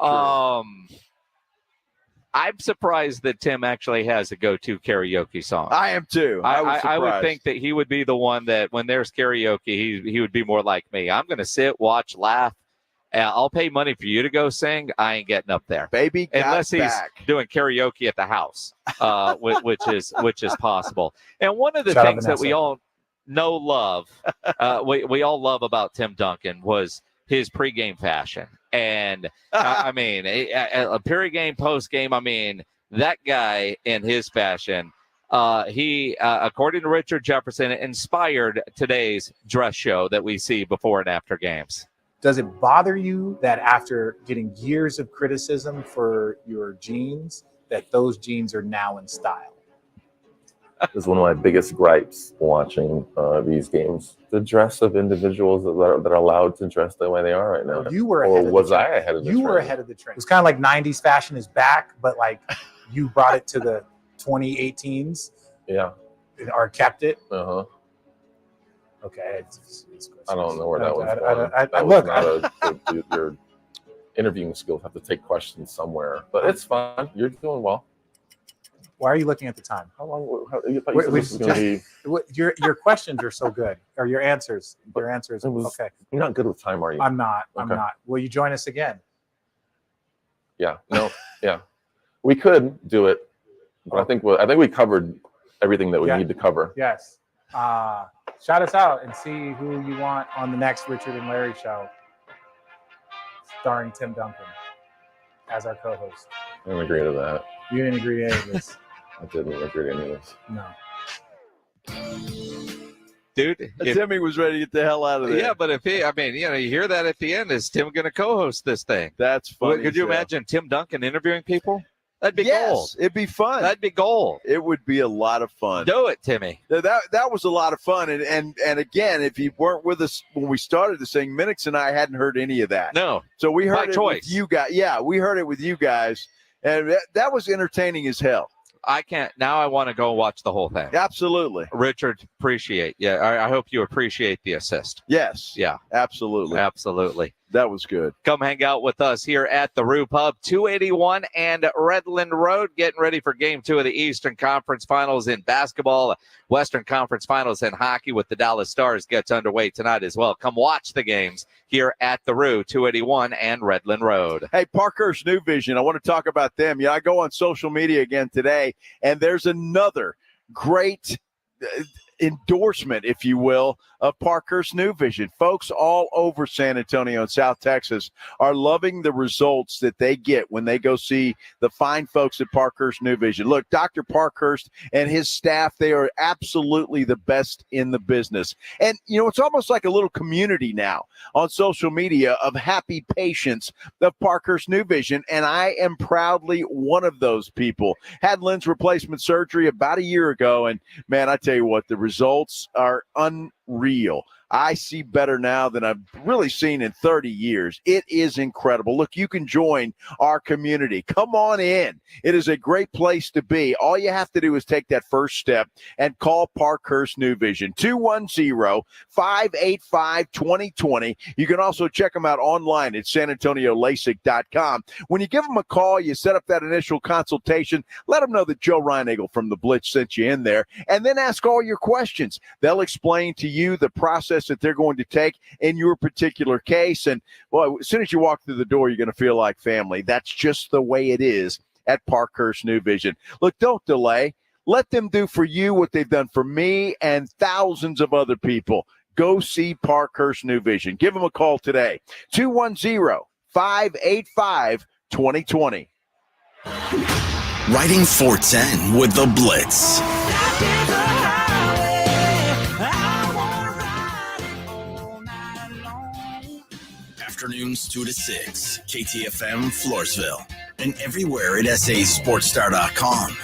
I'm surprised that Tim actually has a go-to karaoke song. I am too. I would think that he would be the one that when there's karaoke, he would be more like me. I'm going to sit, watch, laugh. I'll pay money for you to go sing. I ain't getting up there, Baby Got unless he's Back. doing karaoke at the house, which is possible. And one of the things that we all love we all love about Tim Duncan was his pregame fashion. And I mean, a pregame, postgame. I mean, that guy in his fashion. He, according to Richard Jefferson, inspired today's dress show that we see before and after games. Does it bother you that after getting years of criticism for your jeans, that those jeans are now in style? It's one of my biggest gripes watching these games. The dress of individuals that are allowed to dress the way they are right now. You were ahead or of was the I trend. ahead of the You trend? were ahead of the trend. It was kind of like 90s fashion is back, but like you brought it to the 2018s. Yeah. Or kept it. Uh-huh. Okay. I don't know where that one's going. Your interviewing skills have to take questions somewhere. But it's fine. You're doing well. Why are you looking at the time? How long? You thought you said this was going to be... Your questions are so good, or your answers. Your answers. Okay. You're not good with time, are you? I'm not. I'm Okay. not. Will you join us again? Yeah. No. Yeah. We could do it, but I think we covered everything that we need to cover. Yes. Shout us out and see who you want on the next Richard and Larry show, starring Tim Duncan as our co-host. I didn't agree to that. You didn't agree to any of this. I didn't agree to any of this. No. Dude, Timmy was ready to get the hell out of there. Yeah, but you hear that at the end. Is Tim going to co-host this thing? That's funny. Could you as hell. imagine Tim Duncan interviewing people? That'd be Yes, gold. it'd be fun. That'd be gold. It would be a lot of fun. Do it, Timmy. That was a lot of fun. And again, if you weren't with us when we started this thing, Minix and I hadn't heard any of that. No. So we heard By it choice. with you guys. Yeah, we heard it with you guys. And that was entertaining as hell. I can't. Now I want to go watch the whole thing. Absolutely. Richard, appreciate. Yeah, I hope you appreciate the assist. Yes. Yeah. Absolutely. Absolutely. That was good. Come hang out with us here at the Roo Pub, 281 and Redland Road, getting ready for Game 2 of the Eastern Conference Finals in basketball. Western Conference Finals in hockey with the Dallas Stars gets underway tonight as well. Come watch the games here at the Roo, 281 and Redland Road. Hey, Parkhurst New Vision, I want to talk about them. I go on social media again today, and there's another great endorsement, if you will, of Parkhurst New Vision. Folks all over San Antonio and South Texas are loving the results that they get when they go see the fine folks at Parkhurst New Vision. Look, Dr. Parkhurst and his staff, they are absolutely the best in the business. And, it's almost like a little community now on social media of happy patients of Parkhurst New Vision, and I am proudly one of those people. Had lens replacement surgery about a year ago, and, man, I tell you what, the results are unreal. I see better now than I've really seen in 30 years. It is incredible. Look, you can join our community. Come on in. It is a great place to be. All you have to do is take that first step and call Parkhurst New Vision, 210-585-2020. You can also check them out online at sanantoniolasik.com. When you give them a call, you set up that initial consultation, let them know that Joe Reinagel from the Blitz sent you in there, and then ask all your questions. They'll explain to you the process that they're going to take in your particular case. And well, as soon as you walk through the door, you're going to feel like family. That's just the way it is at Parkhurst New Vision. Look, don't delay. Let them do for you what they've done for me and thousands of other people. Go see Parkhurst New Vision. Give them a call today, 210-585-2020. Riding 410 with the Blitz. Afternoons 2 to 6, KTFM Floresville, and everywhere at sasportstar.com.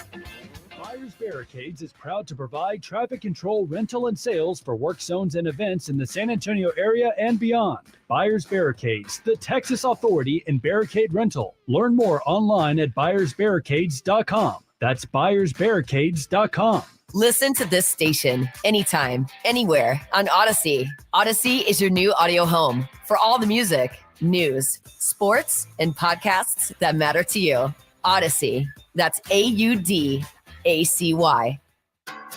Buyers Barricades is proud to provide traffic control, rental, and sales for work zones and events in the San Antonio area and beyond. Buyers Barricades, the Texas authority in barricade rental. Learn more online at buyersbarricades.com. That's buyersbarricades.com. Listen to this station anytime, anywhere on Odyssey. Odyssey is your new audio home for all the music, news, sports, and podcasts that matter to you. Odyssey. That's AUDACY.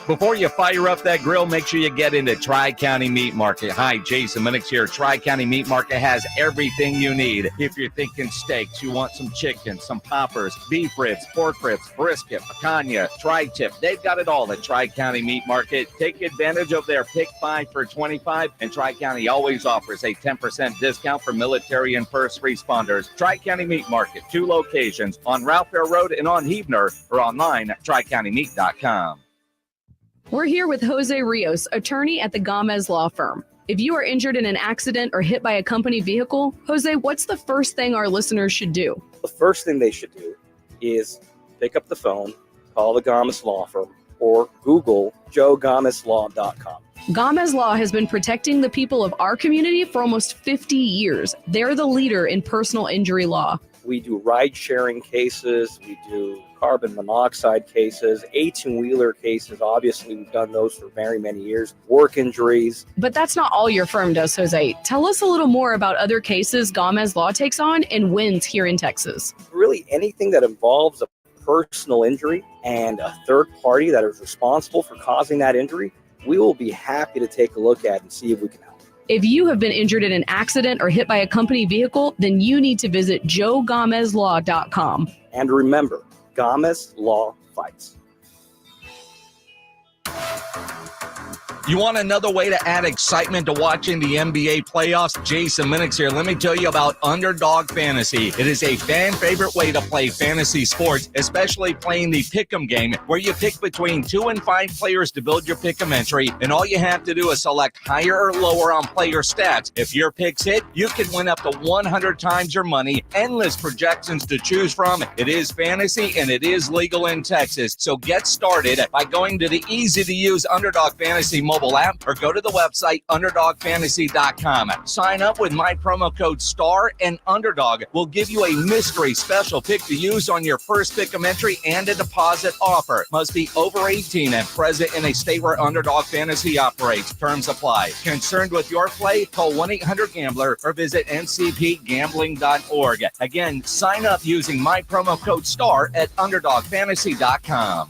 Before you fire up that grill, make sure you get into Tri-County Meat Market. Hi, Jason Minix here. Tri-County Meat Market has everything you need. If you're thinking steaks, you want some chicken, some poppers, beef ribs, pork ribs, brisket, picanha, tri-tip. They've got it all at Tri-County Meat Market. Take advantage of their Pick 5 for $25, and Tri-County always offers a 10% discount for military and first responders. Tri-County Meat Market, 2 locations on Ralph Fair Road and on Heavener, or online at tricountymeat.com. We're here with Jose Rios, attorney at the Gomez Law Firm. If you are injured in an accident or hit by a company vehicle, Jose, what's the first thing our listeners should do? The first thing they should do is pick up the phone, call the Gomez Law Firm, or Google joegomezlaw.com. Gomez Law has been protecting the people of our community for almost 50 years. They're the leader in personal injury law. We do ride-sharing cases, we do carbon monoxide cases, 18-wheeler cases. Obviously, we've done those for very many years. Work injuries. But that's not all your firm does, Jose. Tell us a little more about other cases Gomez Law takes on and wins here in Texas. Really anything that involves a personal injury and a third party that is responsible for causing that injury, we will be happy to take a look at and see if we can help. If you have been injured in an accident or hit by a company vehicle, then you need to visit joegomezlaw.com. And remember, Gomez Law fights. You want another way to add excitement to watching the NBA playoffs? Jason Minix here. Let me tell you about Underdog Fantasy. It is a fan favorite way to play fantasy sports, especially playing the Pick'em game, where you pick between 2 and 5 players to build your Pick'em entry, and all you have to do is select higher or lower on player stats. If your picks hit, you can win up to 100 times your money. Endless projections to choose from. It is fantasy and it is legal in Texas. So get started by going to the easy-to-use Underdog Fantasy mobile app or go to the website underdogfantasy.com. Sign up with my promo code STAR and Underdog will give you a mystery special pick to use on your first Pick'em entry and a deposit offer. Must be over 18 and present in a state where Underdog Fantasy operates. Terms apply. Concerned with your play? Call 1-800-GAMBLER or visit ncpgambling.org. Again, sign up using my promo code STAR at underdogfantasy.com.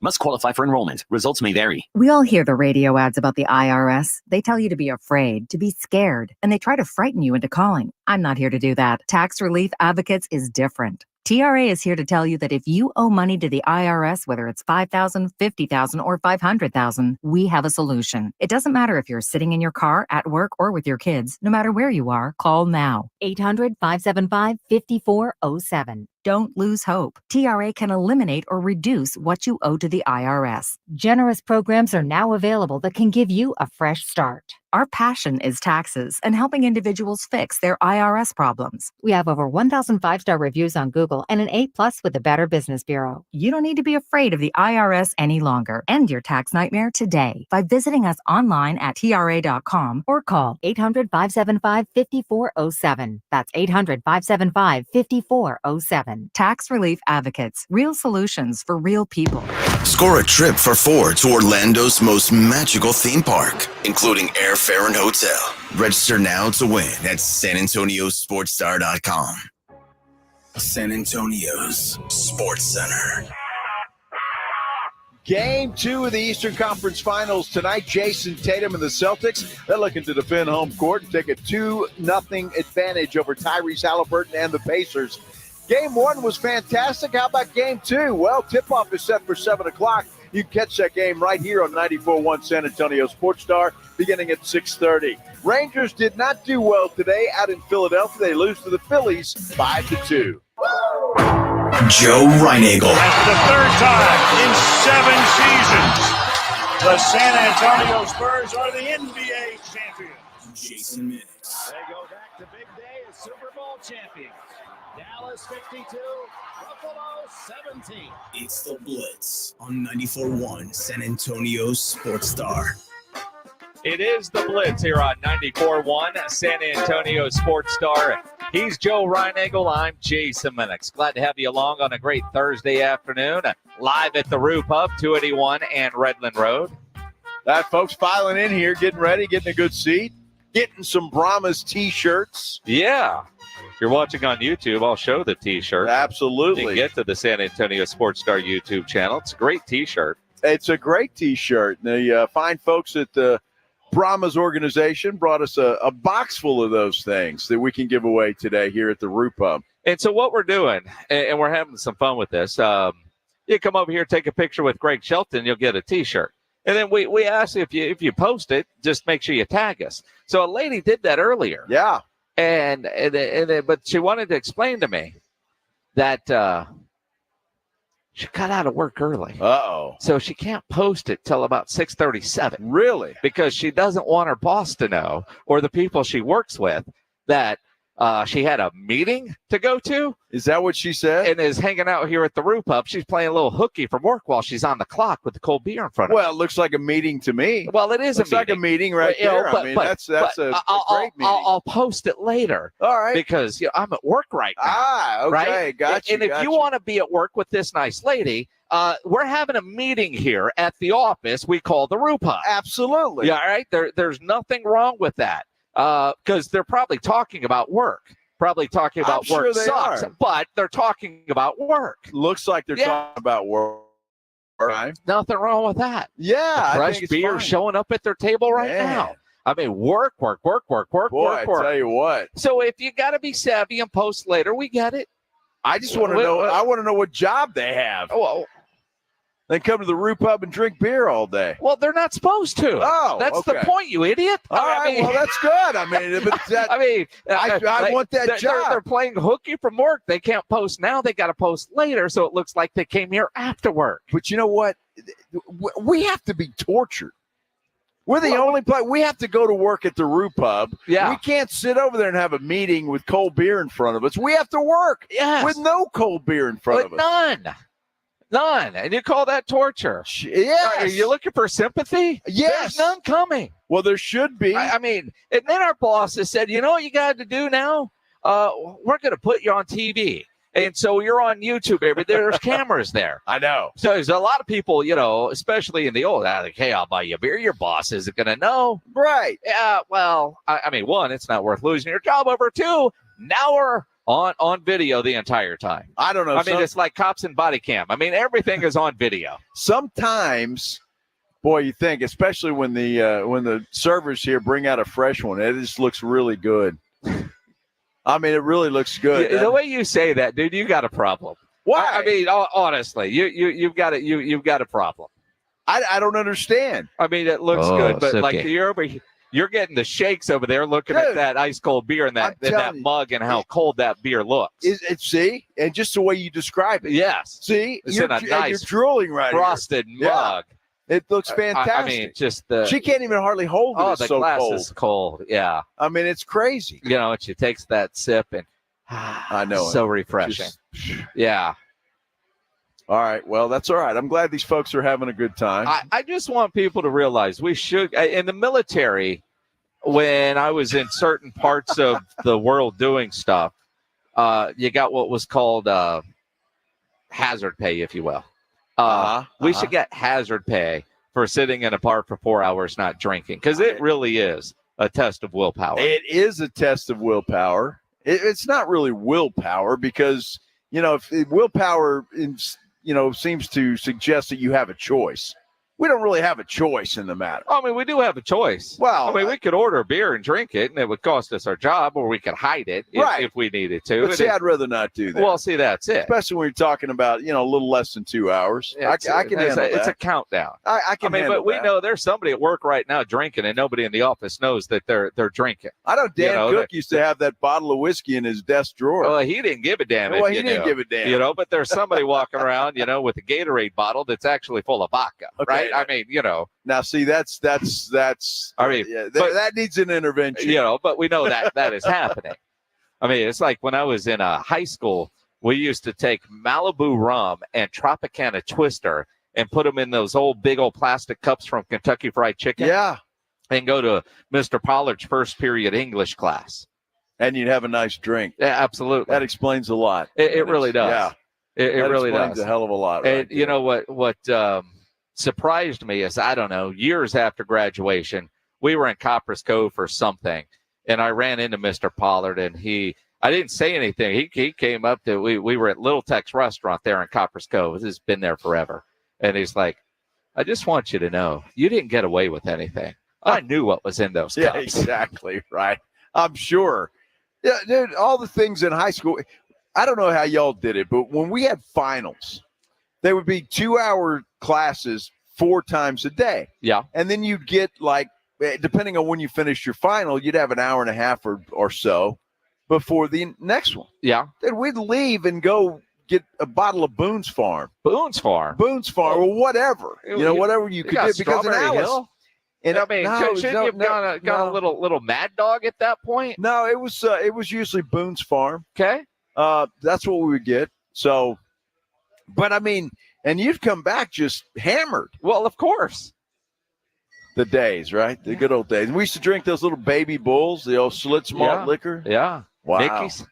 Must qualify for enrollment. Results may vary. We all hear the radio ads about the IRS. They tell you to be afraid, to be scared, and they try to frighten you into calling. I'm not here to do that. Tax Relief Advocates is different. TRA is here to tell you that if you owe money to the IRS, whether it's $5,000, $50,000, or $500,000, we have a solution. It doesn't matter if you're sitting in your car, at work, or with your kids. No matter where you are, call now. 800-575-5407. Don't lose hope. TRA can eliminate or reduce what you owe to the IRS. Generous programs are now available that can give you a fresh start. Our passion is taxes and helping individuals fix their IRS problems. We have over 1,000 5-star reviews on Google and an A+ with the Better Business Bureau. You don't need to be afraid of the IRS any longer. End your tax nightmare today by visiting us online at TRA.com or call 800-575-5407. That's 800-575-5407. Tax Relief Advocates. Real solutions for real people. Score a trip for 4 to Orlando's most magical theme park, including airfare and hotel. Register now to win at SanAntonioSportsStar.com. San Antonio's Sports Center. Game 2 of the Eastern Conference Finals tonight. Jason Tatum and the Celtics, they're looking to defend home court and take a 2-0 advantage over Tyrese Halliburton and the Pacers. Game 1 was fantastic. How about Game 2? Well, tip-off is set for 7 o'clock. You can catch that game right here on 94.1 San Antonio Sports Star beginning at 6:30. Rangers did not do well today out in Philadelphia. They lose to the Phillies 5-2. Joe Reinagle. That's the third time in 7 seasons the San Antonio Spurs are the NBA champions. Jason Minix. They go back to big day as Super Bowl champions. Dallas 52, Buffalo 17. It's the Blitz on 94.1 San Antonio Sports Star. It is the Blitz here on 94.1 San Antonio Sports Star. He's Joe Reinagle. I'm Jason Minix. Glad to have you along on a great Thursday afternoon. Live at the Roo Pub, 281 and Redland Road. That folks filing in here, getting ready, getting a good seat, getting some Brahmas T-shirts. Yeah. If you're watching on YouTube, I'll show the T-shirt. Absolutely. You can get to the San Antonio Sports Star YouTube channel. It's a great T-shirt. It's a great T-shirt. The fine folks at the Brahmas organization brought us a box full of those things that we can give away today here at the Roo Pub. And so what we're doing, and we're having some fun with this, you come over here, take a picture with Greg Shelton, you'll get a T-shirt. And then we ask if you post it, just make sure you tag us. So a lady did that earlier. Yeah. But she wanted to explain to me that she got out of work early. Uh-oh. So she can't post it till about 6:37. Really? Because she doesn't want her boss to know, or the people she works with, that she had a meeting to go to. Is that what she said? And is hanging out here at the Roo Pub. She's playing a little hooky from work while she's on the clock with the cold beer in front of her. Well, it looks like a meeting to me. Well, it is looks a meeting. like a meeting right there. I mean, that's a great meeting. I'll post it later. All right. Because I'm at work right now. Ah, okay. Right? Gotcha. And if you want to be at work with this nice lady, we're having a meeting here at the office we call the Roo Pub. Absolutely. Yeah, all right? There's nothing wrong with that. Because they're probably talking about work. Probably talking about I'm work sure they sucks, are. but they're talking about work. Looks like they're talking about work. Right? Nothing wrong with that. Yeah. A fresh beer showing up at their table right now. I mean, work. Boy, I tell you what. So if you got to be savvy and post later, we get it. I just want to know. I want to know what job they have. Well, they come to the Roo Pub and drink beer all day. Well, they're not supposed to. Oh, that's okay. the point, you idiot. All right, well, that's good. I mean, but that, I want that job. They're playing hooky from work. They can't post now. They got to post later, so it looks like they came here after work. But you know what? We have to be tortured. We're the only place. We have to go to work at the Roo Pub. Yeah. We can't sit over there and have a meeting with cold beer in front of us. We have to work with no cold beer in front of us. None. And you call that torture? Yes. Are you looking for sympathy? Yes. There's none coming. Well, there should be. I mean, and then our boss has said, you know what you got to do now? We're going to put you on TV. And so you're on YouTube. There's cameras there. I know. So there's a lot of people, especially in the old, like, hey, I'll buy you a beer. Your boss isn't going to know. Right. Yeah, well, I mean, one, it's not worth losing your job over. Two, now we're on video the entire time. I don't know. I mean, it's like cops and body cam. I mean, everything is on video. Sometimes, boy, you think, especially when the servers here bring out a fresh one, it just looks really good. I mean, it really looks good. The way you say that, dude, you got a problem. Why? I mean, honestly, you've got a problem. I don't understand. I mean, it looks good, but like you're getting the shakes over there, looking at that ice cold beer and that mug and how cold that beer looks. See, and just the way you describe it. Yes. See, it's in a nice you're drooling right frosted here. mug. Yeah. It looks fantastic. I mean, just she can't even hardly hold it. Oh, it's the so glass cold. is cold. Yeah. I mean, it's crazy. And she takes that sip and I know. So refreshing. Yeah. All right. Well, that's all right. I'm glad these folks are having a good time. I just want people to realize we should, in the military, when I was in certain parts of the world doing stuff, you got what was called hazard pay, if you will. We should get hazard pay for sitting in a bar for 4 hours not drinking, because it really is a test of willpower. It is a test of willpower. It's not really willpower because, if willpower seems to suggest that you have a choice. We don't really have a choice in the matter. I mean, we do have a choice. Well, we could order a beer and drink it, and it would cost us our job, or we could hide it if we needed to. But see, I'd rather not do that. Well, see, that's it. Especially when you're talking about, a little less than 2 hours. I can handle that. It's a countdown. I can handle but we know there's somebody at work right now drinking, and nobody in the office knows that they're drinking. I know Dan Cook used to have that bottle of whiskey in his desk drawer. Well, he didn't give a damn. Well, he didn't give a damn. But there's somebody walking around, with a Gatorade bottle that's actually full of vodka, right? I mean, Now, see, that's. I mean, that needs an intervention. But we know that is happening. I mean, it's like when I was in high school, we used to take Malibu rum and Tropicana Twister and put them in those big old plastic cups from Kentucky Fried Chicken. Yeah. And go to Mr. Pollard's first period English class. And you'd have a nice drink. Yeah, absolutely. That explains a lot. It really does. Yeah. It really explains does. A hell of a lot. And you know what surprised me is, I don't know, years after graduation, we were in Copper's Cove for something, and I ran into Mr. Pollard, and I didn't say anything. He came up to, we were at Little Tex restaurant there in Copper's Cove. This has been there forever. And he's like, I just want you to know, you didn't get away with anything. I knew what was in those cups. Yeah, exactly. Right. I'm sure. Yeah, dude, all the things in high school, I don't know how y'all did it, but when we had finals, there would be 2-hour classes 4 times a day. Yeah. And then you'd get, like, depending on when you finished your final, you'd have an hour and a half or so before the next one. Yeah. Then we'd leave and go get a bottle of Boone's Farm. Boone's Farm, or whatever. Whatever you could do because in Alice. Hill? And I mean, shouldn't you have gone a little Mad Dog at that point? No, it was usually Boone's Farm. Okay, that's what we would get. So, but I mean, and you'd come back just hammered. Well, of course. The days, right? The good old days. We used to drink those little baby bulls, the old Schlitz malt liquor. Yeah. Wow. Mickeys.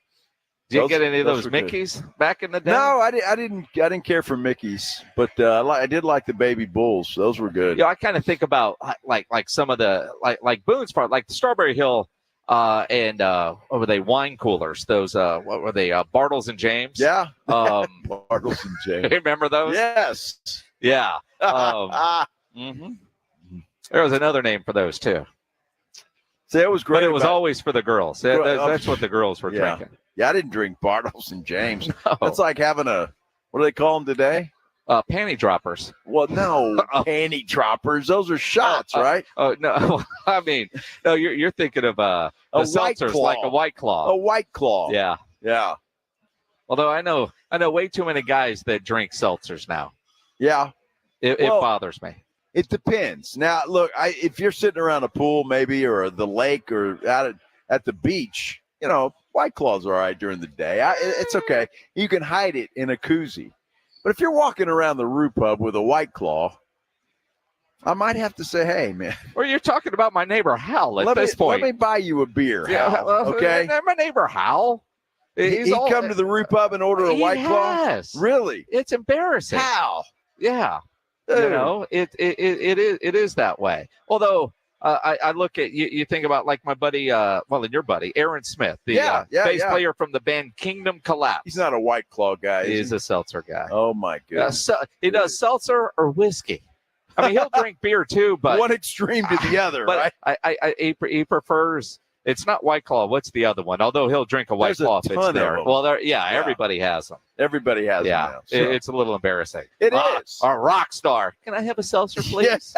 Did you get any of those Mickeys back in the day? No, I didn't care for Mickeys, but I did like the baby bulls. Those were good. I kind of think about like some of the like Boone's Farm, like the Strawberry Hill and what were they, wine coolers? Those what were they? Bartles and James. Yeah. Bartles and James. Remember those? Yes. Yeah. There was another name for those too. See, it was great. But it was always for the girls. That's what the girls were drinking. Yeah, I didn't drink Bartles and James. No. That's like having what do they call them today? Panty droppers. Well, no, panty droppers. Those are shots, right? Oh no, I mean, no. You're thinking of the seltzers, like a White Claw. A White Claw. Yeah, yeah. Although I know way too many guys that drink seltzers now. Yeah, it bothers me. It depends. Now, look, if you're sitting around a pool, maybe, or the lake, or out at the beach, White Claw's all right during the day. It's okay. You can hide it in a koozie. But if you're walking around the Roo Pub with a White Claw, I might have to say, hey, man. Or you're talking about my neighbor Hal at this point. Let me buy you a beer, Hal, okay? My neighbor Hal. He'd come to the Roo Pub and order a White Claw? Yes. Really? It's embarrassing. How? Yeah. It is that way. Although I look at you think about like my buddy, and your buddy, Aaron Smith, the bass player from the band Kingdom Collapse. He's not a White Claw guy. He's a seltzer guy. Oh my goodness. He does seltzer or whiskey. I mean, he'll drink beer too, but one extreme to the other, but right? He prefers. It's not White Claw. What's the other one? Although he'll drink a White Claw if it's there. Well, everybody has them. Everybody has them now. So. It's a little embarrassing. It is. A rock star. Can I have a seltzer, please?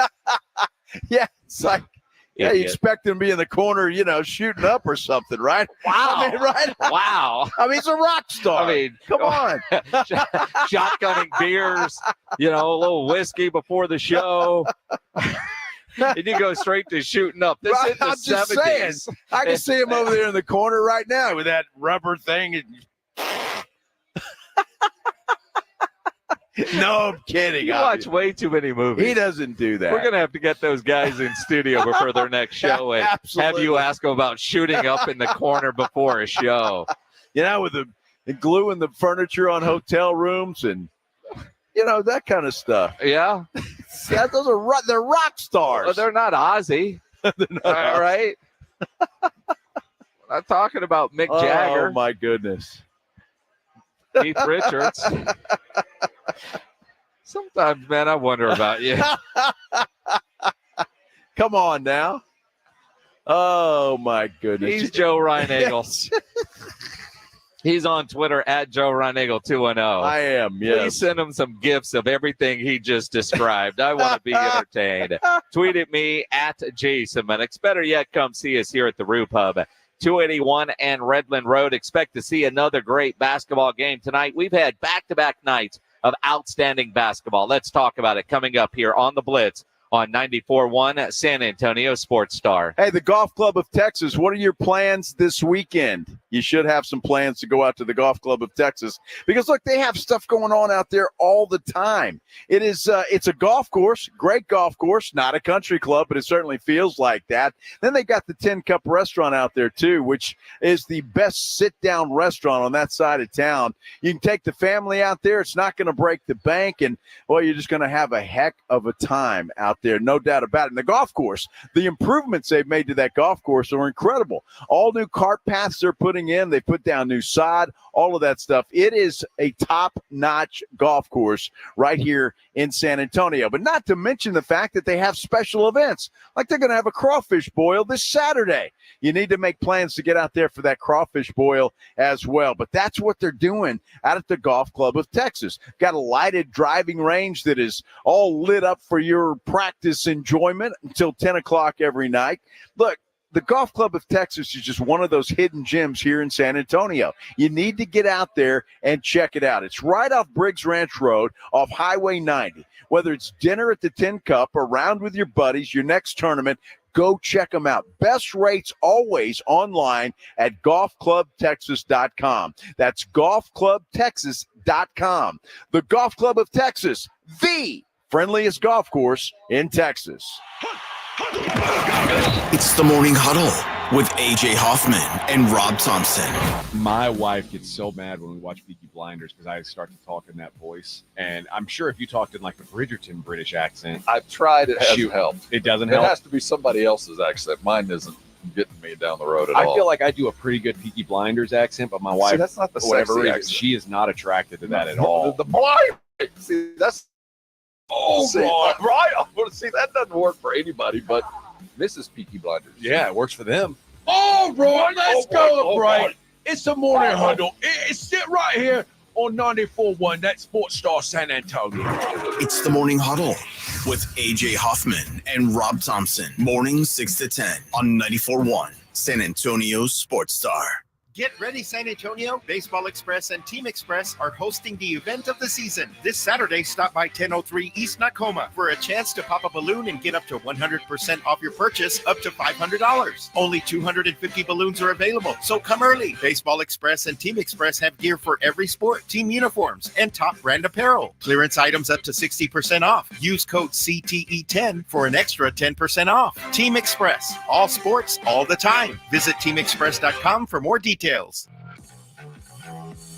Yeah, it's like, you expect him to be in the corner, shooting up or something, right? Wow. I mean, right? Wow. I mean, he's a rock star. I mean, come on. Shotgunning beers, a little whiskey before the show. And you go straight to shooting up. This is the 70s. Just saying, I can see him over there in the corner right now with that rubber thing. No, I'm kidding. You watch way too many movies. He doesn't do that. We're going to have to get those guys in studio before their next show and have you ask them about shooting up in the corner before a show. With the gluing the furniture on hotel rooms and, that kind of stuff. Yeah. Yeah, they're rock stars. Well, they're not Ozzy. All right. I'm talking about Mick Jagger. Oh, my goodness. Keith Richards. Sometimes, man, I wonder about you. Come on now. Oh, my goodness. He's Joe Reinagle. He's on Twitter at Joe Reinagle 210. I am, yes. Please send him some gifs of everything he just described. I want to be entertained. Tweet at me at Jason Minix. Better yet, come see us here at the Roo Pub, 281 and Redland Road. Expect to see another great basketball game tonight. We've had back-to-back nights of outstanding basketball. Let's talk about it coming up here on the Blitz on 94.1 San Antonio Sports Star. Hey, the Golf Club of Texas, what are your plans this weekend? You should have some plans to go out to the Golf Club of Texas because, look, they have stuff going on out there all the time. It's a golf course, great golf course, not a country club, but it certainly feels like that. Then they got the 10 Cup restaurant out there, too, which is the best sit-down restaurant on that side of town. You can take the family out there. It's not going to break the bank, and, well, you're just going to have a heck of a time out there, no doubt about it. And the golf course, the improvements they've made to that golf course are incredible. All new cart paths they're putting in. They put down new sod, all of that stuff. It is a top-notch golf course right here in San Antonio. But not to mention the fact that they have special events, like they're going to have a crawfish boil this Saturday. You need to make plans to get out there for that crawfish boil as well. But that's what they're doing out at the Golf Club of Texas. Got a lighted driving range that is all lit up for your practice enjoyment until 10 o'clock every night. Look, the Golf Club of Texas is just one of those hidden gems here in San Antonio. You need to get out there and check it out. It's right off Briggs Ranch Road off Highway 90. Whether it's dinner at the Tin Cup or round with your buddies, your next tournament, go check them out. Best rates always online at golfclubtexas.com. That's golfclubtexas.com. The Golf Club of Texas, the friendliest golf course in Texas. It's the Morning Huddle with A.J. Hoffman and Rob Thompson. My wife gets so mad when we watch Peaky Blinders because I start to talk in that voice. And I'm sure if you talked in like a Bridgerton British accent. I've tried. It hasn't helped. It doesn't help? It has to be somebody else's accent. Mine isn't getting me down the road at all. I feel like I do a pretty good Peaky Blinders accent, but my wife, See, that's not the for whatever sexy reason, accent. she is not attracted to that at all. The blind. See, that's. Oh, See, right. I want to see that doesn't work for anybody, but Mrs. Peaky Blinders. Yeah, it works for them. All right, let's go, right? It's the Morning Huddle. It's sit right here on 94.1. That's Sports Star San Antonio. It's the Morning Huddle with A.J. Hoffman and Rob Thompson. Mornings 6 to 10 on 94.1 San Antonio Sports Star. Get ready, San Antonio. Baseball Express and Team Express are hosting the event of the season. This Saturday, stop by 1003 East Nakoma for a chance to pop a balloon and get up to 100% off your purchase, up to $500. Only 250 balloons are available, so come early. Baseball Express and Team Express have gear for every sport, team uniforms, and top brand apparel. Clearance items up to 60% off. Use code CTE10 for an extra 10% off. Team Express, all sports, all the time. Visit teamexpress.com for more details.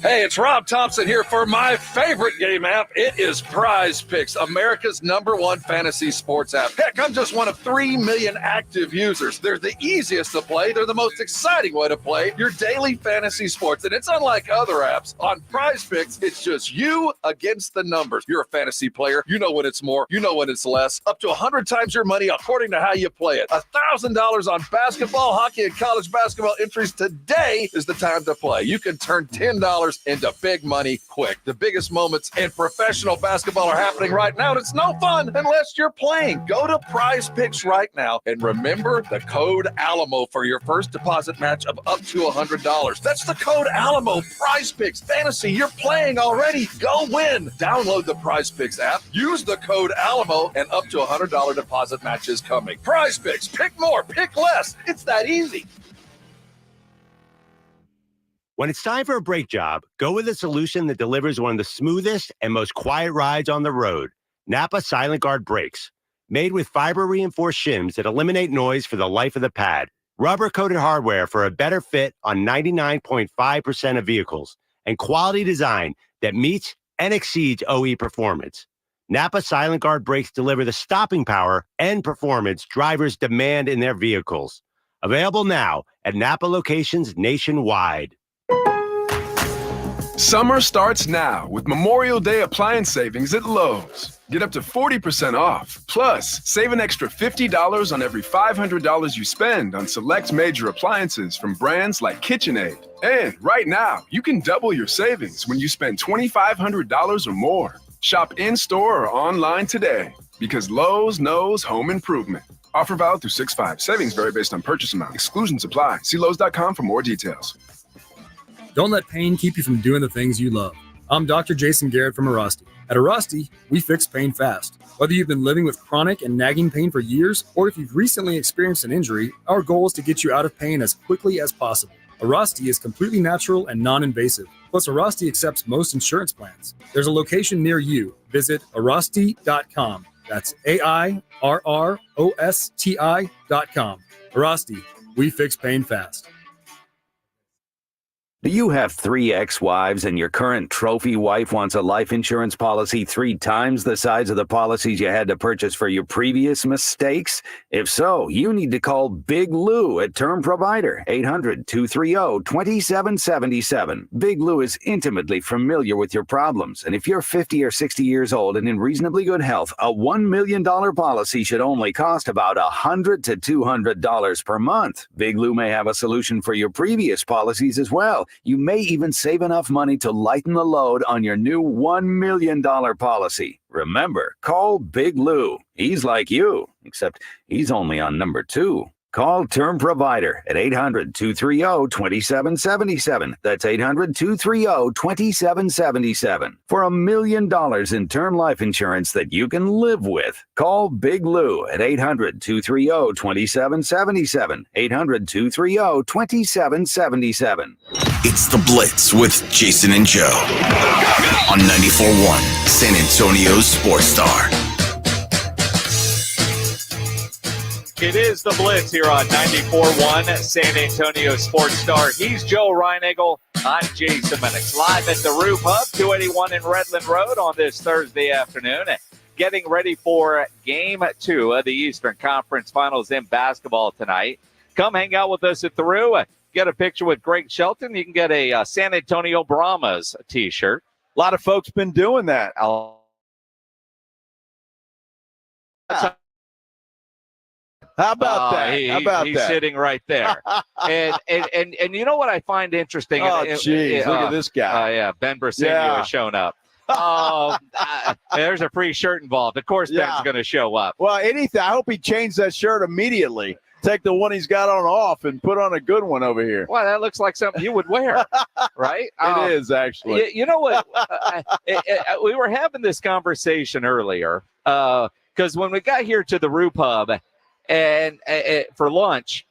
Hey, it's Rob Thompson here for my favorite game app. It is Prize Picks, America's #1 fantasy sports app. Heck, I'm just one of 3 million active users. They're the easiest to play. They're the most exciting way to play your daily fantasy sports. And it's unlike other apps. On Prize Picks, it's just you against the numbers. You're a fantasy player. You know when it's more. You know when it's less. Up to 100 times your money according to how you play it. $1,000 on basketball, hockey, and college basketball entries. Today is the time to play. You can turn $10 into big money quick. The biggest moments in professional basketball are happening right now, and it's no fun unless you're playing. Go to Prize Picks right now and remember the code Alamo for your first deposit match of up to $100. That's the code Alamo. Prize Picks fantasy. You're playing already. Go win. Download the Prize Picks app. Use the code Alamo, and up to $100 deposit match is coming. Prize Picks. Pick more. Pick less. It's that easy. When it's time for a brake job, go with a solution that delivers one of the smoothest and most quiet rides on the road. Napa Silent Guard brakes. Made with fiber-reinforced shims that eliminate noise for the life of the pad. Rubber-coated hardware for a better fit on 99.5% of vehicles. And quality design that meets and exceeds OE performance. Napa Silent Guard brakes deliver the stopping power and performance drivers demand in their vehicles. Available now at Napa locations nationwide. Summer starts now with Memorial Day appliance savings at Lowe's. Get up to 40% off. Plus, save an extra $50 on every $500 you spend on select major appliances from brands like KitchenAid. And right now, you can double your savings when you spend $2,500 or more. Shop in-store or online today because Lowe's knows home improvement. Offer valid through 6/5. Savings vary based on purchase amount. Exclusions apply. See Lowe's.com for more details. Don't let pain keep you from doing the things you love. I'm Dr. Jason Garrett from Arasti. At Arasti, we fix pain fast. Whether you've been living with chronic and nagging pain for years, or if you've recently experienced an injury, our goal is to get you out of pain as quickly as possible. Arasti is completely natural and non-invasive. Plus, Arasti accepts most insurance plans. There's a location near you. Visit Arasti.com. That's AIRROSTI.com. Arasti, we fix pain fast. Do you have 3 ex-wives and your current trophy wife wants a life insurance policy 3 times the size of the policies you had to purchase for your previous mistakes? If so, you need to call Big Lou at Term Provider, 800-230-2777. Big Lou is intimately familiar with your problems, and if you're 50 or 60 years old and in reasonably good health, a $1 million policy should only cost about $100 to $200 per month. Big Lou may have a solution for your previous policies as well. You may even save enough money to lighten the load on your new $1 million policy. Remember, call Big Lou. He's like you, except he's only on number 2. Call Term Provider at 800-230-2777. That's 800-230-2777 for $1 million in term life insurance that you can live with. Call Big Lou at 800-230-2777. 800-230-2777. It's the Blitz with Jason and Joe on 94.1 San Antonio Sports Star. It is the Blitz here on 94.1 San Antonio Sports Star. He's Joe Reinagel. I'm Jason Minix. Live at the Roof Hub, 281 in Redland Road on this Thursday afternoon. Getting ready for Game 2 of the Eastern Conference Finals in basketball tonight. Come hang out with us at the Roo. Get a picture with Greg Shelton. You can get a San Antonio Brahmas T-shirt. A lot of folks been doing that. How about that? He's sitting right there. and you know what I find interesting? Oh, jeez. Look at this guy. Yeah, Ben Briseño has shown up. There's a free shirt involved. Of course, Ben's going to show up. Well, anything. I hope he changed that shirt immediately. Take the one he's got on off and put on a good one over here. Well, that looks like something you would wear, right? It is, actually. You know what? We were having this conversation earlier because when we got here to the Roof Hub, and for lunch,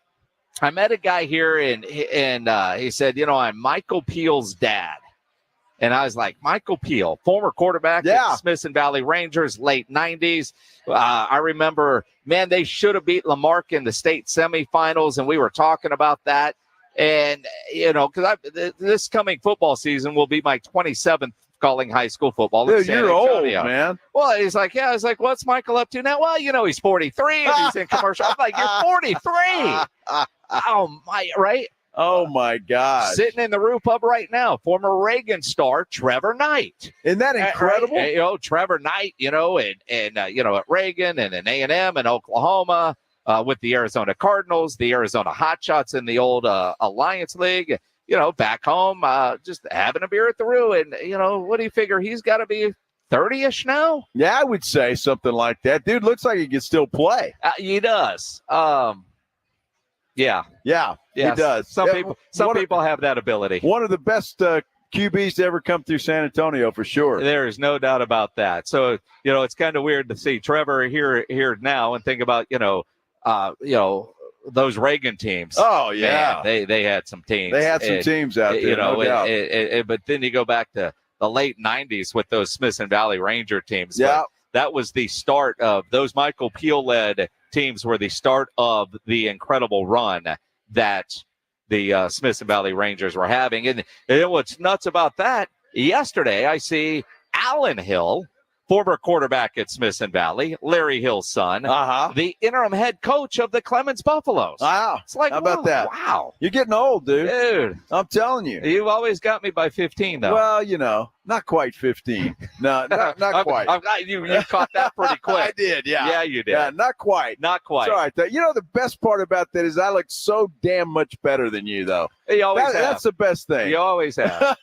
I met a guy here, and he said, I'm Michael Peel's dad. And I was like, Michael Peel, former quarterback at Smith Valley Rangers, late 90s. I remember, man, they should have beat Lamarck in the state semifinals, and we were talking about that. And, because this coming football season will be my 27th calling high school football. Dude, you're old, man. Well, he's like, I was like, what's Michael up to now? Well, he's 43 and he's in commercial. I'm like, you're 43. Oh, my, right? Oh, my God. Sitting in the Roof Hub right now, former Reagan star Trevor Knight. Isn't that incredible? Trevor Knight, and at Reagan and in A&M and Oklahoma with the Arizona Cardinals, the Arizona Hotshots in the old Alliance League. Back home, just having a beer at the Roo. And, what do you figure? He's got to be 30-ish now? Yeah, I would say something like that. Dude looks like he can still play. He does. Yeah, he does. Some people have that ability. One of the best QBs to ever come through San Antonio, for sure. There is no doubt about that. So, it's kind of weird to see Trevor here now and think about, those Reagan teams. Oh, yeah. Man, they had some teams. They had some teams out there, no doubt. But then you go back to the late 90s with those Smith Valley Ranger teams. Yeah. But that was the start of those Michael Peel-led teams were the start of the incredible run that the Smith Valley Rangers were having. And what's nuts about that, yesterday I see Alan Hill, former quarterback at Smith Valley, Larry Hill's son, the interim head coach of the Clemens Buffaloes. Wow. It's like, how about that? Wow. You're getting old, dude. Dude. I'm telling you. You've always got me by 15, though. Well, not quite 15. No, not quite. You caught that pretty quick. I did, yeah. Yeah, you did. Yeah, not quite. Not quite. It's all right. The best part about that is I look so damn much better than you, though. You always have. That's the best thing. You always have.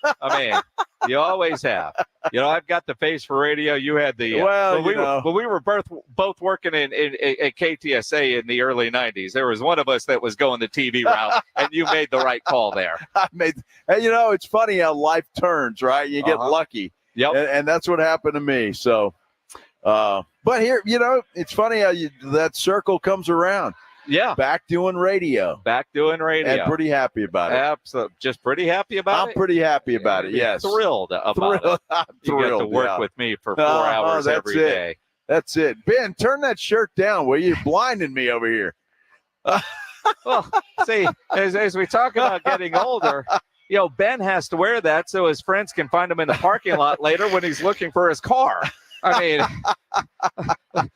You always have. I've got the face for radio. You had the when we were both working at KTSA in the early 90s, there was one of us that was going the TV route, and you made the right call there. It's funny how life turns, right? You get lucky. Yep. And that's what happened to me. So, but here, it's funny how that circle comes around. Yeah. Back doing radio. And pretty happy about it. Absolutely. Just pretty happy about it? I'm pretty happy about it, yes. Thrilled about it. I'm you get to work with me for 4 hours every day. That's it. Ben, turn that shirt down, will you? You're blinding me over here. Well, see, as we talk about getting older, Ben has to wear that so his friends can find him in the parking lot later when he's looking for his car.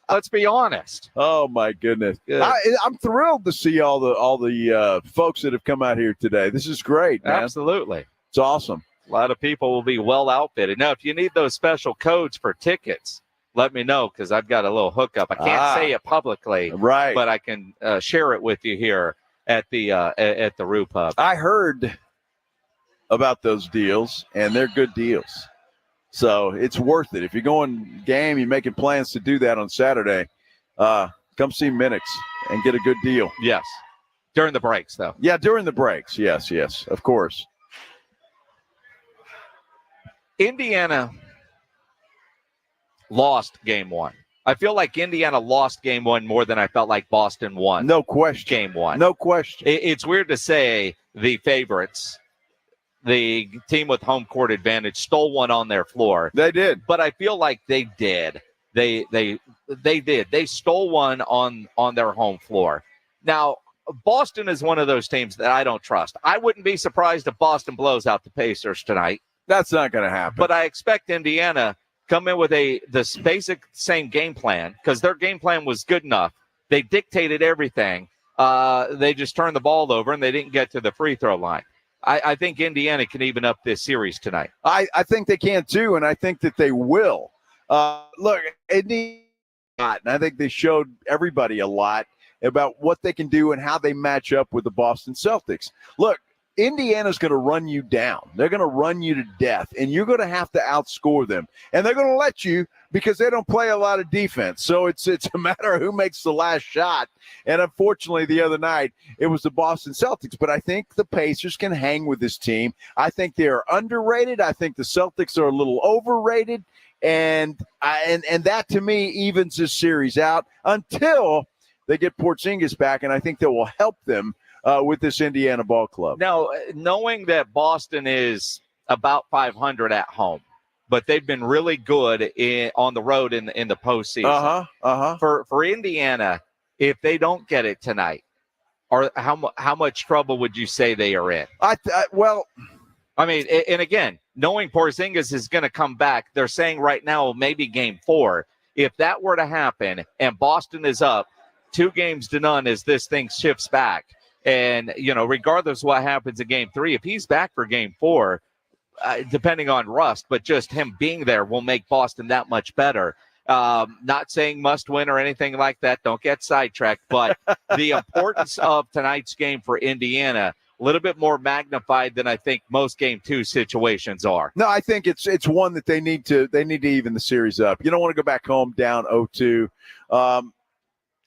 Let's be honest. Oh my goodness! I'm thrilled to see all the folks that have come out here today. This is great, man. Absolutely, it's awesome. A lot of people will be well outfitted. Now, if you need those special codes for tickets, let me know because I've got a little hookup. I can't say it publicly, right? But I can share it with you here at the Roof Hub. I heard about those deals, and they're good deals. So it's worth it. If you're going game, you're making plans to do that on Saturday, come see Minix and get a good deal. Yes. During the breaks, though. Yeah, during the breaks. Yes, of course. Indiana lost game one. I feel like Indiana lost game one more than I felt like Boston won. No question. Game one. No question. It's weird to say the favorites, the team with home court advantage, stole one on their floor. They did. But I feel like they did. They did. They stole one on their home floor. Now, Boston is one of those teams that I don't trust. I wouldn't be surprised if Boston blows out the Pacers tonight. That's not going to happen. But I expect Indiana come in with this basic same game plan, because their game plan was good enough. They dictated everything. They just turned the ball over, and they didn't get to the free throw line. I think Indiana can even up this series tonight. I think they can too, and I think that they will. Look, Indiana, and I think they showed everybody a lot about what they can do and how they match up with the Boston Celtics. Look, Indiana's going to run you down. They're going to run you to death, and you're going to have to outscore them. And they're going to let you, because they don't play a lot of defense. So it's a matter of who makes the last shot. And unfortunately, the other night, it was the Boston Celtics. But I think the Pacers can hang with this team. I think they're underrated. I think the Celtics are a little overrated. And that, to me, evens this series out until they get Porzingis back, and I think that will help them with this Indiana ball club. Now, knowing that Boston is about 500 at home, but they've been really good on the road in the postseason. For Indiana, if they don't get it tonight, or how much trouble would you say they are in? I mean, and again, knowing Porzingis is going to come back, they're saying right now maybe game 4. If that were to happen and Boston is up 2-0 as this thing shifts back, and, regardless of what happens in game 3, if he's back for game 4, depending on rust, but just him being there will make Boston that much better. Not saying must win or anything like that. Don't get sidetracked. But the importance of tonight's game for Indiana, a little bit more magnified than I think most game 2 situations are. No, I think it's one that they need to even the series up. You don't want to go back home down 0-2.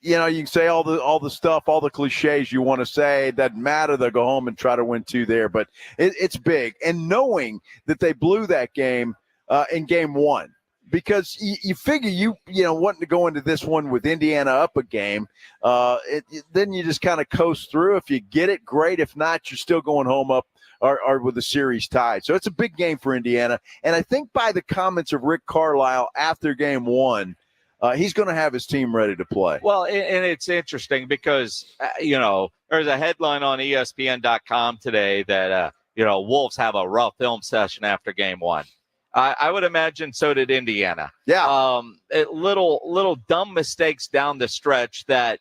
You can say all the stuff, all the cliches you want to say. It doesn't matter. They'll go home and try to win 2 there. But it's big. And knowing that they blew that game in game 1, because you figure you wanting to go into this one with Indiana up a game, then you just kind of coast through. If you get it, great. If not, you're still going home up or with the series tied. So it's a big game for Indiana. And I think by the comments of Rick Carlisle after game 1, he's going to have his team ready to play. Well, and it's interesting because, there's a headline on ESPN.com today that, Wolves have a rough film session after game 1. I would imagine so did Indiana. Yeah. Little dumb mistakes down the stretch that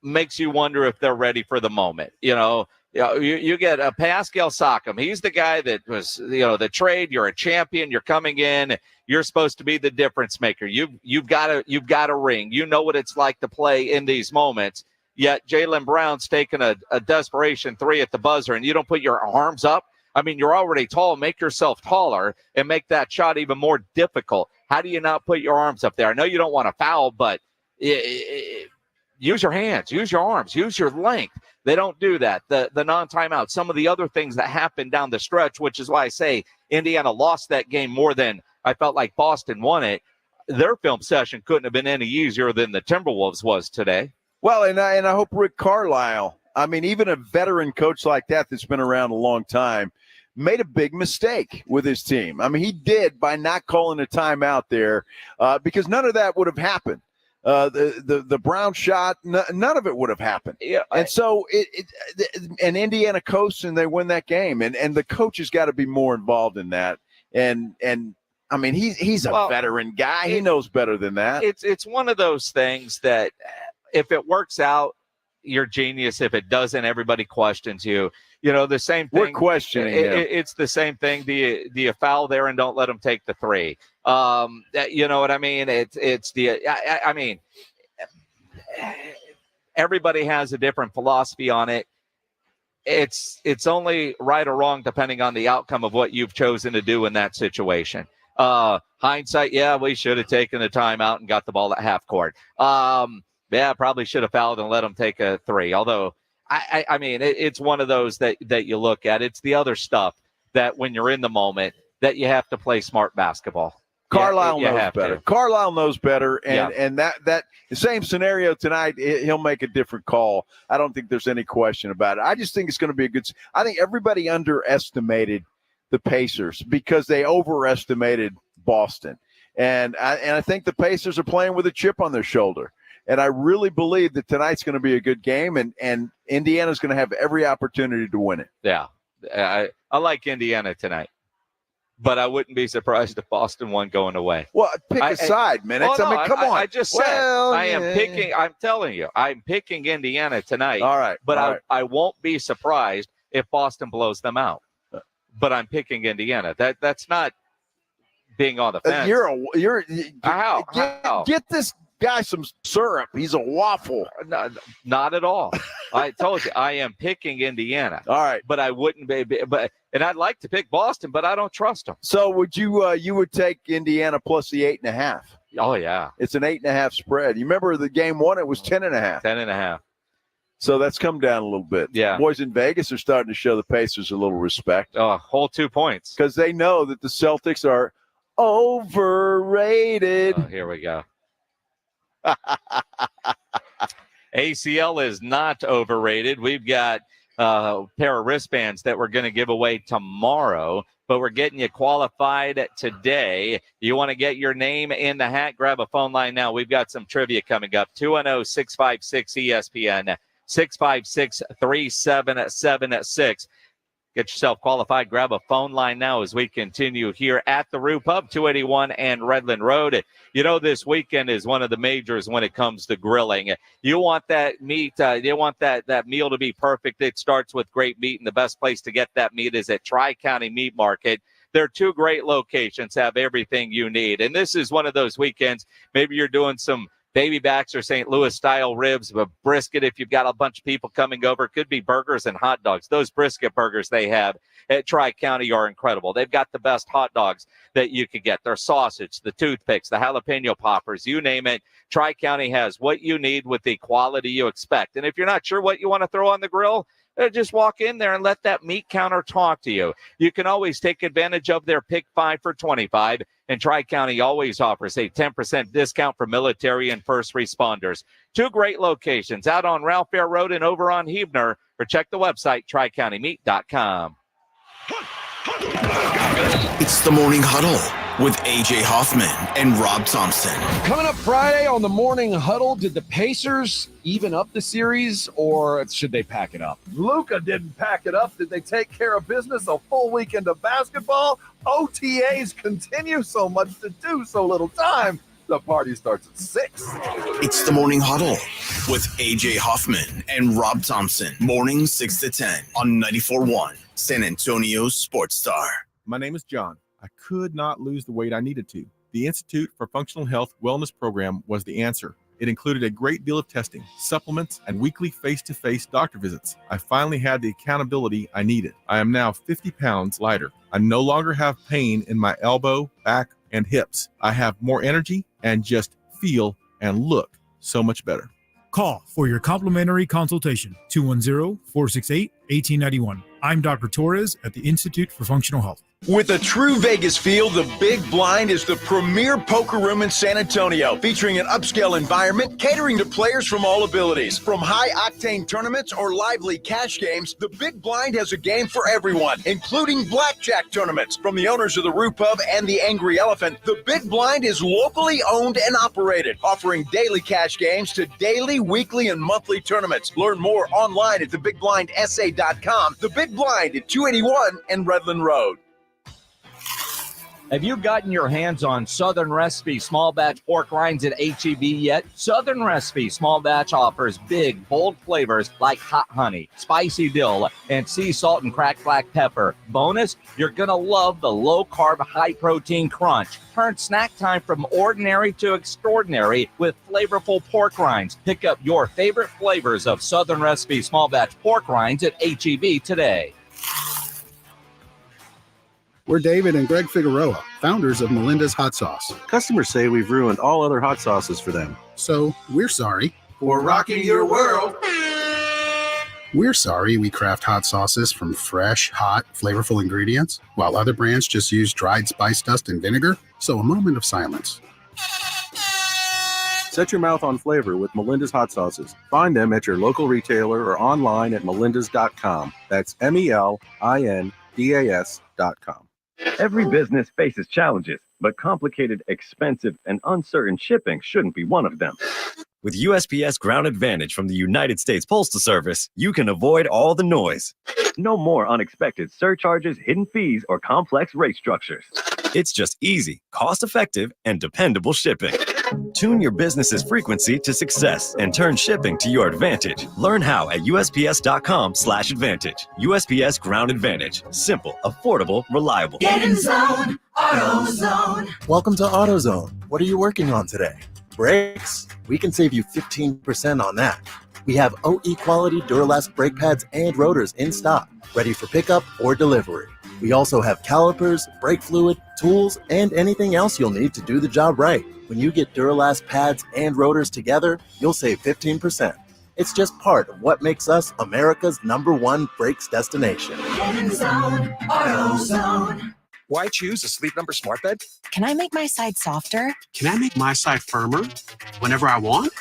makes you wonder if they're ready for the moment. You get Pascal Siakam. He's the guy that was, the trade. You're a champion. You're coming in. You're supposed to be the difference maker. You've got a ring. You know what it's like to play in these moments. Yet Jaylen Brown's taking a desperation 3 at the buzzer, and you don't put your arms up. I mean, you're already tall. Make yourself taller and make that shot even more difficult. How do you not put your arms up there? I know you don't want to foul, but use your hands, use your arms, use your length. They don't do that. The non-timeout, some of the other things that happened down the stretch, which is why I say Indiana lost that game more than I felt like Boston won it. Their film session couldn't have been any easier than the Timberwolves was today. Well, and I hope Rick Carlisle, even a veteran coach like that's been around a long time, made a big mistake with his team. He did by not calling a timeout there because none of that would have happened. The Brown shot, none of it would have happened. Yeah, and so and Indiana coasts and they win that game. And the coach has got to be more involved in that. And he's a veteran guy. He knows better than that. It's one of those things that if it works out, you're genius. If it doesn't, everybody questions you. The same thing. We're questioning him. It's the same thing. Do you foul there and don't let them take the 3? You know what I mean? Everybody has a different philosophy on it. It's only right or wrong depending on the outcome of what you've chosen to do in that situation. Hindsight, we should have taken the timeout and got the ball at half court. Probably should have fouled and let them take a 3. Although I mean, it's one of those that you look at. It's the other stuff that when you're in the moment that you have to play smart basketball. Carlisle you knows have better. to. Carlisle knows better, and Yeah. and that the same scenario tonight, he'll make a different call. I don't think there's any question about it. I just think it's going to be a good. I think everybody underestimated the Pacers because they overestimated Boston, and I think the Pacers are playing with a chip on their shoulder. And I really believe that tonight's going to be a good game, and Indiana's going to have every opportunity to win it. Yeah, I like Indiana tonight. But I wouldn't be surprised if Boston won going away. Well, pick a side, Minutes. Oh, no, I mean, come on. I just said I am picking. I'm telling you, I'm picking Indiana tonight. All right. But I won't be surprised if Boston blows them out. But I'm picking Indiana. That's not being on the fence. How? Get this guy some syrup. He's a waffle. Not at all. I told you I am picking Indiana. All right, but I wouldn't be. And I'd like to pick Boston, but I don't trust them. So would you would take Indiana plus the 8.5? Oh yeah, it's an 8.5 spread. You remember the game one? It was 10.5. 10.5. So that's come down a little bit. Yeah, boys in Vegas are starting to show the Pacers a little respect. Oh, whole 2 points because they know that the Celtics are overrated. Oh, here we go. ACL is not overrated. We've got a pair of wristbands that we're going to give away tomorrow, but we're getting you qualified today. You want to get your name in the hat? Grab a phone line now. We've got some trivia coming up. 210-656-ESPN, 656-3776. Get yourself qualified. Grab a phone line now as we continue here at the Roo Pub, 281 and Redland Road. You know, this weekend is one of the majors when it comes to grilling. You want that meat, you want that meal to be perfect. It starts with great meat, and the best place to get that meat is at Tri-County Meat Market. Their two great locations have everything you need. And this is one of those weekends, maybe you're doing some baby backs or St. Louis style ribs, but brisket if you've got a bunch of people coming over. Could be burgers and hot dogs. Those brisket burgers they have at Tri-County are incredible. They've got the best hot dogs that you could get. Their sausage, the toothpicks, the jalapeno poppers, you name it. Tri-County has what you need with the quality you expect. And if you're not sure what you want to throw on the grill, just walk in there and let that meat counter talk to you. You can always take advantage of their Pick 5 for $25. And Tri-County always offers a 10% discount for military and first responders. Two great locations, out on Ralph Fair Road and over on Huebner. Or check the website, tricountymeat.com. It's the Morning Huddle with A.J. Hoffman and Rob Thompson. Coming up Friday on the Morning Huddle, did the Pacers even up the series, or should they pack it up? Luka didn't pack it up. Did they take care of business? A full weekend of basketball? OTAs continue, so much to do, so little time. The party starts at 6. It's the Morning Huddle with A.J. Hoffman and Rob Thompson. Morning 6 to 10 on 94.1 San Antonio Sports Star. My name is John. I could not lose the weight I needed to. The Institute for Functional Health Wellness Program was the answer. It included a great deal of testing, supplements, and weekly face-to-face doctor visits. I finally had the accountability I needed. I am now 50 pounds lighter. I no longer have pain in my elbow, back, and hips. I have more energy and just feel and look so much better. Call for your complimentary consultation, 210-468-1891. I'm Dr. Torres at the Institute for Functional Health. With a true Vegas feel, the Big Blind is the premier poker room in San Antonio, featuring an upscale environment catering to players from all abilities. From high-octane tournaments or lively cash games, the Big Blind has a game for everyone, including blackjack tournaments. From the owners of the Roo Pub and the Angry Elephant, the Big Blind is locally owned and operated, offering daily cash games to daily, weekly, and monthly tournaments. Learn more online at thebigblindsa.com. The Big Blind at 281 and Redland Road. Have you gotten your hands on Southern Recipe small batch pork rinds at HEB yet? Southern Recipe small batch offers big, bold flavors like hot honey, spicy dill, and sea salt and cracked black pepper. Bonus, you're going to love the low-carb, high-protein crunch. Turn snack time from ordinary to extraordinary with flavorful pork rinds. Pick up your favorite flavors of Southern Recipe small batch pork rinds at HEB today. We're David and Greg Figueroa, founders of Melinda's Hot Sauce. Customers say we've ruined all other hot sauces for them. So we're sorry for rocking your world. We're sorry we craft hot sauces from fresh, hot, flavorful ingredients, while other brands just use dried spice dust and vinegar. So a moment of silence. Set your mouth on flavor with Melinda's hot sauces. Find them at your local retailer or online at melindas.com. That's MELINDAS.com. Every business faces challenges, but complicated, expensive, and uncertain shipping shouldn't be one of them. With USPS Ground Advantage from the United States Postal Service, you can avoid all the noise. No more unexpected surcharges, hidden fees, or complex rate structures. It's just easy, cost-effective, and dependable shipping. Tune your business's frequency to success and turn shipping to your advantage. Learn how at USPS.com/advantage. USPS Ground Advantage. Simple, affordable, reliable. Get in zone, AutoZone. Welcome to AutoZone. What are you working on today? Brakes? We can save you 15% on that. We have OE quality Duralast brake pads and rotors in stock, ready for pickup or delivery. We also have calipers, brake fluid, tools, and anything else you'll need to do the job right. When you get Duralast pads and rotors together, you'll save 15%. It's just part of what makes us America's #1 brakes destination. Get in zone, AutoZone. Why choose a Sleep Number smart bed? Can I make my side softer? Can I make my side firmer whenever I want?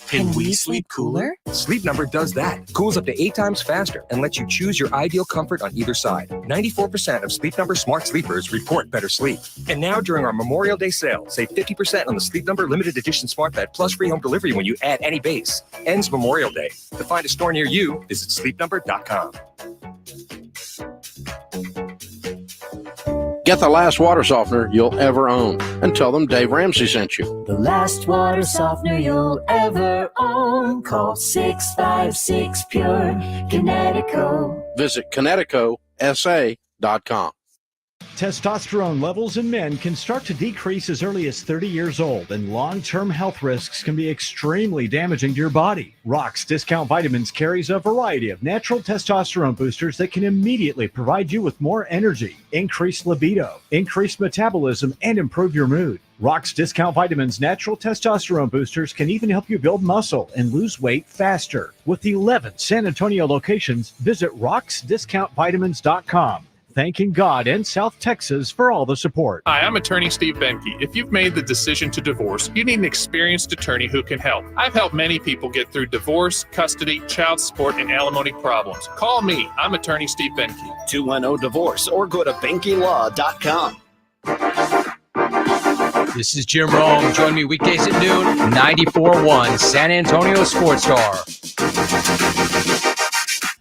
Can we sleep cooler? Sleep Number does that. Cools up to 8 times faster and lets you choose your ideal comfort on either side. 94% of Sleep Number smart sleepers report better sleep. And now during our Memorial Day sale, save 50% on the Sleep Number limited edition smart bed plus free home delivery when you add any base. Ends Memorial Day. To find a store near you, visit sleepnumber.com. Get the last water softener you'll ever own and tell them Dave Ramsey sent you. The last water softener you'll ever own. Call 656-PURE Kinetico. Visit KineticoSA.com. Testosterone levels in men can start to decrease as early as 30 years old, and long-term health risks can be extremely damaging to your body. Rock's Discount Vitamins carries a variety of natural testosterone boosters that can immediately provide you with more energy, increased libido, increased metabolism, and improve your mood. Rock's Discount Vitamins natural testosterone boosters can even help you build muscle and lose weight faster. With 11 San Antonio locations, visit rocksdiscountvitamins.com. Thanking God and South Texas for all the support. Hi, I'm attorney Steve Benke. If you've made the decision to divorce, you need an experienced attorney who can help. I've helped many people get through divorce, custody, child support, and alimony problems. Call me. I'm attorney Steve Benke. 210-DIVORCE or go to BenkeLaw.com. This is Jim Rome. Join me weekdays at noon, 94.1 San Antonio Sports Star.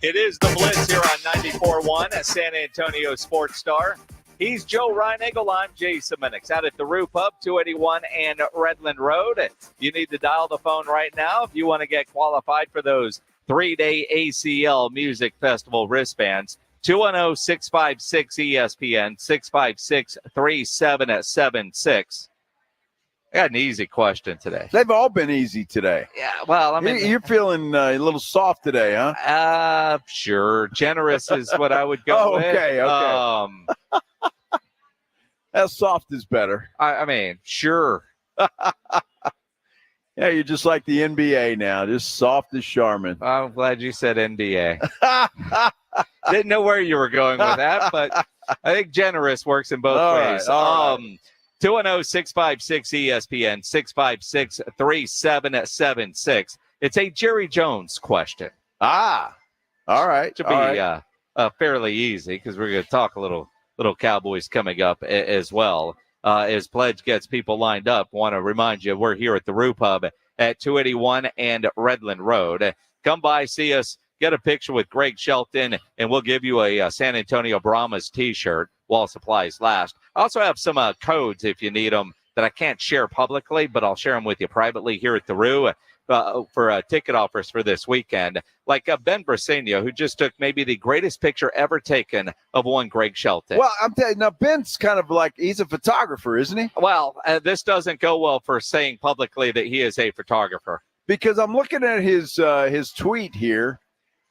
It is the Blitz here on 94.1 at San Antonio Sports Star. He's Joe Reinagle. I'm Jason Minix out at the Roo Pub, 281 and Redland Road. You need to dial the phone right now if you want to get qualified for those 3-day ACL Music Festival wristbands. 210-656-ESPN, 656-3776. I got an easy question today. They've all been easy today. Yeah, well, I mean, you're feeling a little soft today, huh? Sure. Generous is what I would go with. Okay. That soft is better. I mean, sure. Yeah, you're just like the NBA now, just soft as Charmin. I'm glad you said NBA. Didn't know where you were going with that, but I think generous works in both ways. All right. 210-656-ESPN, 656-3776. It's a Jerry Jones question. All right. Should be fairly easy because we're going to talk a little Cowboys coming up as well. As Pledge gets people lined up, want to remind you we're here at the Roo Pub at 281 and Redland Road. Come by, see us, get a picture with Greg Shelton, and we'll give you a San Antonio Brahmas t-shirt while supplies last. I also have some codes if you need them that I can't share publicly, but I'll share them with you privately here at the Roo for ticket offers for this weekend. Like Ben Briseno, who just took maybe the greatest picture ever taken of one Greg Shelton. Well, I'm telling you, now Ben's kind of like, he's a photographer, isn't he? Well, this doesn't go well for saying publicly that he is a photographer. Because I'm looking at his tweet here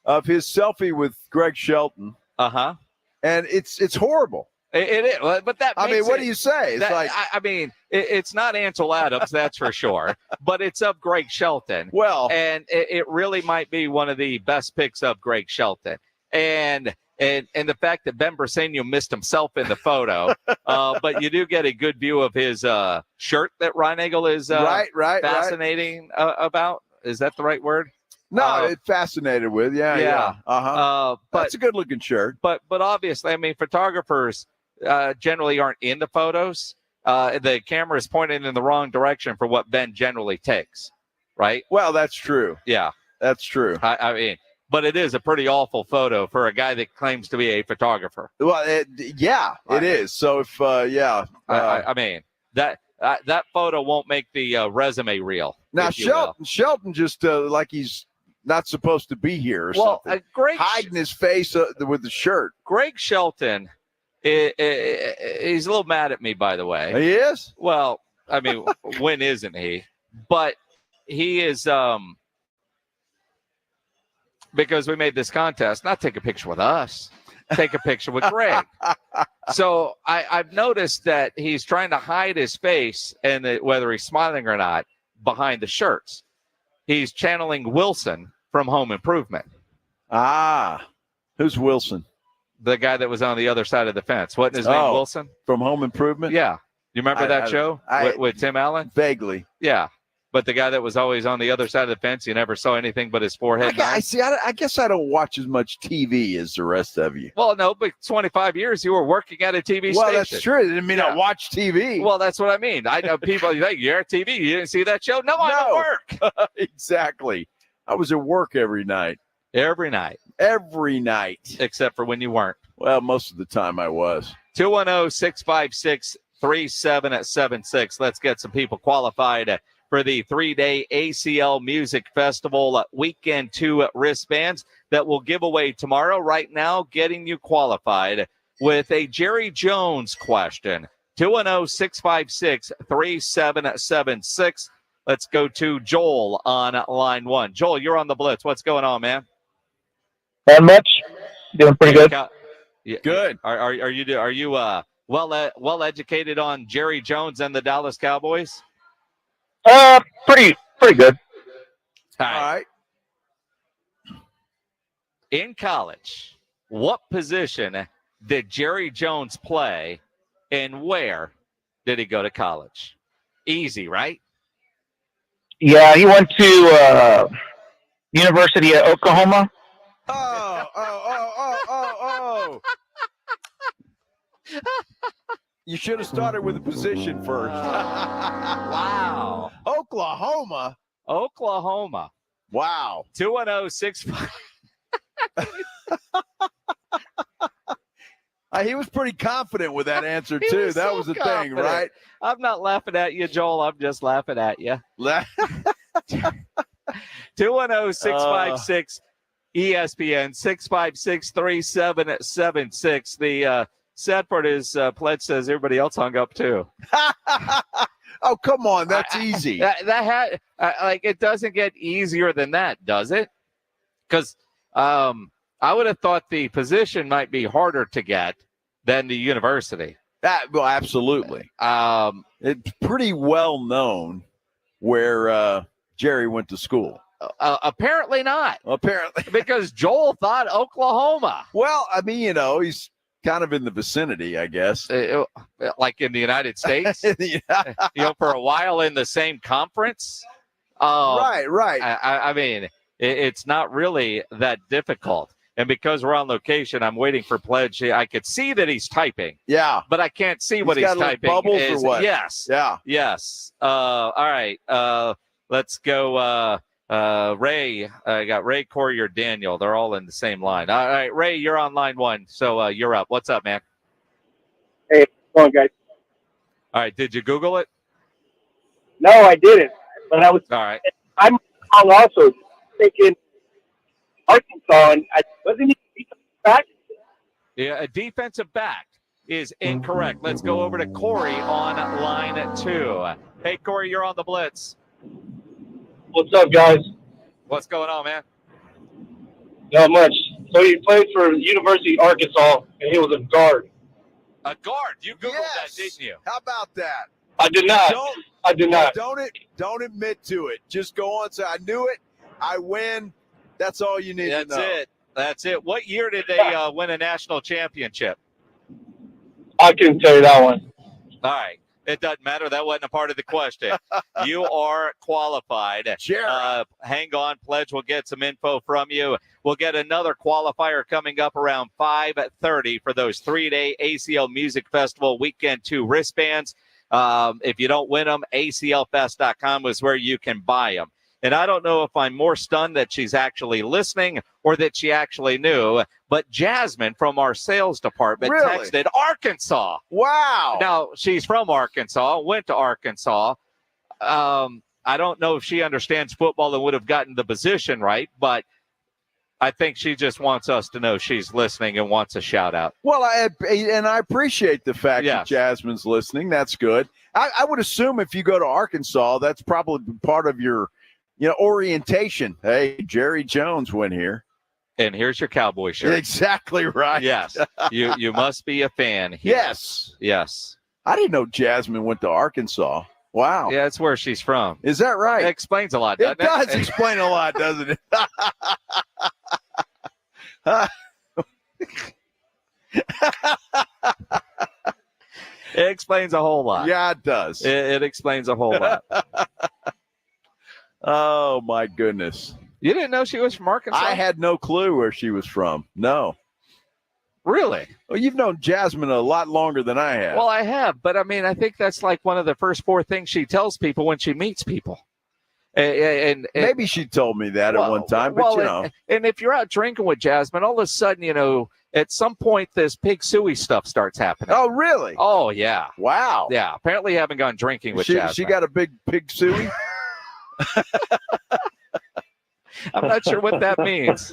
of his selfie with Greg Shelton. Uh-huh. And it's horrible. It is, but that. I mean, what do you say? It's It's not Ansel Adams, that's for sure, but it's of Greg Shelton. Well, and it really might be one of the best picks of Greg Shelton, and the fact that Ben Briseno missed himself in the photo, but you do get a good view of his shirt that Reinagel is fascinating about. Is that the right word? No, it's fascinated with. Yeah. But that's a good looking shirt. But obviously, I mean, photographers generally aren't in the photos. The camera is pointed in the wrong direction for what Ben generally takes, right? Well, that's true. Yeah, that's true. I mean, but it is a pretty awful photo for a guy that claims to be a photographer. Well, it is. So if I mean that photo won't make the resume reel. Now Shelton just like he's not supposed to be here or something. Hiding his face with the shirt. Greg Shelton, he's a little mad at me, by the way. He is? Well, I mean, when isn't he? But he is because we made this contest, not take a picture with us, take a picture with Greg. So I've noticed that he's trying to hide his face and whether he's smiling or not behind the shirts. He's channeling Wilson from Home Improvement. Ah, who's Wilson? The guy that was on the other side of the fence. Wasn't his name Wilson? From Home Improvement? Yeah. You remember that show with Tim Allen? Vaguely. Yeah. But the guy that was always on the other side of the fence, you never saw anything but his forehead. I guess I don't watch as much TV as the rest of you. Well, no, but 25 years you were working at a TV station. Well, that's true. It didn't mean I watch TV. Well, that's what I mean. I know people think you're at TV. You didn't see that show? No, I'm at work. Exactly. I was at work every night. Every night. Every night. Except for when you weren't. Well, most of the time I was. 210-656-3776. Let's get some people qualified for the 3-day ACL Music Festival Weekend 2 wristbands that we'll give away tomorrow. Right now, getting you qualified with a Jerry Jones question. 210-656-3776. Let's go to Joel on line 1. Joel, you're on the Blitz. What's going on, man? Not much. Doing pretty good. Good. Are you well educated on Jerry Jones and the Dallas Cowboys? Pretty good. All right. In college, what position did Jerry Jones play, and where did he go to college? Easy, right? Yeah, he went to University of Oklahoma. Oh. You should have started with a position first. Wow. Oklahoma. Wow. 210-65. He was pretty confident with that answer, too. That was the thing, right? I'm not laughing at you, Joel. I'm just laughing at you. 210-656 ESPN 656-3776. The sad part is Pledge says everybody else hung up too. Oh, come on. That's easy. It doesn't get easier than that, does it? Because I would have thought the position might be harder to get than the university. Well, absolutely. It's pretty well known where Jerry went to school. Apparently not. Apparently. Because Joel thought Oklahoma. Well, I mean, he's kind of in the vicinity, I guess. Like in the United States? For a while in the same conference? Right. I mean, it's not really that difficult. And because we're on location, I'm waiting for Pledge. I could see that he's typing. Yeah. But I can't see what he's typing. Bubbles or what? Yes. Yeah. Yes. All right. Let's go. Ray. I got Ray, Corey, or Daniel. They're all in the same line. All right, Ray, you're on line 1. So you're up. What's up, man? Hey, what's going on, guys? All right. Did you Google it? No, I didn't. But I was. All right. I'm also thinking Arkansas, and wasn't he back? Yeah, a defensive back is incorrect. Let's go over to Corey on line 2. Hey, Corey, you're on the Blitz. What's up, guys? What's going on, man? Not much. So he played for University of Arkansas, and he was a guard. A guard. You Googled that, didn't you? How about that? I did not. I did not. Don't admit to it. Just go on and say, I knew it. I win. That's all you need to know. That's it. What year did they win a national championship? I couldn't tell you that one. All right. It doesn't matter. That wasn't a part of the question. You are qualified. Hang on, Pledge. We'll get some info from you. We'll get another qualifier coming up around 5:30 for those 3-day ACL Music Festival Weekend 2 wristbands. If you don't win them, aclfest.com is where you can buy them. And I don't know if I'm more stunned that she's actually listening or that she actually knew, but Jasmine from our sales department texted Arkansas. Wow. Now, she's from Arkansas, went to Arkansas. I don't know if she understands football and would have gotten the position right, but I think she just wants us to know she's listening and wants a shout out. Well, I appreciate the fact that Jasmine's listening. That's good. I would assume if you go to Arkansas, that's probably part of your orientation. Hey, Jerry Jones went here. And here's your cowboy shirt. Exactly right. Yes. You must be a fan here. Yes. Yes. I didn't know Jasmine went to Arkansas. Wow. Yeah, that's where she's from. Is that right? It explains a lot, doesn't it? Does explain a lot, doesn't it? It explains a whole lot. Yeah, it does. It explains a whole lot. Oh, my goodness. You didn't know she was from Arkansas? I had no clue where she was from. No. Really? Well, you've known Jasmine a lot longer than I have. Well, I have, but I mean, I think that's like one of the first 4 things she tells people when she meets people. And maybe she told me that at one time, but And if you're out drinking with Jasmine, all of a sudden, at some point, this pig suey stuff starts happening. Oh, really? Oh, yeah. Wow. Yeah. Apparently, you haven't gone drinking with Jasmine. She got a big pig suey? I'm not sure what that means.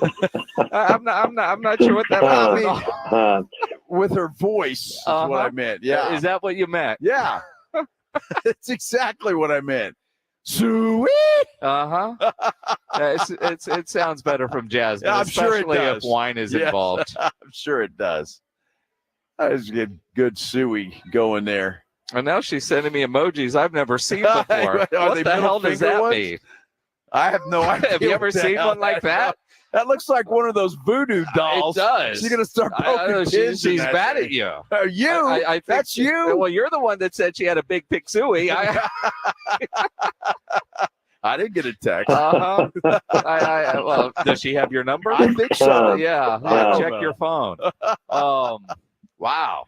I'm not sure what that means. With her voice is what I meant. Yeah. Is that what you meant? Yeah. That's exactly what I meant. Sweet. It sounds better from Jasmine, I'm sure it especially does. if wine is involved. I'm sure it does. I just get good suey going there. And now she's sending me emojis I've never seen before. What the hell does that mean? I have no idea. Have you ever seen one like that? That looks like one of those voodoo dolls. It does. She's going to start poking pins. She's bad at you. You? I think that's you? Well, you're the one that said she had a big pig suey. I didn't get a text. Well, does she have your number? I think so. Yeah. Check your phone. Wow.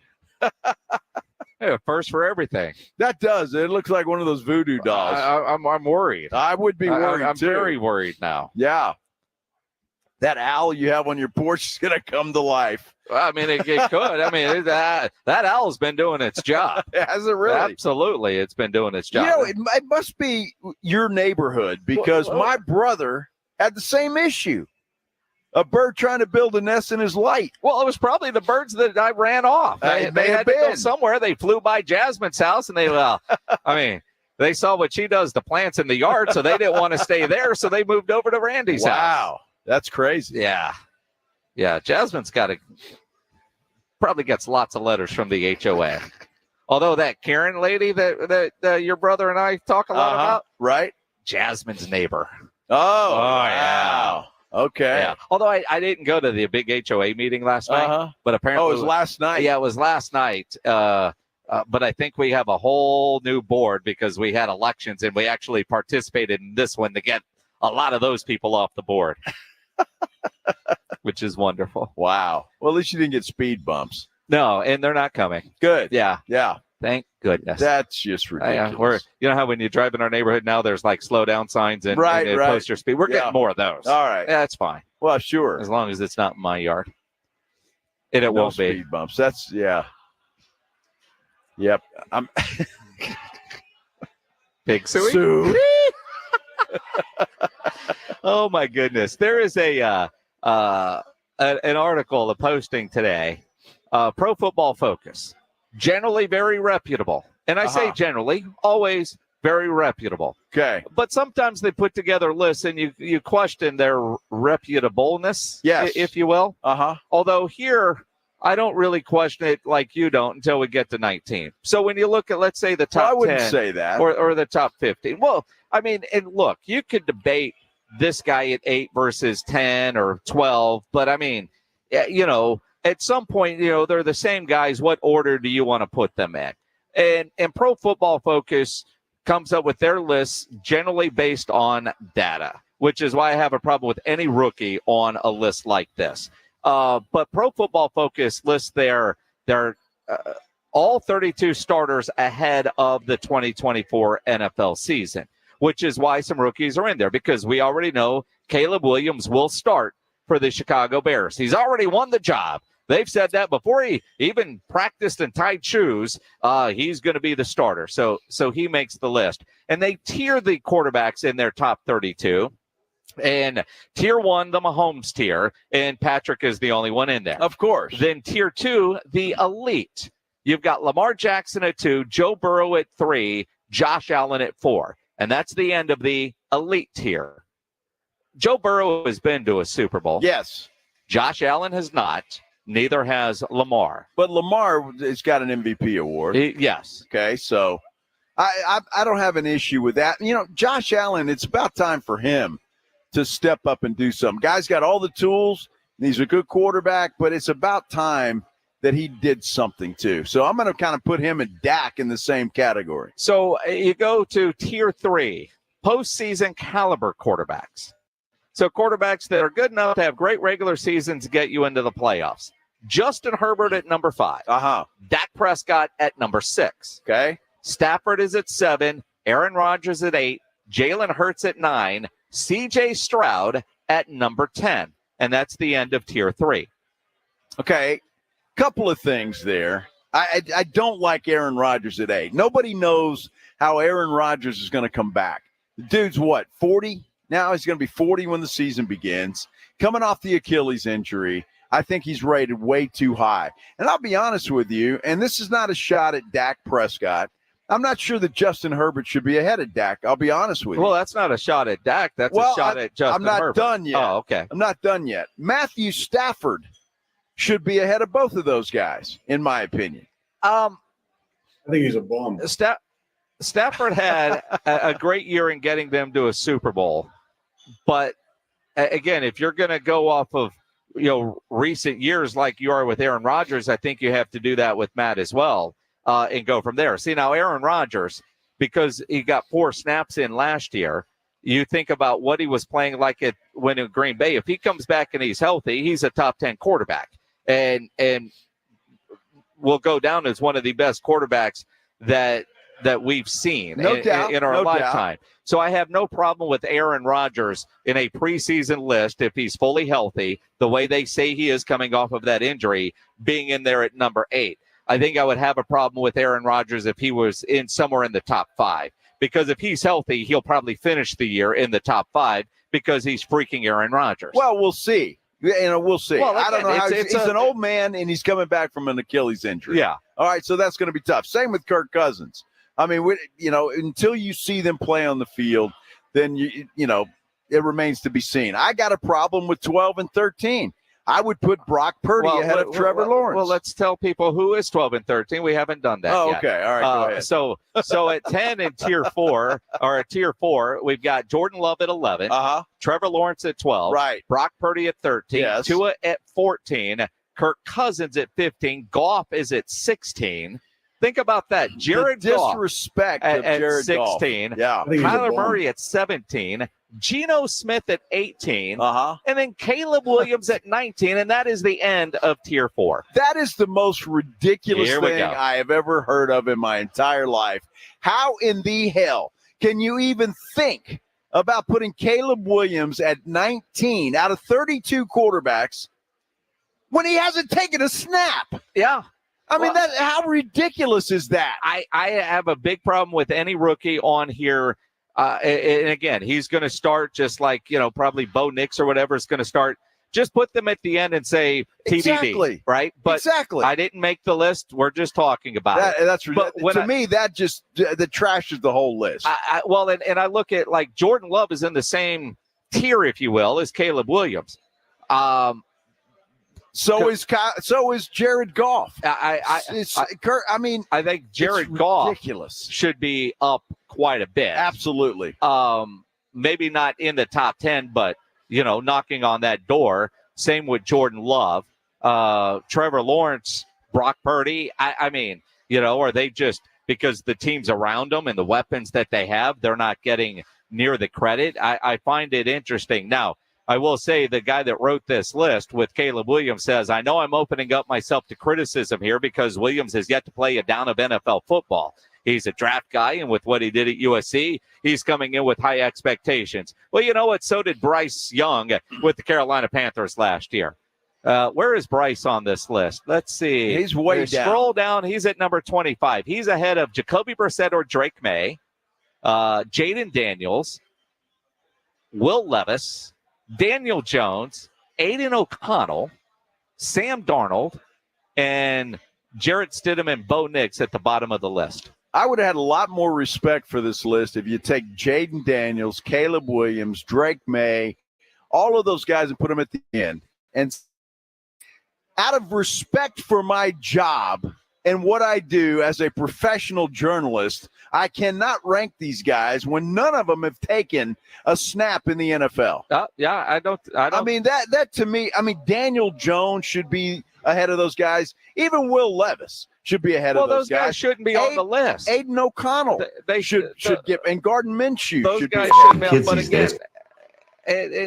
Yeah, first for everything. That does. It looks like one of those voodoo dolls. I'm worried. I would be worried, I'm too. very worried now. Yeah. That owl you have on your porch is going to come to life. Well, I mean, it could. I mean, that owl's been doing its job. Has it really? Absolutely. It's been doing its job. It must be your neighborhood because my brother had the same issue. A bird trying to build a nest in his light. Well, it was probably the birds that I ran off. They had to go somewhere. They flew by Jasmine's house, and they saw what she does to plants in the yard, so they didn't want to stay there, so they moved over to Randy's house. Wow, that's crazy. Yeah. Jasmine's probably gets lots of letters from the HOA. Although that Karen lady that your brother and I talk a lot about, right? Jasmine's neighbor. Oh wow. Okay. Yeah. Although I didn't go to the big HOA meeting last night, but apparently it was last night. Yeah, it was last night. But I think we have a whole new board because we had elections and we actually participated in this one to get a lot of those people off the board, which is wonderful. Wow. Well, at least you didn't get speed bumps. No, and they're not coming. Good. Yeah. Yeah. Thank goodness. That's just ridiculous. You know how when you drive in our neighborhood now, there's like slow down signs and post your speed. We're getting more of those. All right. Yeah, that's fine. Well, sure. As long as it's not in my yard. And it won't be. Speed bumps. That's, yeah. Yep. I'm Pig suey. Oh, my goodness. There is an article, a posting today, Pro Football Focus. Generally very reputable. And I say generally, always very reputable. Okay. But sometimes they put together lists and you question their reputableness, yes, if you will. Uh-huh. Although here, I don't really question it like you don't until we get to 19. So when you look at, let's say, the top 10. I wouldn't say that. Or the top 15. Well, I mean, and look, you could debate this guy at 8 versus 10 or 12, but I mean, you know, at some point, you know, they're the same guys. What order do you want to put them in? And Pro Football Focus comes up with their lists generally based on data, which is why I have a problem with any rookie on a list like this. But Pro Football Focus lists their all 32 starters ahead of the 2024 NFL season, which is why some rookies are in there, because we already know Caleb Williams will start for the Chicago Bears. He's already won the job. They've said that before he even practiced and tied shoes. He's going to be the starter. So he makes the list. And they tier the quarterbacks in their top 32. And tier 1, the Mahomes tier, and Patrick is the only one in there. Of course. Then tier 2, the elite. You've got Lamar Jackson at 2, Joe Burrow at 3, Josh Allen at 4. And that's the end of the elite tier. Joe Burrow has been to a Super Bowl. Yes. Josh Allen has not. Neither has Lamar. But Lamar has got an MVP award. Yes. Okay, so I don't have an issue with that. You know, Josh Allen, it's about time for him to step up and do something. Guy's got all the tools. He's a good quarterback, but it's about time that he did something too. So I'm going to kind of put him and Dak in the same category. So you go to tier 3, postseason caliber quarterbacks. So quarterbacks that are good enough to have great regular seasons to get you into the playoffs. Justin Herbert at number 5. Dak Prescott at number 6. Okay. Stafford is at 7. Aaron Rodgers at 8. Jalen Hurts at 9. C.J. Stroud at number 10. And that's the end of tier 3. Okay, couple of things there. I don't like Aaron Rodgers at 8. Nobody knows how Aaron Rodgers is going to come back. The dude's what, 40? Now he's going to be 40 when the season begins. Coming off the Achilles injury, I think he's rated way too high. And I'll be honest with you, and this is not a shot at Dak Prescott. I'm not sure that Justin Herbert should be ahead of Dak. I'll be honest with you. Well, that's not a shot at Dak. That's a shot at Justin Herbert. I'm not done yet. Oh, okay. I'm not done yet. Matthew Stafford should be ahead of both of those guys, in my opinion. I think he's a bum. Stafford had a great year in getting them to a Super Bowl. But, again, if you're going to go off of, you know, recent years like you are with Aaron Rodgers, I think you have to do that with Matt as well. And go from there. See, now Aaron Rodgers, because he got 4 snaps in last year, you think about what he was playing like when in Green Bay. If he comes back and he's healthy, he's a top 10 quarterback and will go down as one of the best quarterbacks that we've seen in our lifetime. So I have no problem with Aaron Rodgers in a preseason list if he's fully healthy, the way they say he is coming off of that injury, being in there at number 8. I think I would have a problem with Aaron Rodgers if he was in somewhere in the top 5. Because if he's healthy, he'll probably finish the year in the top 5 because he's freaking Aaron Rodgers. Well, we'll see. We'll see. Well, I don't know how he's an old man, and he's coming back from an Achilles injury. Yeah. All right, so that's going to be tough. Same with Kirk Cousins. I mean, until you see them play on the field, then, you know, it remains to be seen. I got a problem with 12 and 13. I would put Brock Purdy ahead of Trevor Lawrence. Well, let's tell people who is 12 and 13. We haven't done that yet. Okay. All right, go ahead. So at 10 in tier 4, or at tier 4, we've got Jordan Love at 11, Trevor Lawrence at 12, right? Brock Purdy at 13, yes. Tua at 14, Kirk Cousins at 15, Goff is at 16. Think about that. Jared Goff disrespect at Jared 16. Goff. Yeah. Kyler Murray at 17. Geno Smith at 18. And then Caleb Williams at 19. And that is the end of tier 4. That is the most ridiculous thing I have ever heard of in my entire life. How in the hell can you even think about putting Caleb Williams at 19 out of 32 quarterbacks when he hasn't taken a snap? Yeah. I mean, how ridiculous is that? I have a big problem with any rookie on here. And again, he's going to start just like, you know, probably Bo Nix or whatever is going to start. Just put them at the end and say TBD, exactly. Right? But exactly. I didn't make the list. We're just talking about it. That's to me, that just that trashes the whole list. And I look at, like, Jordan Love is in the same tier, if you will, as Caleb Williams. So is Jared Goff. I think Jared Goff should be up quite a bit. Absolutely. Maybe not in the top 10, but knocking on that door. Same with Jordan Love, Trevor Lawrence, Brock Purdy. Are they just because the teams around them and the weapons that they have, they're not getting near the credit? I find it interesting. Now, I will say the guy that wrote this list with Caleb Williams says, I know I'm opening up myself to criticism here because Williams has yet to play a down of NFL football. He's a draft guy, and with what he did at USC, he's coming in with high expectations. Well, you know what? So did Bryce Young with the Carolina Panthers last year. Where is Bryce on this list? Let's see. He's way down. Scroll down. He's at number 25. He's ahead of Jacoby Brissett or Drake May, Jaden Daniels, Will Levis, Daniel Jones, Aiden O'Connell, Sam Darnold, and Jarrett Stidham and Bo Nix at the bottom of the list. I would have had a lot more respect for this list if you take Jaden Daniels, Caleb Williams, Drake May, all of those guys and put them at the end. And out of respect for my job and what I do as a professional journalist, I cannot rank these guys when none of them have taken a snap in the NFL. I don't. I mean, that to me, Daniel Jones should be ahead of those guys. Even Will Levis should be ahead of those guys. Shouldn't be on the list. Aiden O'Connell, they should get, and Gardner Minshew. Those should guys be. should be. But again,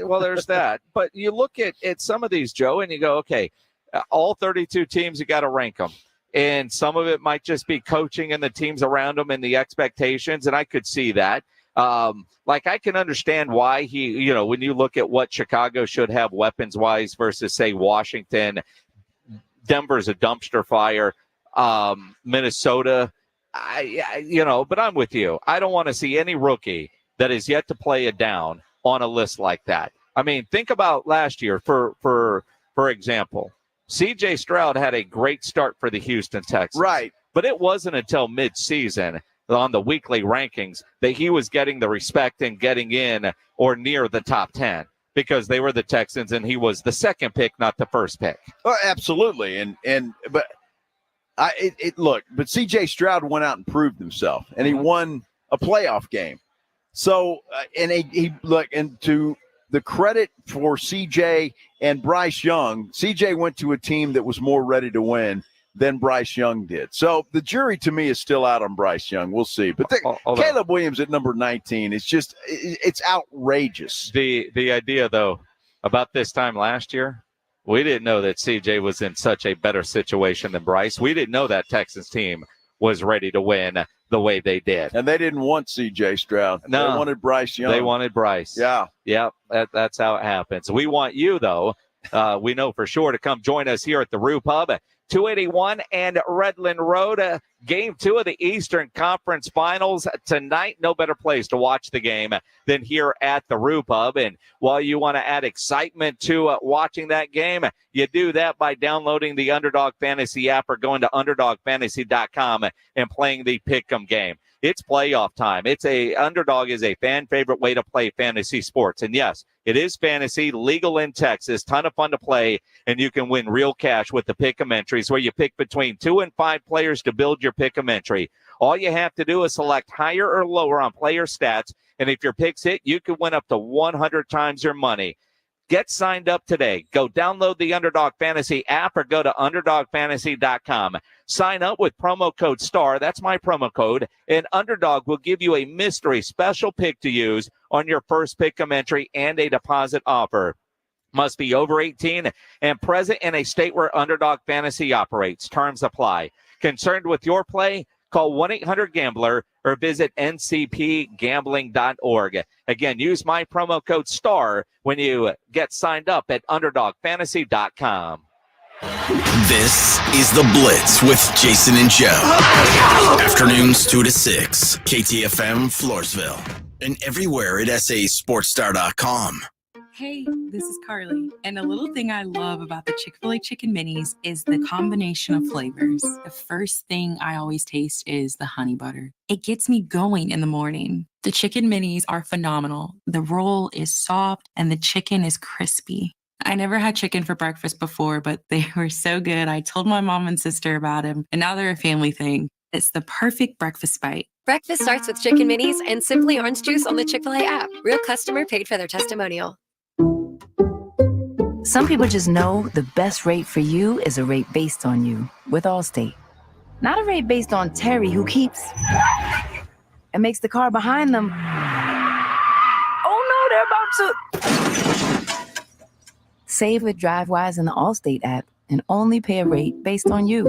well, there's that. But you look at some of these, Joe, and you go, okay, all 32 teams, you got to rank them. And some of it might just be coaching and the teams around them and the expectations, and I could see that. I can understand why when you look at what Chicago should have weapons-wise versus, say, Washington, Denver's a dumpster fire, Minnesota, but I'm with you. I don't want to see any rookie that is yet to play a down on a list like that. I mean, think about last year, for example. C.J. Stroud had a great start for the Houston Texans. Right. But it wasn't until midseason on the weekly rankings that he was getting the respect and getting in or near the top 10 because they were the Texans and he was the second pick, not the first pick. Oh, absolutely. But C.J. Stroud went out and proved himself, and he won a playoff game. So, and to the credit for C.J. and Bryce Young, C.J. went to a team that was more ready to win than Bryce Young did. So the jury to me is still out on Bryce Young. We'll see. But Caleb Williams at number 19 is just, it's outrageous. The idea, though, about this time last year, we didn't know that C.J. was in such a better situation than Bryce. We didn't know that Texans team was ready to win the way they did. And they didn't want C.J. Stroud. No. They wanted Bryce Young. They wanted Bryce. Yeah. Yep, that's how it happens. We want you, though, we know for sure, to come join us here at the Roo Pub, 281 and Redland Road. Game 2 of the Eastern Conference Finals tonight. No better place to watch the game than here at the Roo Pub. And while you want to add excitement to watching that game, you do that by downloading the Underdog Fantasy app or going to UnderdogFantasy.com and playing the Pick'em game. It's playoff time. Underdog is a fan favorite way to play fantasy sports. And yes, it is fantasy, legal in Texas, ton of fun to play, and you can win real cash with the Pick'em entries where you pick between 2 and 5 players to build your Pick'em entry. All you have to do is select higher or lower on player stats, and if your picks hit, you can win up to 100 times your money. Get signed up today. Go download the Underdog Fantasy app or go to UnderdogFantasy.com. Sign up with promo code STAR. That's my promo code. And Underdog will give you a mystery special pick to use on your first Pick'em entry and a deposit offer. Must be over 18 and present in a state where Underdog Fantasy operates. Terms apply. Concerned with your play? Call 1-800-GAMBLER or visit ncpgambling.org. Again, use my promo code STAR when you get signed up at UnderdogFantasy.com. This is The Blitz with Jason and Joe. Afternoons 2 to 6, KTFM Floresville, and everywhere at sasportstar.com. Hey, this is Carly, and a little thing I love about the Chick-fil-A Chicken Minis is the combination of flavors. The first thing I always taste is the honey butter. It gets me going in the morning. The Chicken Minis are phenomenal. The roll is soft and the chicken is crispy. I never had chicken for breakfast before, but they were so good. I told my mom and sister about them, and now they're a family thing. It's the perfect breakfast bite. Breakfast starts with chicken minis and Simply Orange Juice on the Chick-fil-A app. Real customer paid for their testimonial. Some people just know the best rate for you is a rate based on you with Allstate. Not a rate based on Terry, who keeps and makes the car behind them. Oh no, they're about to. Save with DriveWise in the Allstate app and only pay a rate based on you.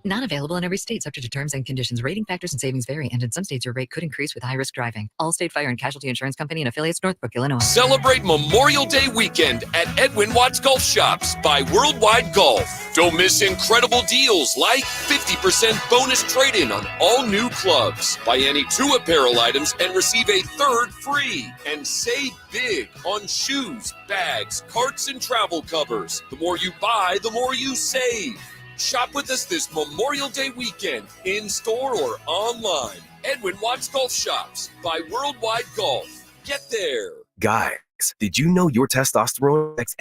Not available in every state, subject to terms and conditions. Rating factors and savings vary, and in some states your rate could increase with high-risk driving. Allstate Fire and Casualty Insurance Company and affiliates, Northbrook, Illinois. Celebrate Memorial Day weekend at Edwin Watts Golf Shops by Worldwide Golf. Don't miss incredible deals like 50% bonus trade-in on all new clubs. Buy any 2 apparel items and receive a 3rd free. And save big on shoes, bags, carts, and travel covers. The more you buy, the more you save. Shop with us this Memorial Day weekend, in-store or online. Edwin Watts Golf Shops by Worldwide Golf. Get there. Guys, did you know your testosterone affects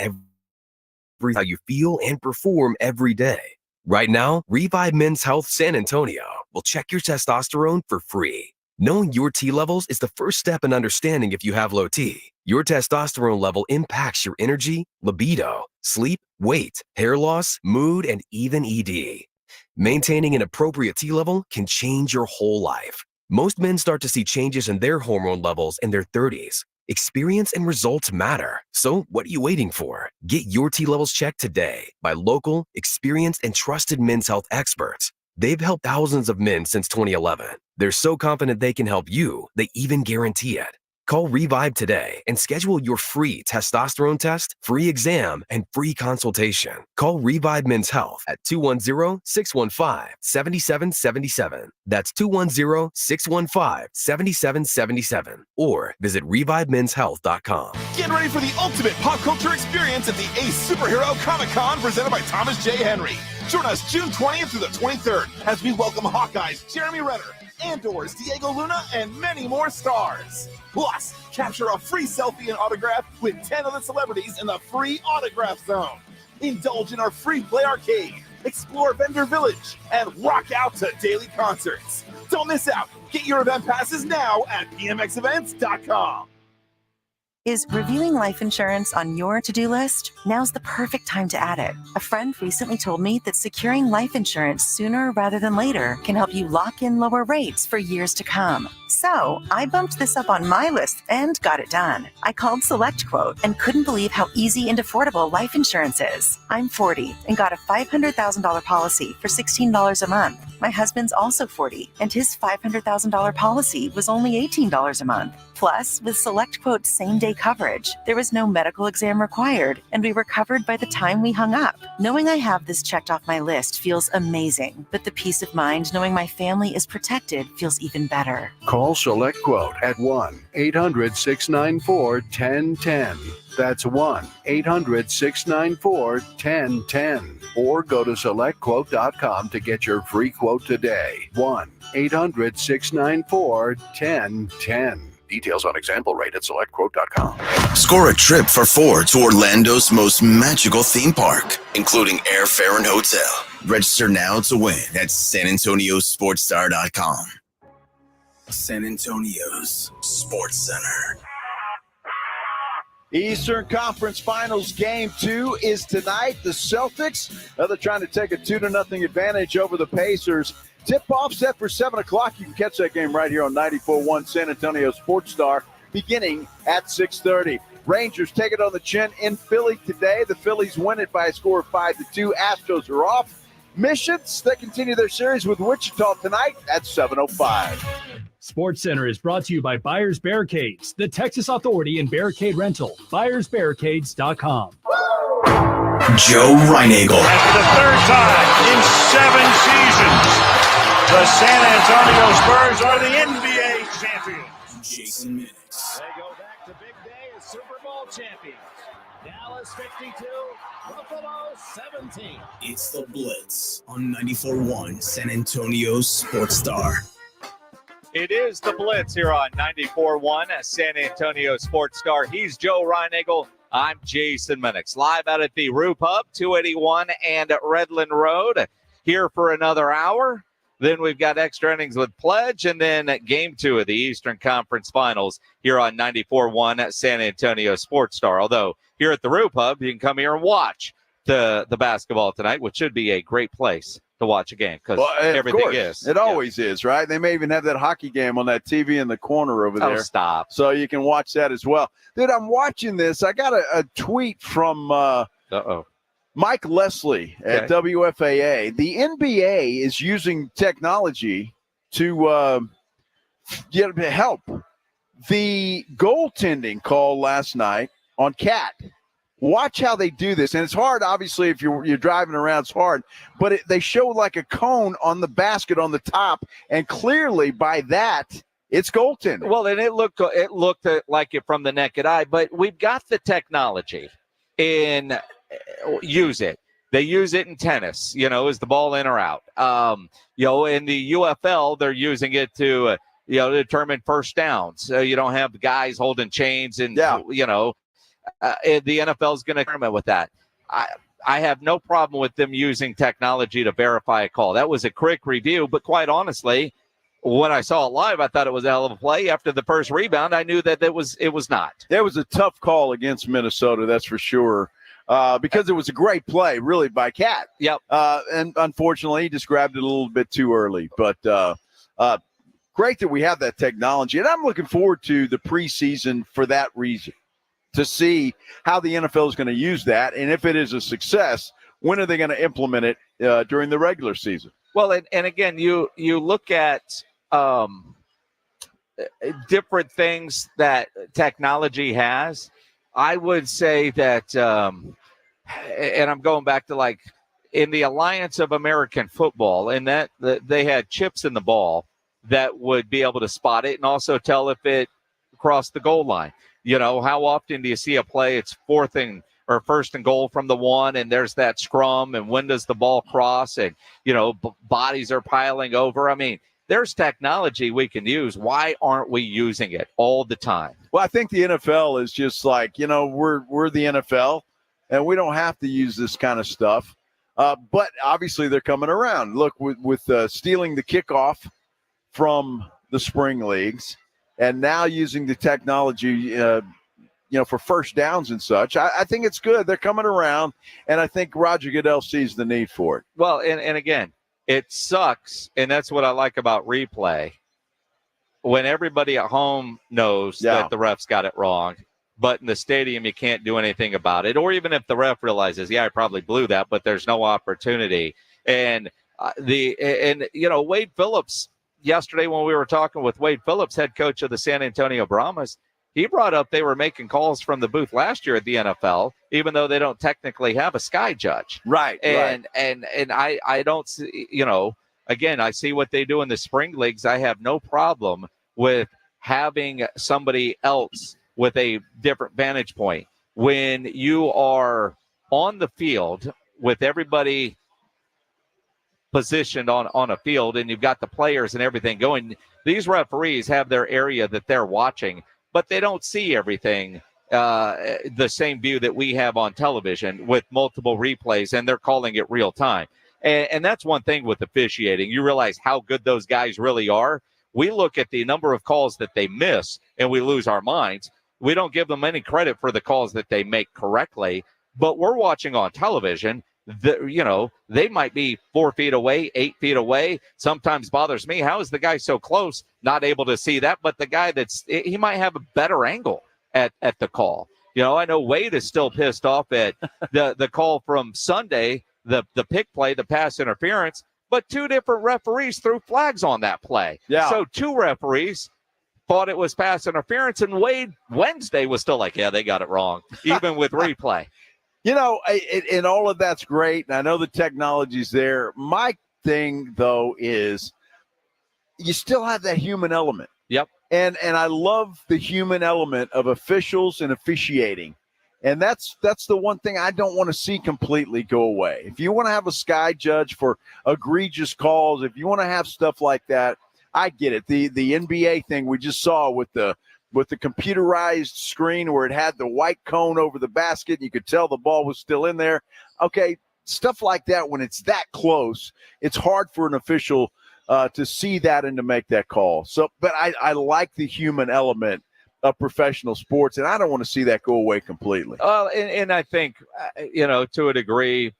how you feel and perform every day? Right now, Revive Men's Health San Antonio will check your testosterone for free. Knowing your T levels is the first step in understanding if you have low T. Your testosterone level impacts your energy, libido, sleep, weight, hair loss, mood, and even ED. Maintaining an appropriate T level can change your whole life. Most men start to see changes in their hormone levels in their 30s. Experience and results matter. So what are you waiting for? Get your T levels checked today by local, experienced, and trusted men's health experts. They've helped thousands of men since 2011. They're so confident they can help you, they even guarantee it. Call Revive today and schedule your free testosterone test, free exam, and free consultation. Call Revive Men's Health at 210-615-7777. That's 210-615-7777. Or visit ReviveMen'sHealth.com. Get ready for the ultimate pop culture experience at the Ace Superhero Comic-Con presented by Thomas J. Henry. Join us June 20th through the 23rd as we welcome Hawkeye's Jeremy Renner, Andor's Diego Luna, and many more stars. Plus, capture a free selfie and autograph with 10 of the celebrities in the free autograph zone. Indulge in our free play arcade, explore Vendor Village, and rock out to daily concerts. Don't miss out. Get your event passes now at pmxevents.com. Is reviewing life insurance on your to-do list? Now's the perfect time to add it. A friend recently told me that securing life insurance sooner rather than later can help you lock in lower rates for years to come. So I bumped this up on my list and got it done. I called SelectQuote and couldn't believe how easy and affordable life insurance is. I'm 40 and got a $500,000 policy for $16 a month. My husband's also 40 and his $500,000 policy was only $18 a month. Plus, with SelectQuote's same-day coverage, there was no medical exam required, and we were covered by the time we hung up. Knowing I have this checked off my list feels amazing, but the peace of mind knowing my family is protected feels even better. Call SelectQuote at 1-800-694-1010. That's 1-800-694-1010. Or go to SelectQuote.com to get your free quote today. 1-800-694-1010. Details on example rate at SelectQuote.com. Score a trip for 4 to Orlando's most magical theme park, including airfare and hotel. Register now to win at SanAntonioSportsStar.com. San Antonio's Sports Center. Eastern Conference Finals Game 2 is tonight. The Celtics, they're trying to take a 2-0 advantage over the Pacers. Tip-off set for 7 o'clock. You can catch that game right here on 94.1 San Antonio Sports Star beginning at 6:30. Rangers take it on the chin in Philly today. The Phillies win it by a score of 5-2. Astros are off. Missions, they continue their series with Wichita tonight at 7:05. Sports Center is brought to you by Buyers Barricades, the Texas Authority in Barricade Rental. BuyersBarricades.com. Joe Reinagel. That's the third time in 7 seasons, the San Antonio Spurs are the NBA champions. Jason Minix. They go back to big day as Super Bowl champions. Dallas 52, Buffalo 17. It's the Blitz on 94.1 San Antonio Sports Star. It is the Blitz here on 94.1 San Antonio Sports Star. He's Joe Reinagel. I'm Jason Minix, live out at the Roof Hub, 281 and Redland Road, here for another hour. Then we've got extra innings with Pledge, and then game 2 of the Eastern Conference Finals here on 94.1 San Antonio Sports Star. Although here at the Roof Hub, you can come here and watch the basketball tonight, which should be a great place to watch a game because everything is. It always is, right? They may even have that hockey game on that TV in the corner over there. Oh, stop. So you can watch that as well. Dude, I'm watching this. I got a tweet from Mike Leslie at WFAA. The NBA is using technology to help. The goaltending call last night on Cat. Watch how they do this. And it's hard, obviously, if you're driving around, it's hard. But they show like a cone on the basket on the top, and clearly by that, it's goaltending. Well, and it looked like it from the naked eye, but we've got the technology in use it. They use it in tennis, is the ball in or out? In the UFL, they're using it to, determine first downs. So you don't have guys holding chains and, the NFL is going to experiment with that. I have no problem with them using technology to verify a call. That was a quick review, but quite honestly, when I saw it live, I thought it was a hell of a play. After the first rebound, I knew that it was not. It was a tough call against Minnesota, that's for sure. Because it was a great play, really, by Cat. Yep. And unfortunately, he just grabbed it a little bit too early. But great that we have that technology. And I'm looking forward to the preseason for that reason, to see how the NFL is going to use that. And if it is a success, when are they going to implement it during the regular season? Well, and again, you look at different things that technology has. I would say that, and I'm going back to like in the Alliance of American Football, and that they had chips in the ball that would be able to spot it and also tell if it crossed the goal line. How often do you see a play? It's first and goal from the 1, and there's that scrum, and when does the ball cross? And bodies are piling over. I mean, there's technology we can use. Why aren't we using it all the time? Well, I think the NFL is just like, we're the NFL, and we don't have to use this kind of stuff. But obviously they're coming around. Look, with stealing the kickoff from the spring leagues and now using the technology, for first downs and such, I think it's good. They're coming around, and I think Roger Goodell sees the need for it. Well, and again, it sucks, and that's what I like about replay. When everybody at home knows that the refs got it wrong, but in the stadium you can't do anything about it. Or even if the ref realizes, I probably blew that, but there's no opportunity. And Wade Phillips, yesterday when we were talking with Wade Phillips, head coach of the San Antonio Brahmas, he brought up they were making calls from the booth last year at the NFL, even though they don't technically have a sky judge. Right. And I don't see, again, I see what they do in the spring leagues. I have no problem with having somebody else with a different vantage point. When you are on the field with everybody positioned on a field and you've got the players and everything going, these referees have their area that they're watching, but they don't see everything the same view that we have on television with multiple replays, and they're calling it real time. And that's one thing with officiating. You realize how good those guys really are. We look at the number of calls that they miss and we lose our minds. We don't give them any credit for the calls that they make correctly, but we're watching on television. They might be 4 feet away, 8 feet away. Sometimes bothers me. How is the guy so close, not able to see that? But the guy he might have a better angle at the call. I know Wade is still pissed off at the call from Sunday, the pick play, the pass interference, but 2 different referees threw flags on that play. Yeah. So 2 referees thought it was pass interference, and Wade Wednesday was still like, they got it wrong, even with replay. And all of that's great, and I know the technology's there. My thing, though, is you still have that human element. Yep. And I love the human element of officials and officiating. And that's the one thing I don't want to see completely go away. If you want to have a sky judge for egregious calls, if you want to have stuff like that, I get it. The NBA thing we just saw with the with the computerized screen where it had the white cone over the basket, and you could tell the ball was still in there. Okay, stuff like that, when it's that close, it's hard for an official to see that and to make that call. So, but I like the human element of professional sports, and I don't want to see that go away completely. And I think, to a degree,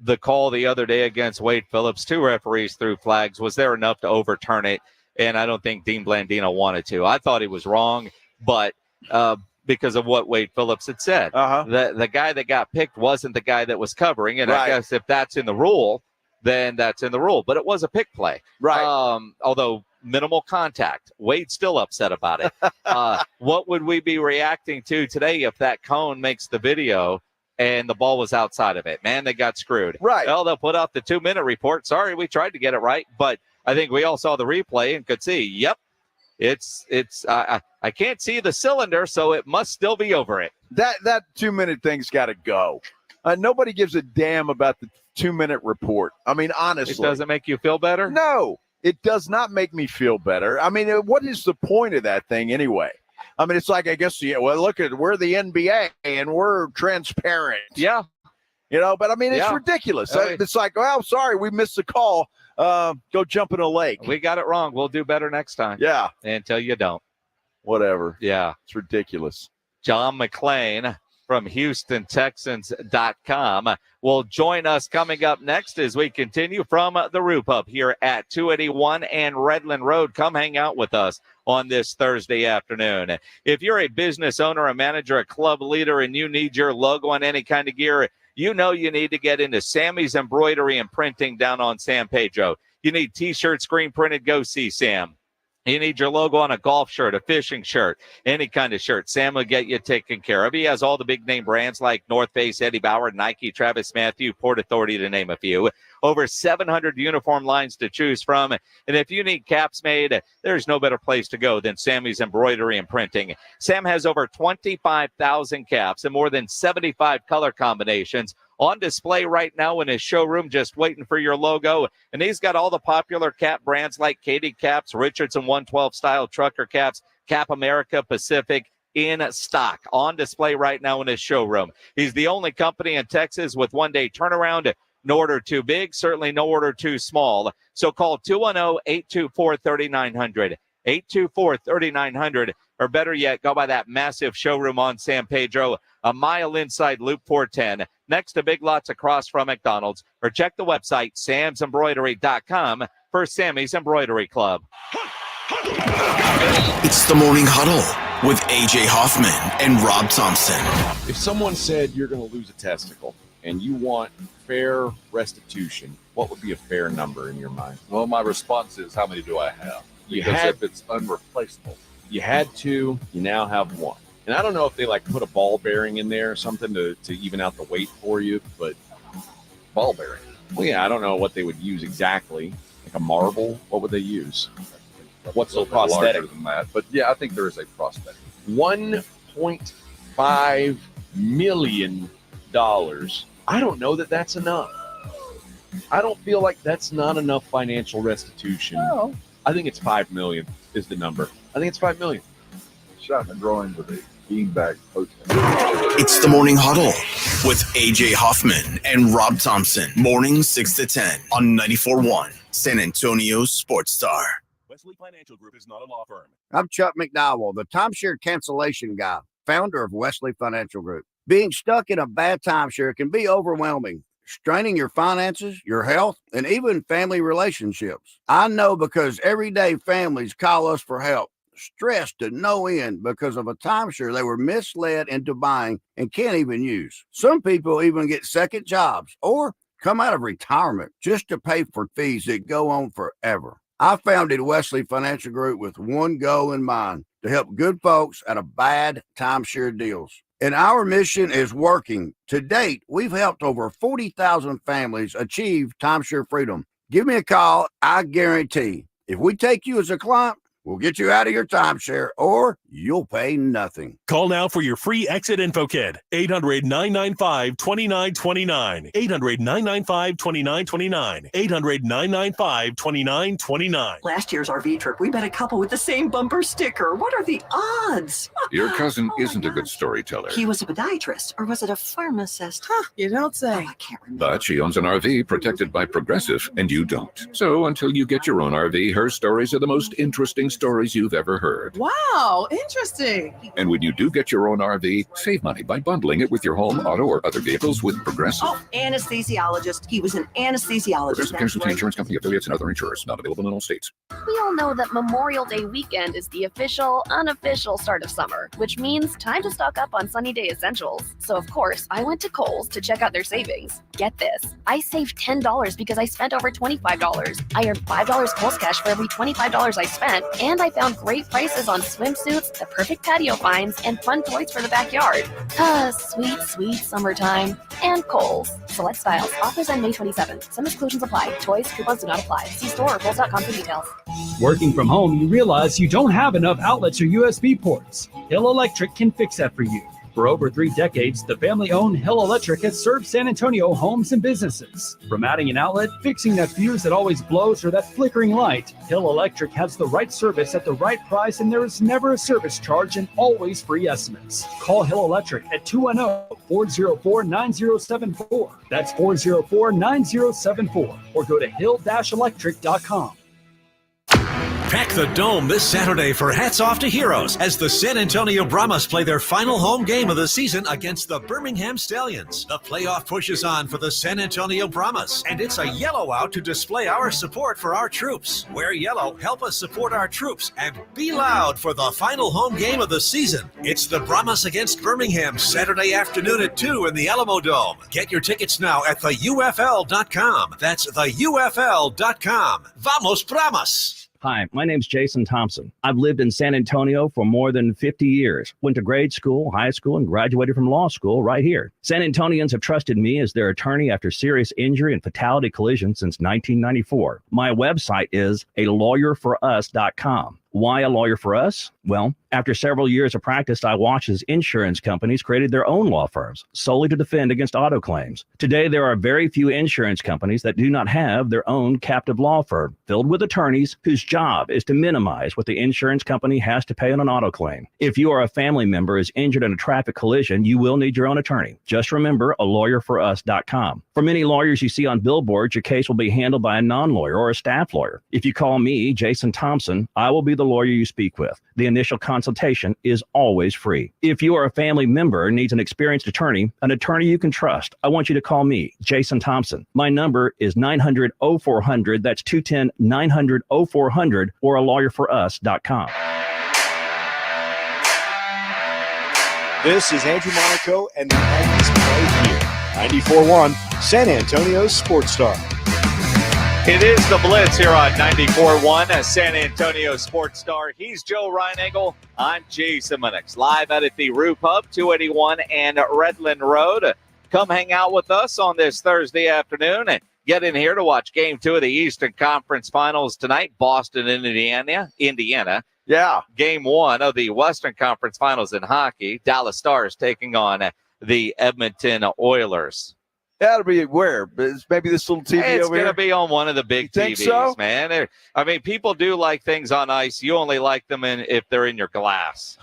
the call the other day against Wade Phillips, 2 referees threw flags. Was there enough to overturn it? And I don't think Dean Blandino wanted to. I thought he was wrong, but because of what Wade Phillips had said. The guy that got picked wasn't the guy that was covering, and I guess if that's in the rule, then that's in the rule. But it was a pick play. Right. Although minimal contact. Wade's still upset about it. What would we be reacting to today if that cone makes the video and the ball was outside of it? Man, they got screwed. Right. Well, they'll put out the 2-minute report. Sorry, we tried to get it right, but I think we all saw the replay and could see, yep, it's I can't see the cylinder, so it must still be over it. That 2-minute thing's got to go. Nobody gives a damn about the 2-minute report. I mean, honestly. It doesn't make you feel better? No, it does not make me feel better. I mean, what is the point of that thing anyway? I mean, it's like, I guess, well, look at, we're the NBA and we're transparent. Yeah. But I mean, it's ridiculous. It's like, well, sorry, we missed the call. Go jump in a lake. We got it wrong. We'll do better next time. Yeah. Until you don't. Whatever. Yeah. It's ridiculous. John McClain from HoustonTexans.com will join us coming up next as we continue from the Roo Pub here at 281 and Redland Road. Come hang out with us on this Thursday afternoon. If you're a business owner, a manager, a club leader, and you need your logo on any kind of gear, you know you need to get into Sammy's Embroidery and Printing down on San Pedro. You need T-shirts, screen printed, go see Sam. You need your logo on a golf shirt, a fishing shirt, any kind of shirt. Sam will get you taken care of. He has all the big name brands like North Face, Eddie Bauer, Nike, Travis Matthew, Port Authority, to name a few. Over 700 uniform lines to choose from. And if you need caps made, there's no better place to go than Sammy's Embroidery and Printing. Sam has over 25,000 caps and more than 75 color combinations on display right now in his showroom, just waiting for your logo. And he's got all the popular cap brands like Katie Caps, Richardson 112 style trucker caps, Cap America, Pacific, in stock on display right now in his showroom. He's the only company in Texas with 1-day turnaround. No order too big, certainly no order too small. So call 210-824-3900. 824-3900, or better yet, go by that massive showroom on San Pedro, a mile inside Loop 410, next to Big Lots across from McDonald's, or check the website, samsembroidery.com, for Sammy's Embroidery Club. It's the Morning Huddle with A.J. Hoffman and Rob Thompson. If someone said you're going to lose a testicle and you want fair restitution, what would be a fair number in your mind? Well, my response is, how many do I have? If it's unreplaceable. You had 2, you now have 1. And I don't know if they put a ball bearing in there or something to even out the weight for you, but Ball bearing. Well, yeah, I don't know what they would use exactly. Like a marble, what would they use? What's the prosthetic? Larger than that, but yeah, I think there is a prosthetic. $1.5 million. I don't know that that's enough. I don't feel like that's not enough financial restitution. No. I think it's $5 million is the number. I think it's $5 million. Shot in the groin with a beanbag post. It's the Morning Huddle with A.J. Hoffman and Rob Thompson. Mornings 6 to 10 on 94.1 San Antonio Sports Star. Wesley Financial Group is not a law firm. I'm Chuck McDowell, the timeshare cancellation guy, founder of Wesley Financial Group. Being stuck in a bad timeshare can be overwhelming, straining your finances, your health, and even family relationships. I know because everyday families call us for help, stressed to no end because of a timeshare they were misled into buying and can't even use. Some people even get second jobs or come out of retirement just to pay for fees that go on forever. I founded Wesley Financial Group with one goal in mind, to help good folks out of bad timeshare deals. And our mission is working. To date, we've helped over 40,000 families achieve timeshare freedom. Give me a call. I guarantee if we take you as a client, We'll get you out of your timeshare, or you'll pay nothing. Call now for your free exit info kit. 800-995-2929. 800-995-2929. 800-995-2929. Last year's RV trip, we met a couple with the same bumper sticker. What are the odds? Your cousin isn't a good storyteller, He was a podiatrist, or was it a pharmacist? You don't say. I can't remember. but she owns an RV protected by Progressive, and you don't. So until you get your own RV, her stories are the most interesting stories you've ever heard. Wow, interesting. And when you do get your own RV, save money by bundling it with your home, auto, or other vehicles with Progressive. Oh, anesthesiologist. He was an anesthesiologist. Progressive Casualty Insurance Company affiliates and other insurers not available in all states. We all know that Memorial Day weekend is the official, unofficial start of summer, which means time to stock up on sunny day essentials. So of course, I went to Kohl's to check out their savings. Get this, I saved $10 because I spent over $25. I earned $5 Kohl's cash for every $25 I spent, and I found great prices on swimsuits, the perfect patio finds, and fun toys for the backyard. Sweet, sweet summertime. And Kohl's. Select styles. Offers end May 27th. Some exclusions apply. Toys, coupons do not apply. See store or Kohl's.com for details. Working from home, you realize you don't have enough outlets or USB ports. Hill Electric can fix that for you. For over 3 decades, the family-owned Hill Electric has served San Antonio homes and businesses. From adding an outlet, fixing that fuse that always blows, or that flickering light, Hill Electric has the right service at the right price, and there is never a service charge and always free estimates. Call Hill Electric at 210-404-9074. That's 404-9074. Or go to hill-electric.com. Pack the Dome this Saturday for Hats Off to Heroes as the San Antonio Brahmas play their final home game of the season against the Birmingham Stallions. The playoff push is on for the San Antonio Brahmas, and it's a yellow out to display our support for our troops. Wear yellow, help us support our troops, and be loud for the final home game of the season. It's the Brahmas against Birmingham Saturday afternoon at 2 in the Alamo Dome. Get your tickets now at theufl.com. That's theufl.com. Vamos Brahmas! Hi, my name's Jason Thompson. I've lived in San Antonio for more than 50 years. Went to grade school, high school, and graduated from law school right here. San Antonians have trusted me as their attorney after serious injury and fatality collision since 1994. My website is alawyerforus.com. Why a lawyer for us? Well, after several years of practice, I watched as insurance companies created their own law firms solely to defend against auto claims. Today, there are very few insurance companies that do not have their own captive law firm filled with attorneys whose job is to minimize what the insurance company has to pay on an auto claim. If you or a family member is injured in a traffic collision, you will need your own attorney. Just remember alawyerforus.com. For many lawyers you see on billboards, your case will be handled by a non-lawyer or a staff lawyer. If you call me, Jason Thompson, I will be the lawyer you speak with. The initial consultation is always free. If you or a family member needs an experienced attorney you can trust, I want you to call me, Jason Thompson. My number is 900-0400. That's 210-900-0400 or alawyerforus.com. This is Andrew Monaco and the Aggies play here. 94.1 San Antonio's Sports Star. It is the Blitz here on 94.1 San Antonio Sports Star. He's Joe Reinagel. I'm Jason Minix. Live out at the Roo Pub, 281 and Redland Road. Come hang out with us on this Thursday afternoon and get in here to watch Game 2 of the Eastern Conference Finals tonight. Boston and Indiana. Yeah. Game 1 of the Western Conference Finals in hockey. Dallas Stars taking on the Edmonton Oilers. That'll be where? Maybe this little TV over here? It's going to be on one of the big think TVs, so? man. I mean, people do like things on ice. You only like them if they're in your glass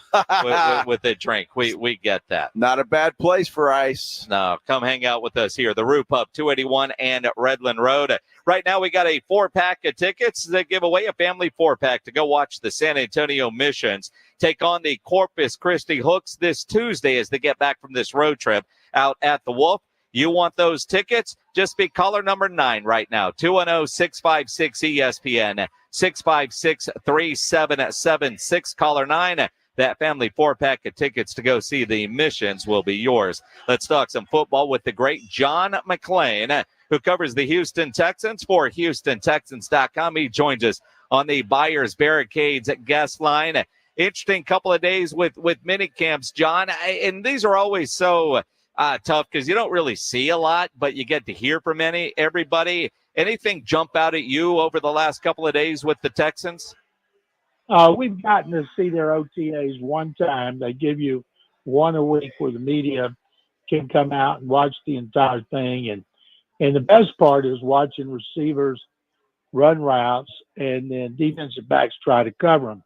with a drink. We get that. Not a bad place for ice. No, come hang out with us here. The Roo Pub, 281 and Redland Road. Right now, we got a 4-pack of tickets that give away, a family 4-pack to go watch the San Antonio Missions take on the Corpus Christi Hooks this Tuesday as they get back from this road trip out at the Wolf. You want those tickets? Just be caller number 9 right now. 210-656-ESPN, 656-3776. Caller 9. That family 4-pack of tickets to go see the Missions will be yours. Let's talk some football with the great John McClain, who covers the Houston Texans for HoustonTexans.com. He joins us on the Buyers Barricades guest line. Interesting couple of days with mini camps, John. And these are always so tough because you don't really see a lot, but you get to hear from everybody. Anything jump out at you over the last couple of days with the Texans? We've gotten to see their OTAs one time. They give you one a week where the media can come out and watch the entire thing. And the best part is watching receivers run routes and then defensive backs try to cover them.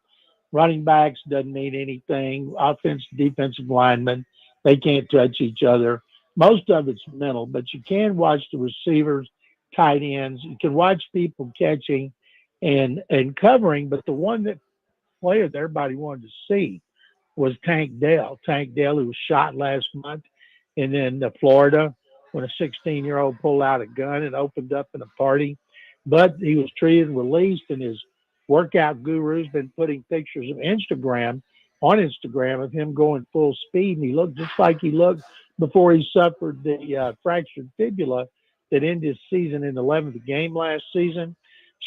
Running backs doesn't mean anything. Offensive, defensive linemen, they can't touch each other. Most of it's mental, but you can watch the receivers, tight ends. You can watch people catching and covering. But the one that player that everybody wanted to see was Tank Dell. Tank Dell, who was shot last month, and then Florida when a 16-year-old pulled out a gun and opened up in a party. But he was treated and released, and his workout guru's been putting pictures of on Instagram of him going full speed, and he looked just like he looked before he suffered the fractured fibula that ended his season in the 11th game last season.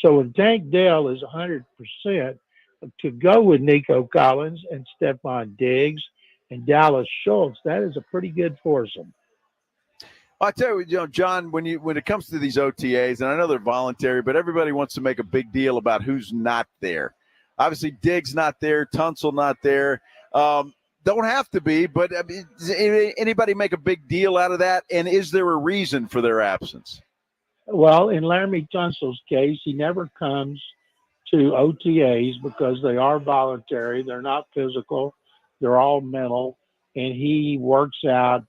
So when Tank Dell is 100%, to go with Nico Collins and Stephon Diggs and Dallas Schultz, that is a pretty good foursome. I tell you, John, when it comes to these OTAs, and I know they're voluntary, but everybody wants to make a big deal about who's not there. Obviously, Diggs not there, Tunsil not there. Don't have to be, but I mean, does anybody make a big deal out of that? And is there a reason for their absence? Well, in Laramie Tunsil's case, he never comes to OTAs because they are voluntary. They're not physical. They're all mental. And he works out.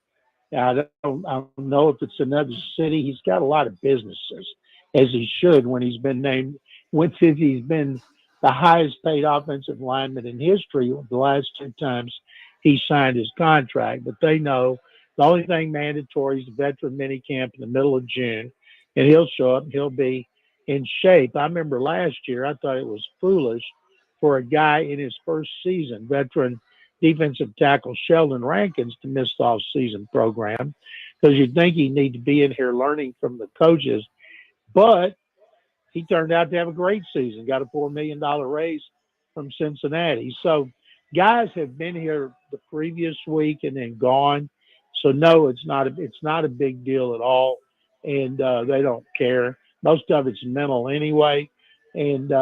I don't know if it's another city. He's got a lot of businesses, as he should when he's been named. He's been the highest paid offensive lineman in history the last two times he signed his contract. But they know the only thing mandatory is the veteran minicamp in the middle of June, and he'll show up and he'll be in shape. I remember last year I thought it was foolish for a guy in his first season, veteran defensive tackle Sheldon Rankins, to miss the off-season program because you'd think he'd need to be in here learning from the coaches. But he turned out to have a great season, got a $4 million raise from Cincinnati. So guys have been here the previous week and then gone. So no, it's not a big deal at all. And they don't care. Most of it's mental anyway. And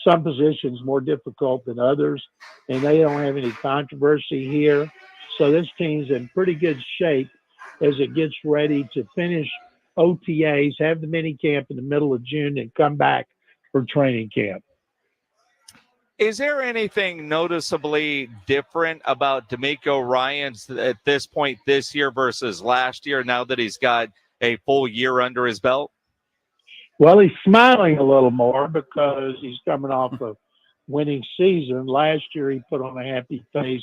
some positions more difficult than others, and they don't have any controversy here. So this team's in pretty good shape as it gets ready to finish OTAs, have the mini camp in the middle of June, and come back for training camp. Is there anything noticeably different about D'Amico Ryans at this point this year versus last year now that he's got a full year under his belt? Well, he's smiling a little more because he's coming off a winning season. Last year, he put on a happy face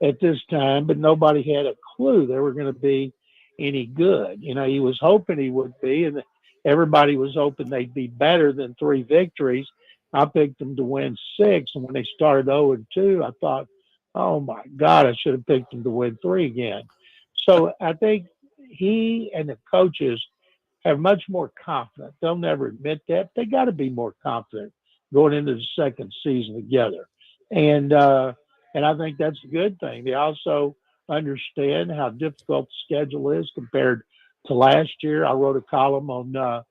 at this time, but nobody had a clue they were going to be any good. You know, he was hoping he would be, and everybody was hoping they'd be better than 3 victories. I picked them to win 6, and when they started 0-2, I thought, oh, my God, I should have picked them to win 3 again. So I think he and the coaches have much more confidence. They'll never admit that. They got to be more confident going into the second season together. And I think that's a good thing. They also understand how difficult the schedule is compared to last year. I wrote a column on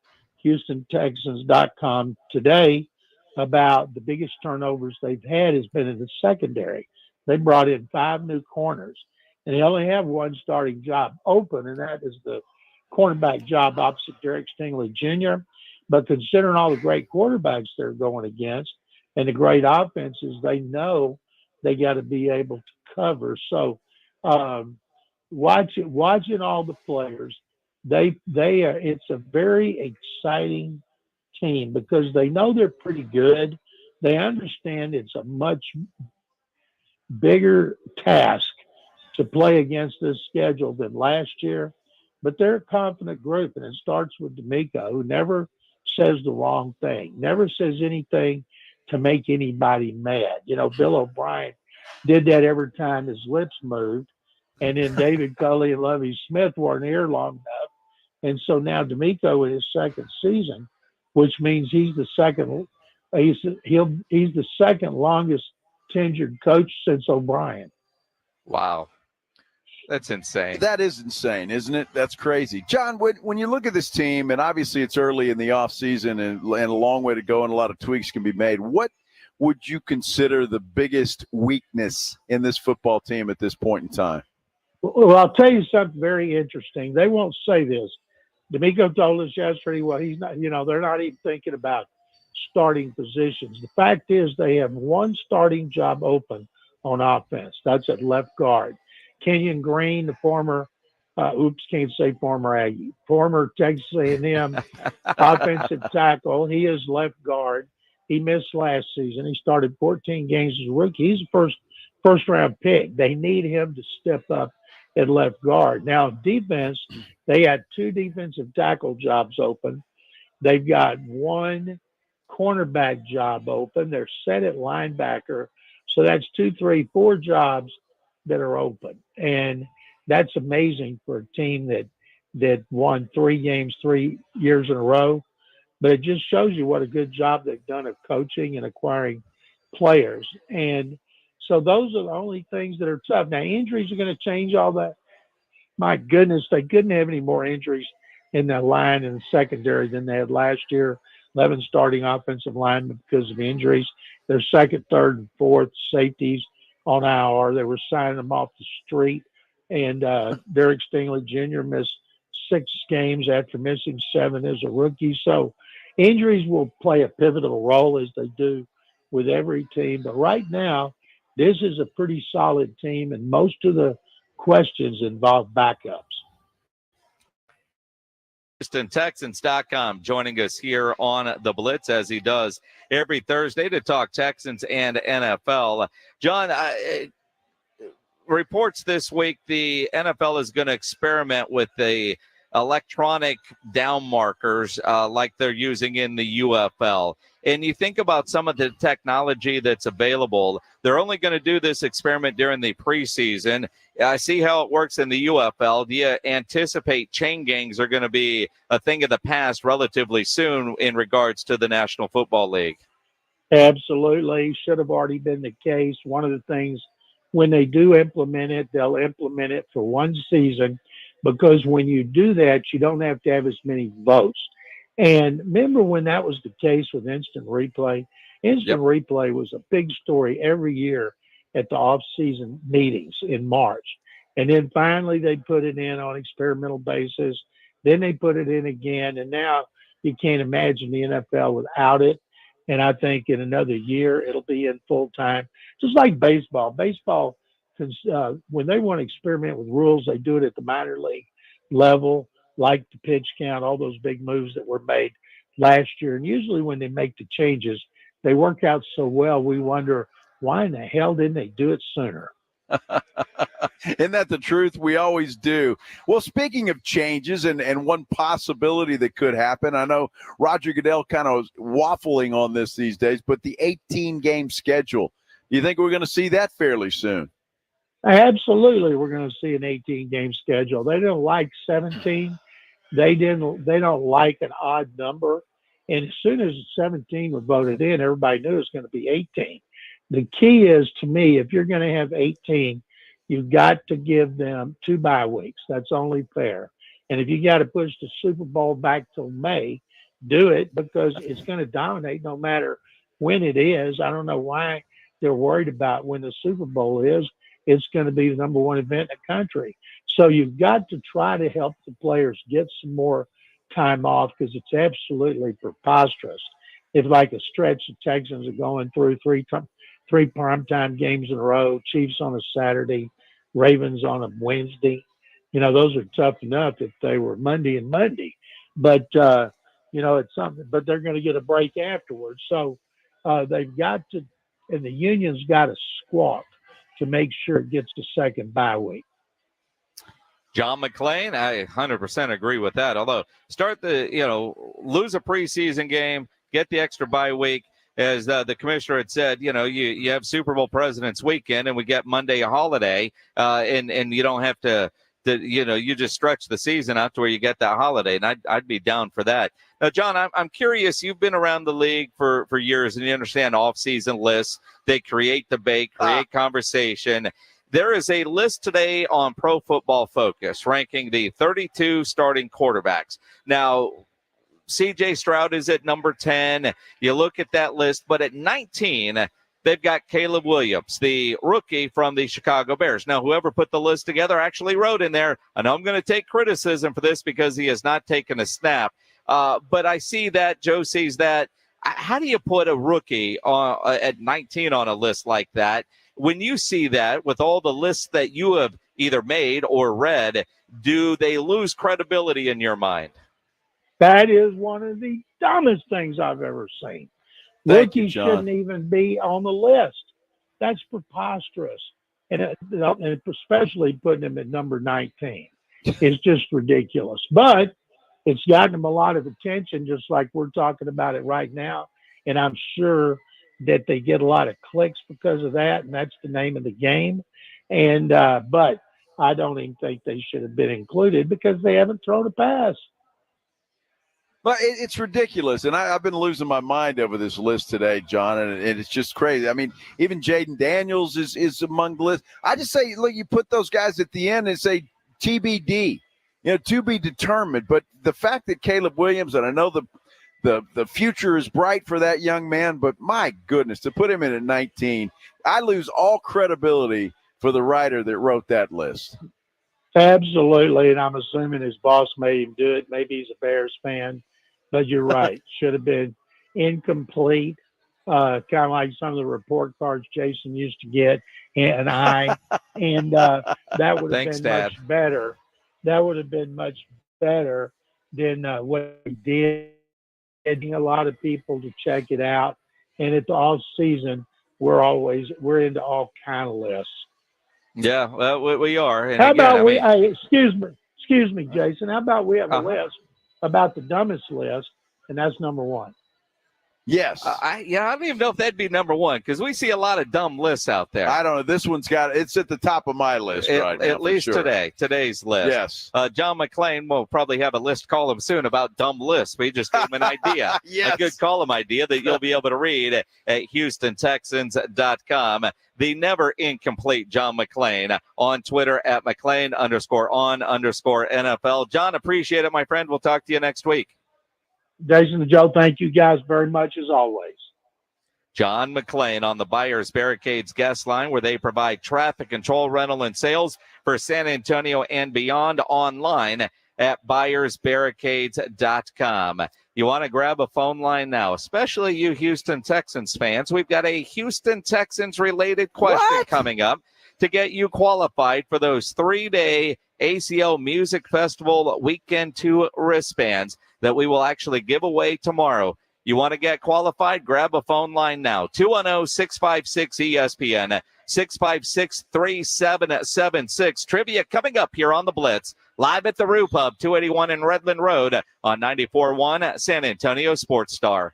HoustonTexans.com today about the biggest turnovers they've had has been in the secondary. They brought in 5 new corners, and they only have one starting job open, and that is the cornerback job opposite Derek Stingley Jr. But considering all the great quarterbacks they're going against and the great offenses, they know they got to be able to cover. So watching all the players, they are. It's a very exciting team because they know they're pretty good. They understand it's a much bigger task to play against this schedule than last year. But they're a confident group, and it starts with D'Amico, who never says the wrong thing, never says anything to make anybody mad. You know, Bill O'Brien did that every time his lips moved, and then David Culley and Lovie Smith weren't here long enough. And so now D'Amico in his second season, which means he's the second longest tenured coach since O'Brien. Wow. That's insane. That is insane, isn't it? That's crazy. John, when you look at this team, and obviously it's early in the offseason and a long way to go and a lot of tweaks can be made, what would you consider the biggest weakness in this football team at this point in time? Well, I'll tell you something very interesting. They won't say this. D'Amico told us yesterday, well, he's not, they're not even thinking about starting positions. The fact is they have one starting job open on offense. That's at left guard. Kenyon Green, the former former Aggie, former Texas A&M offensive tackle. He is left guard. He missed last season. He started 14 games as a rookie. He's a first round pick. They need him to step up at left guard. Now, defense, they had 2 defensive tackle jobs open. They've got 1 cornerback job open. They're set at linebacker. So that's 2, 3, 4 jobs that are open. And that's amazing for a team that won 3 games 3 years in a row. But it just shows you what a good job they've done of coaching and acquiring players. And so those are the only things that are tough. Now, injuries are going to change all that. My goodness, they couldn't have any more injuries in the line and the secondary than they had last year. 11 starting offensive linemen because of injuries. Their second, third, and fourth safeties on IR. They were signing them off the street. And Derek Stingley Jr. missed 6 games after missing 7 as a rookie. So injuries will play a pivotal role as they do with every team. But right now, this is a pretty solid team, and most of the questions involve backups. Texans.com joining us here on the Blitz as he does every Thursday to talk Texans and NFL. John, reports this week the NFL is going to experiment with the electronic down markers like they're using in the UFL. And you think about some of the technology that's available. They're only going to do this experiment during the preseason. I see how it works in the UFL. Do you anticipate chain gangs are going to be a thing of the past relatively soon in regards to the National Football League? Absolutely. Should have already been the case. One of the things, when they do implement it, they'll implement it for 1 season, because when you do that, you don't have to have as many votes. And remember when that was the case with instant replay? Instant replay was a big story every year at the off-season meetings in March. And then finally they put it in on experimental basis. Then they put it in again. And now you can't imagine the NFL without it. And I think in another year, it'll be in full time, just like baseball. Baseball, when they want to experiment with rules, they do it at the minor league level, like the pitch count, all those big moves that were made last year. And usually when they make the changes, they work out so well, we wonder, why in the hell didn't they do it sooner? Isn't that the truth? We always do. Well, speaking of changes and one possibility that could happen, I know Roger Goodell kind of waffling on this these days, but the 18-game schedule, do you think we're going to see that fairly soon? Absolutely, we're going to see an 18-game schedule. They don't like 17. They don't like an odd number. And as soon as 17 was voted in, everybody knew it was going to be 18. The key is, to me, if you're going to have 18, you've got to give them 2 bye weeks. That's only fair. And if you got to push the Super Bowl back till May, do it, because it's going to dominate no matter when it is. I don't know why they're worried about when the Super Bowl is. It's going to be the number 1 event in the country. So you've got to try to help the players get some more time off, because it's absolutely preposterous. If like a stretch, the Texans are going through three primetime games in a row, Chiefs on a Saturday, Ravens on a Wednesday. Those are tough enough if they were Monday and Monday. But, it's something. But they're going to get a break afterwards. So they've got to, and the union's got to squawk to make sure it gets the second bye week. John McClain, I 100% agree with that. Although start lose a preseason game, get the extra bye week. As the commissioner had said, you have Super Bowl President's Weekend and we get Monday a holiday, and you don't have to you just stretch the season out to where you get that holiday. And I'd be down for that. Now, John, I'm curious. You've been around the league for years, and you understand off-season lists. They create debate, create conversation. There is a list today on Pro Football Focus ranking the 32 starting quarterbacks. Now, C.J. Stroud is at number 10. You look at that list, but at 19, they've got Caleb Williams, the rookie from the Chicago Bears. Now, whoever put the list together actually wrote in there, and I'm going to take criticism for this because he has not taken a snap. But I see that, Joe sees that. How do you put a rookie at 19 on a list like that? When you see that with all the lists that you have either made or read, do they lose credibility in your mind? That is one of the dumbest things I've ever seen. Rookies shouldn't even be on the list. That's preposterous. And especially putting him at number 19. It's just ridiculous. But it's gotten him a lot of attention, just like we're talking about it right now. And I'm sure that they get a lot of clicks because of that, and that's the name of the game. And but I don't even think they should have been included because they haven't thrown a pass. But it's ridiculous, and I've been losing my mind over this list today, John, and it's just crazy. I mean, even Jaden Daniels is among the list. I just say, look, you put those guys at the end and say TBD, to be determined. But the fact that Caleb Williams, and I know the future is bright for that young man, but my goodness, to put him in at 19, I lose all credibility for the writer that wrote that list. Absolutely, and I'm assuming his boss made him do it. Maybe he's a Bears fan. But you're right. Should have been incomplete, kind of like some of the report cards Jason used to get, and that would have been Dad. much better. That would have been much better than what he did. Getting a lot of people to check it out, and at the off season, we're into all kind of lists. Yeah, well, we are. And How again, about I mean, excuse me, Jason. How about we have a list about the dumbest list, and that's number 1. Yes. I don't even know if that'd be number 1 because we see a lot of dumb lists out there. I don't know. This one's it's at the top of my list right now. At least sure. today's list. Yes. John McClain will probably have a list column soon about dumb lists. We just gave him an idea. Yes. A good column idea that you'll be able to read at HoustonTexans.com. The never incomplete John McClain on Twitter at McClain_on_NFL. John, appreciate it, my friend. We'll talk to you next week. Jason and Joe, thank you guys very much as always. John McClain on the Buyers Barricades guest line, where they provide traffic control, rental, and sales for San Antonio and beyond, online at buyersbarricades.com. You want to grab a phone line now, especially you Houston Texans fans. We've got a Houston Texans related question coming up to get you qualified for those 3-day ACL Music Festival Weekend 2 wristbands that we will actually give away tomorrow. You want to get qualified? Grab a phone line now. 210-656-ESPN, 656-3776. Trivia coming up here on the Blitz, live at the Roo Pub, 281 in Redland Road on 94.1 San Antonio Sports Star.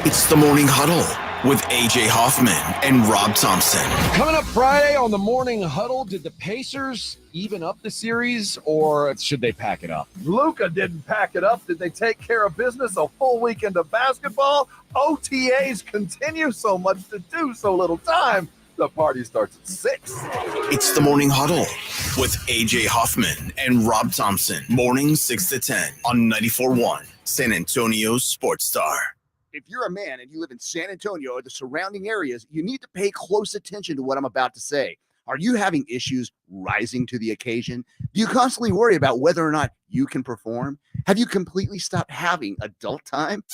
It's the Morning Huddle with A.J. Hoffman and Rob Thompson. Coming up Friday on the Morning Huddle, did the Pacers even up the series, or should they pack it up? Luka didn't pack it up. Did they take care of business? A full weekend of basketball? OTAs continue, so much to do, so little time. The party starts at 6. It's the Morning Huddle with A.J. Hoffman and Rob Thompson. Morning 6 to 10 on 94.1 San Antonio Sports Star. If you're a man and you live in San Antonio or the surrounding areas, you need to pay close attention to what I'm about to say. Are you having issues rising to the occasion? Do you constantly worry about whether or not you can perform? Have you completely stopped having adult time?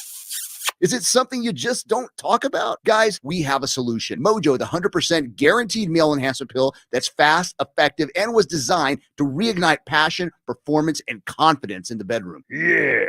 Is it something you just don't talk about? Guys, we have a solution. Mojo, the 100% guaranteed male enhancement pill that's fast, effective, and was designed to reignite passion, performance, and confidence in the bedroom. Yeah.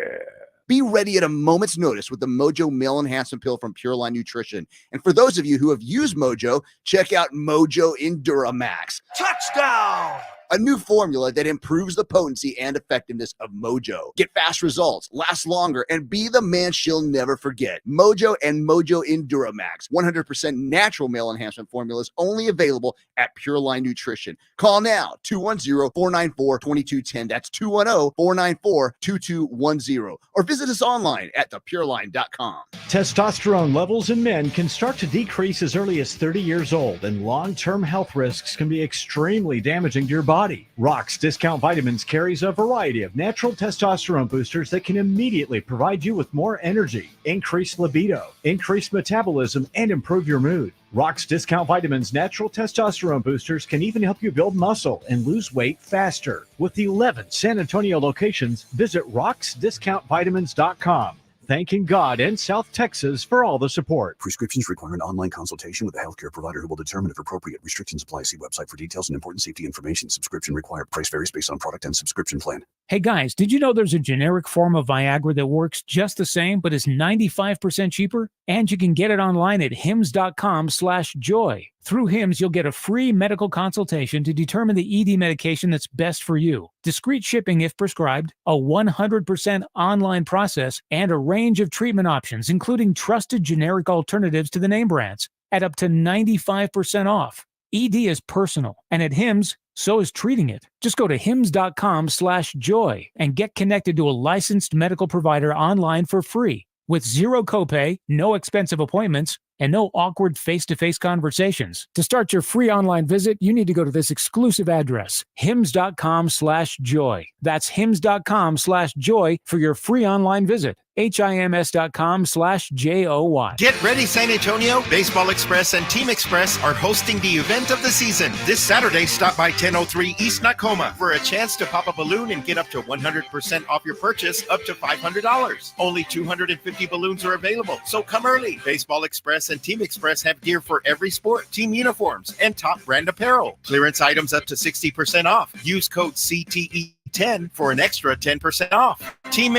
Be ready at a moment's notice with the Mojo Male Enhancement Pill from Pure Line Nutrition. And for those of you who have used Mojo, check out Mojo Enduramax. Touchdown! A new formula that improves the potency and effectiveness of Mojo. Get fast results, last longer, and be the man she'll never forget. Mojo and Mojo Enduramax. 100% natural male enhancement formulas only available at Pure Line Nutrition. Call now, 210-494-2210. That's 210-494-2210. Or visit us online at thepureline.com. Testosterone levels in men can start to decrease as early as 30 years old, and long-term health risks can be extremely damaging to your body. body. Rock's Discount Vitamins carries a variety of natural testosterone boosters that can immediately provide you with more energy, increase libido, increase metabolism, and improve your mood. Rock's Discount Vitamins natural testosterone boosters can even help you build muscle and lose weight faster. With 11 San Antonio locations, visit rocksdiscountvitamins.com. Thanking God and South Texas for all the support. Prescriptions require an online consultation with a healthcare provider who will determine if appropriate. Restrictions apply. See website for details and important safety information. Subscription required. Price varies based on product and subscription plan. Hey guys, did you know there's a generic form of Viagra that works just the same but is 95% cheaper? And you can get it online at hims.com/joy. Through Hims, you'll get a free medical consultation to determine the ED medication that's best for you, discreet shipping if prescribed, a 100% online process, and a range of treatment options, including trusted generic alternatives to the name brands, at up to 95% off. ED is personal, and at Hims, so is treating it. Just go to hims.com/joy and get connected to a licensed medical provider online for free, with zero copay, no expensive appointments, and no awkward face-to-face conversations. To start your free online visit, you need to go to this exclusive address, hims.com/joy. That's hims.com/joy for your free online visit. HIMS.com/JOY. Get ready, San Antonio. Baseball Express and Team Express are hosting the event of the season. This Saturday, stop by 1003 East Nakoma for a chance to pop a balloon and get up to 100% off your purchase, up to $500. Only 250 balloons are available, so come early. Baseball Express and Team Express have gear for every sport, team uniforms, and top brand apparel. Clearance items up to 60% off. Use code CTE10 for an extra 10% off. Team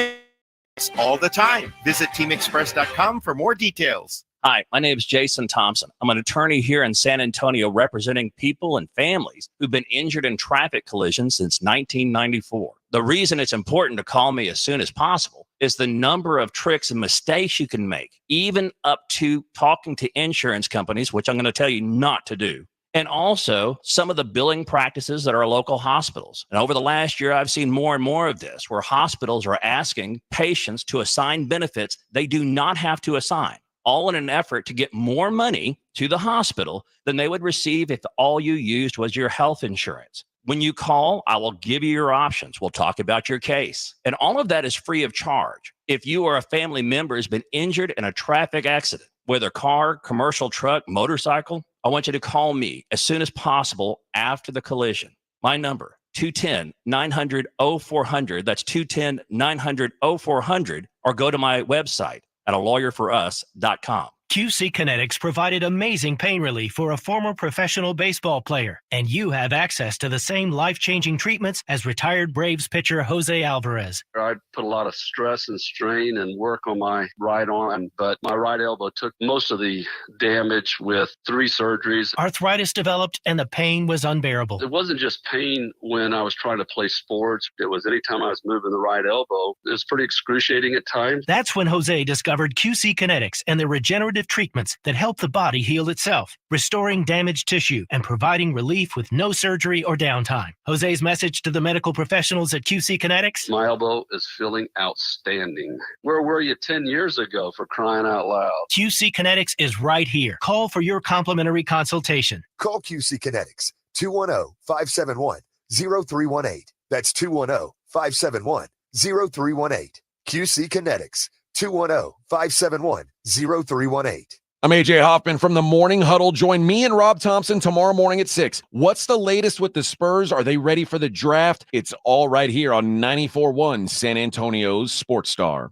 all the time. Visit teamexpress.com for more details. Hi, my name is Jason Thompson. I'm an attorney here in San Antonio representing people and families who've been injured in traffic collisions since 1994. The reason it's important to call me as soon as possible is the number of tricks and mistakes you can make, even up to talking to insurance companies, which I'm going to tell you not to do. And also some of the billing practices at our local hospitals. And over the last year, I've seen more and more of this, where hospitals are asking patients to assign benefits they do not have to assign, all in an effort to get more money to the hospital than they would receive if all you used was your health insurance. When you call, I will give you your options. We'll talk about your case. And all of that is free of charge. If you or a family member has been injured in a traffic accident, whether car, commercial truck, motorcycle, I want you to call me as soon as possible after the collision. My number, 210-900-0400. That's 210-900-0400. Or go to my website at alawyerforus.com. QC Kinetics provided amazing pain relief for a former professional baseball player, and you have access to the same life-changing treatments as retired Braves pitcher Jose Alvarez. I put a lot of stress and strain and work on my right arm, but my right elbow took most of the damage with 3 surgeries. Arthritis developed, and the pain was unbearable. It wasn't just pain when I was trying to play sports. It was anytime I was moving the right elbow. It was pretty excruciating at times. That's when Jose discovered QC Kinetics and the regenerative treatments that help the body heal itself, restoring damaged tissue and providing relief with no surgery or downtime. Jose's message to the medical professionals at QC Kinetics: my elbow is feeling outstanding. Where were you 10 years ago, for crying out loud? QC Kinetics is right here. Call for your complimentary consultation. Call QC Kinetics, 210-571-0318. That's 210-571-0318. QC Kinetics, 210-571-0318. I'm AJ Hoffman from the Morning Huddle. Join me and Rob Thompson tomorrow morning at 6. What's the latest with the Spurs? Are they ready for the draft? It's all right here on 94.1 San Antonio's Sports Star.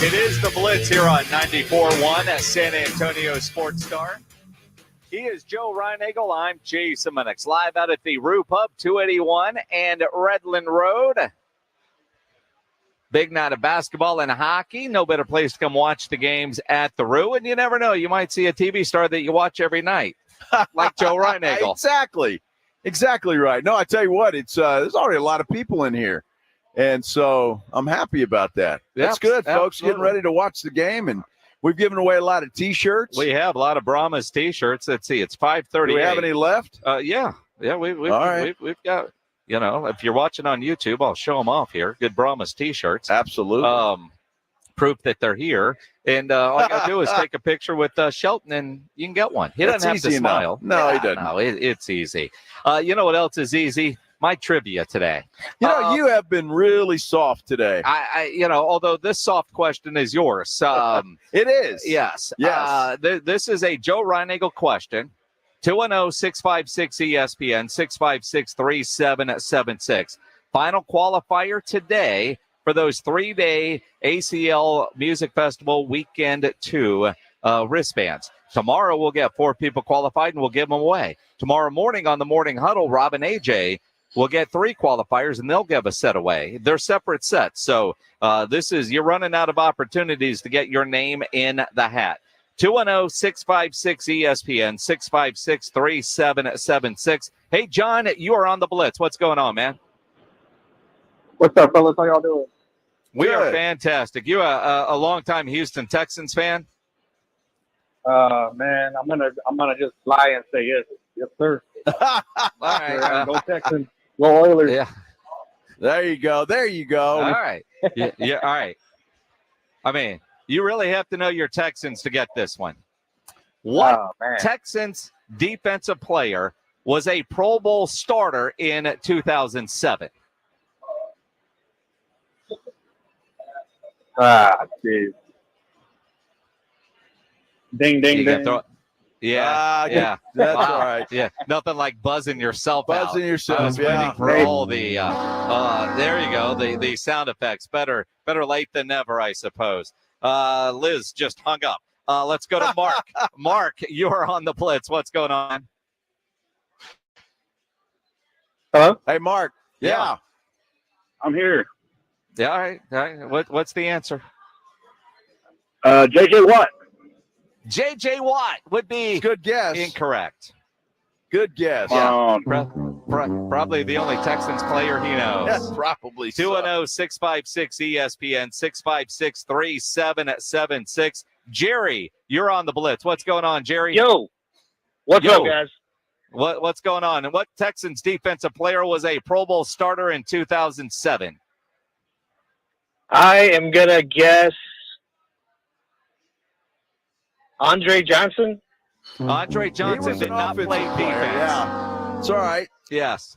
It is the Blitz here on 94.1 San Antonio Sports Star. He is Joe Reinagel. I'm Jason Minix, live out at the Roo Pub, 281 and Redland Road. Big night of basketball and hockey. No better place to come watch the games at the Roo. And you never know, you might see a TV star that you watch every night, like Joe Reinagel. Exactly right. No, I tell you what, it's there's already a lot of people in here. And so I'm happy about that. That's good, folks. Absolutely. Getting ready to watch the game. And we've given away a lot of T-shirts. We have a lot of Brahmas T-shirts. Let's see, it's 5:30. Do we have any left? Yeah. We've got. You know, if you're watching on YouTube, I'll show them off here. Good Brahmas T-shirts. Absolutely. proof that they're here. And all you got to do is take a picture with Shelton, and you can get one. He doesn't have to smile. No, he doesn't. No, it's easy. You know what else is easy? My trivia today. You have been really soft today. Although this soft question is yours. It is. Yes. Yes. This is a Joe Reinagle question. 210-656-ESPN, 656-3776. Final qualifier today for those 3-day ACL Music Festival Weekend 2 wristbands. Tomorrow we'll get 4 people qualified and we'll give them away. Tomorrow morning on the Morning Huddle, Rob and AJ will get 3 qualifiers and they'll give a set away. They're separate sets. So you're running out of opportunities to get your name in the hat. 210-656-ESPN, 656-3776. Hey, John, you are on the Blitz. What's going on, man? What's up, fellas? How y'all doing? We are fantastic. You a longtime Houston Texans fan? Man, I'm gonna just lie and say yes, sir. All right, go Texans, go Oilers. Yeah, there you go. All right, yeah, all right. I mean, you really have to know your Texans to get this one. What Texans defensive player was a Pro Bowl starter in 2007? Geez. Ding, ding, ding. Yeah. That's all right. Yeah, nothing like buzzing yourself out. Buzzing yourself, I was waiting for all the, there you go, the sound effects. Better late than never, I suppose. Liz just hung up. Let's go to Mark. Mark, you're on the Blitz. What's going on? Hello? Hey, Mark. Yeah. I'm here. Yeah, all right. What's the answer? J.J. Watt. J.J. Watt would be good guess. Incorrect. Good guess. Yeah. Probably the only Texans player he knows. Yes, probably. 210-656-ESPN, 656-3776. Jerry, you're on the Blitz. What's going on, Jerry? Yo. What's up, guys? What's going on? And what Texans defensive player was a Pro Bowl starter in 2007? I am going to guess Andre Johnson. Andre Johnson did not play defense. Yeah. It's all right. Yes.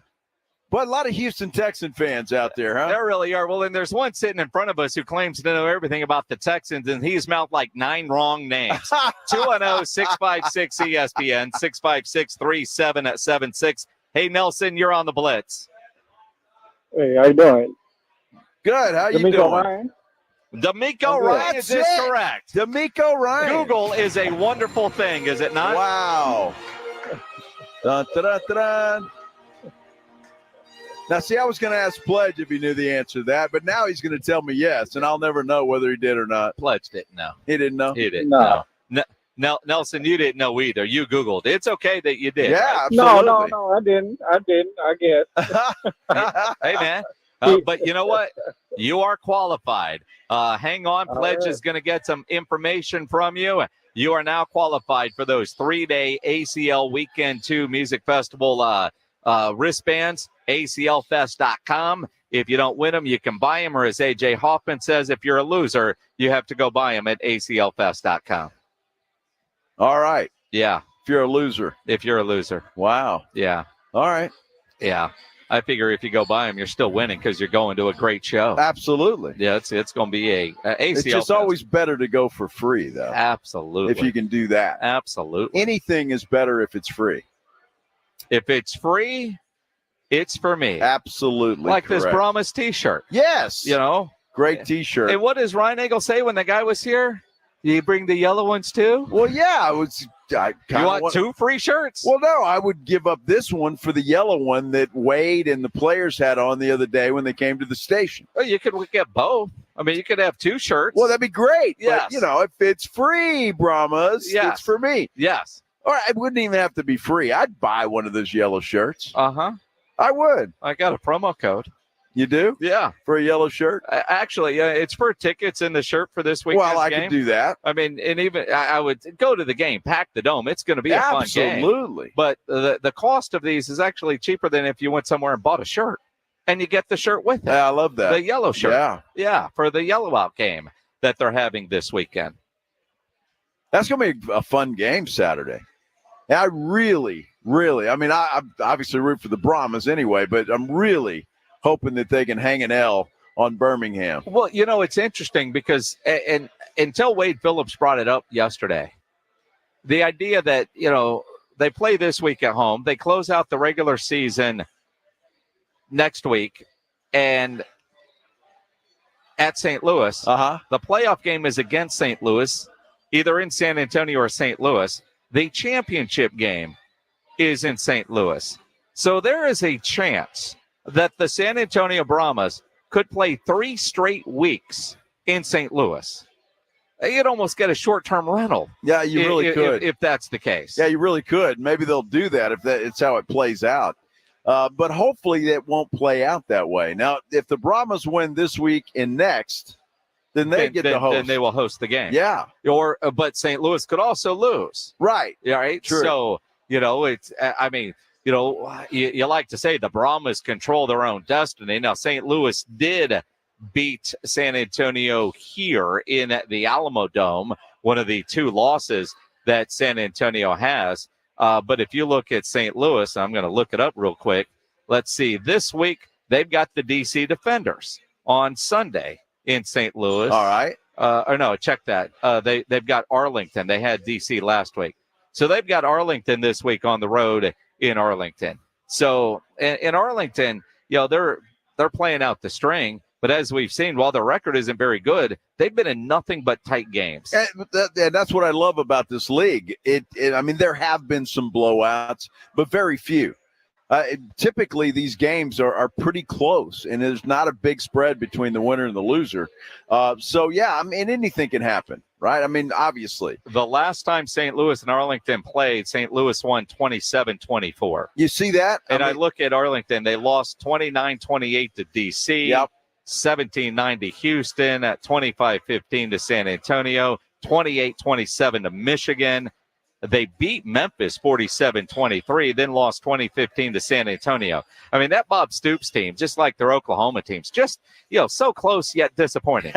But a lot of Houston Texan fans out there, huh? There really are. Well, and there's one sitting in front of us who claims to know everything about the Texans, and he's mouthed like 9 wrong names. 210-656-ESPN, 656-3776. Hey, Nelson, you're on the Blitz. Hey, how you doing? Good. How you doing? Ryan? D'Amico Ryan is correct. D'Amico Ryan. Google is a wonderful thing, is it not? Wow. Dun, dun, dun, dun. Now, see, I was going to ask Pledge if he knew the answer to that, but now he's going to tell me yes, and I'll never know whether he did or not. Pledge didn't know. He didn't know? He didn't know. No, Nelson, you didn't know either. You Googled. It's okay that you did. Yeah, right? absolutely. No, I didn't. I guess. Hey, man. But you know what? You are qualified. Hang on. Pledge is going to get some information from you. You are now qualified for those 3-day ACL Weekend 2 Music Festival wristbands, aclfest.com. If you don't win them, you can buy them. Or as AJ Hoffman says, if you're a loser, you have to go buy them at aclfest.com. All right. Yeah. If you're a loser. If you're a loser. Wow. Yeah. All right. Yeah. I figure if you go buy them, you're still winning because you're going to a great show. Absolutely. Yeah, it's going to be a ACL. It's just always better to go for free, though. Absolutely. If you can do that. Absolutely. Anything is better if it's free. If it's free, it's for me. Absolutely. Like correct. this Brahmas T-shirt. Yes. You know? Great T-shirt. And what does Reinagle say when the guy was here? Did he bring the yellow ones too? Well, yeah. You want 2 free shirts? Well, no. I would give up this one for the yellow one that Wade and the players had on the other day when they came to the station. Well, you could get both. I mean, you could have 2 shirts. Well, that'd be great. Yes. But, if it's free, Brahmas, it's for me. Yes. Or it wouldn't even have to be free. I'd buy one of those yellow shirts. Uh-huh. I would. I got a promo code. You do? Yeah. For a yellow shirt? Actually, it's for tickets in the shirt for this weekend's Well, I game. could do that. I mean, and even I would go to the game, pack the dome. It's going to be a fun game. Absolutely. But the cost of these is actually cheaper than if you went somewhere and bought a shirt. And you get the shirt with it. Yeah, I love that. The yellow shirt. Yeah. Yeah, for the yellow out game. that they're having this weekend. That's going to be a fun game Saturday. I really, I mean, I obviously root for the Brahmas anyway, but I'm really hoping that they can hang an L on Birmingham. Well, it's interesting because and until Wade Phillips brought it up yesterday, the idea that, they play this week at home, they close out the regular season next week, and at St. Louis, the playoff game is against St. Louis, either in San Antonio or St. Louis. The championship game is in St. Louis. So there is a chance that the San Antonio Brahmas could play 3 straight weeks in St. Louis. You'd almost get a short-term rental. Yeah, you really could. If that's the case. Yeah, you really could. Maybe they'll do that if it's how it plays out. But hopefully that won't play out that way. Now, if the Brahmas win this week and next, then they get the host. Then they will host the game. Yeah. But St. Louis could also lose. Right. Yeah, right? True. So, it's, I mean, you like to say the Brahmas control their own destiny. Now, St. Louis did beat San Antonio here in the Alamo Dome, one of the 2 losses that San Antonio has. But if you look at St. Louis, I'm going to look it up real quick. Let's see. This week, they've got the D.C. Defenders on Sunday in St. Louis. All right. Or no, check that. They've got Arlington. They had D.C. last week. So they've got Arlington this week on the road in Arlington. So in Arlington, they're playing out the string. But as we've seen, while their record isn't very good, they've been in nothing but tight games. And that's what I love about this league. I mean, there have been some blowouts, but very few. Typically, these games are pretty close, and there's not a big spread between the winner and the loser. So, yeah, I mean, anything can happen, right? I mean, obviously. The last time St. Louis and Arlington played, St. Louis won 27-24. You see that? And I look at Arlington. They lost 29-28 to D.C., Yep. 17-9 to Houston, 25-15 to San Antonio, 28-27 to Michigan. They beat Memphis 47-23, then lost 20-15 to San Antonio. I mean, that Bob Stoops team, just like their Oklahoma teams, just, so close yet disappointing.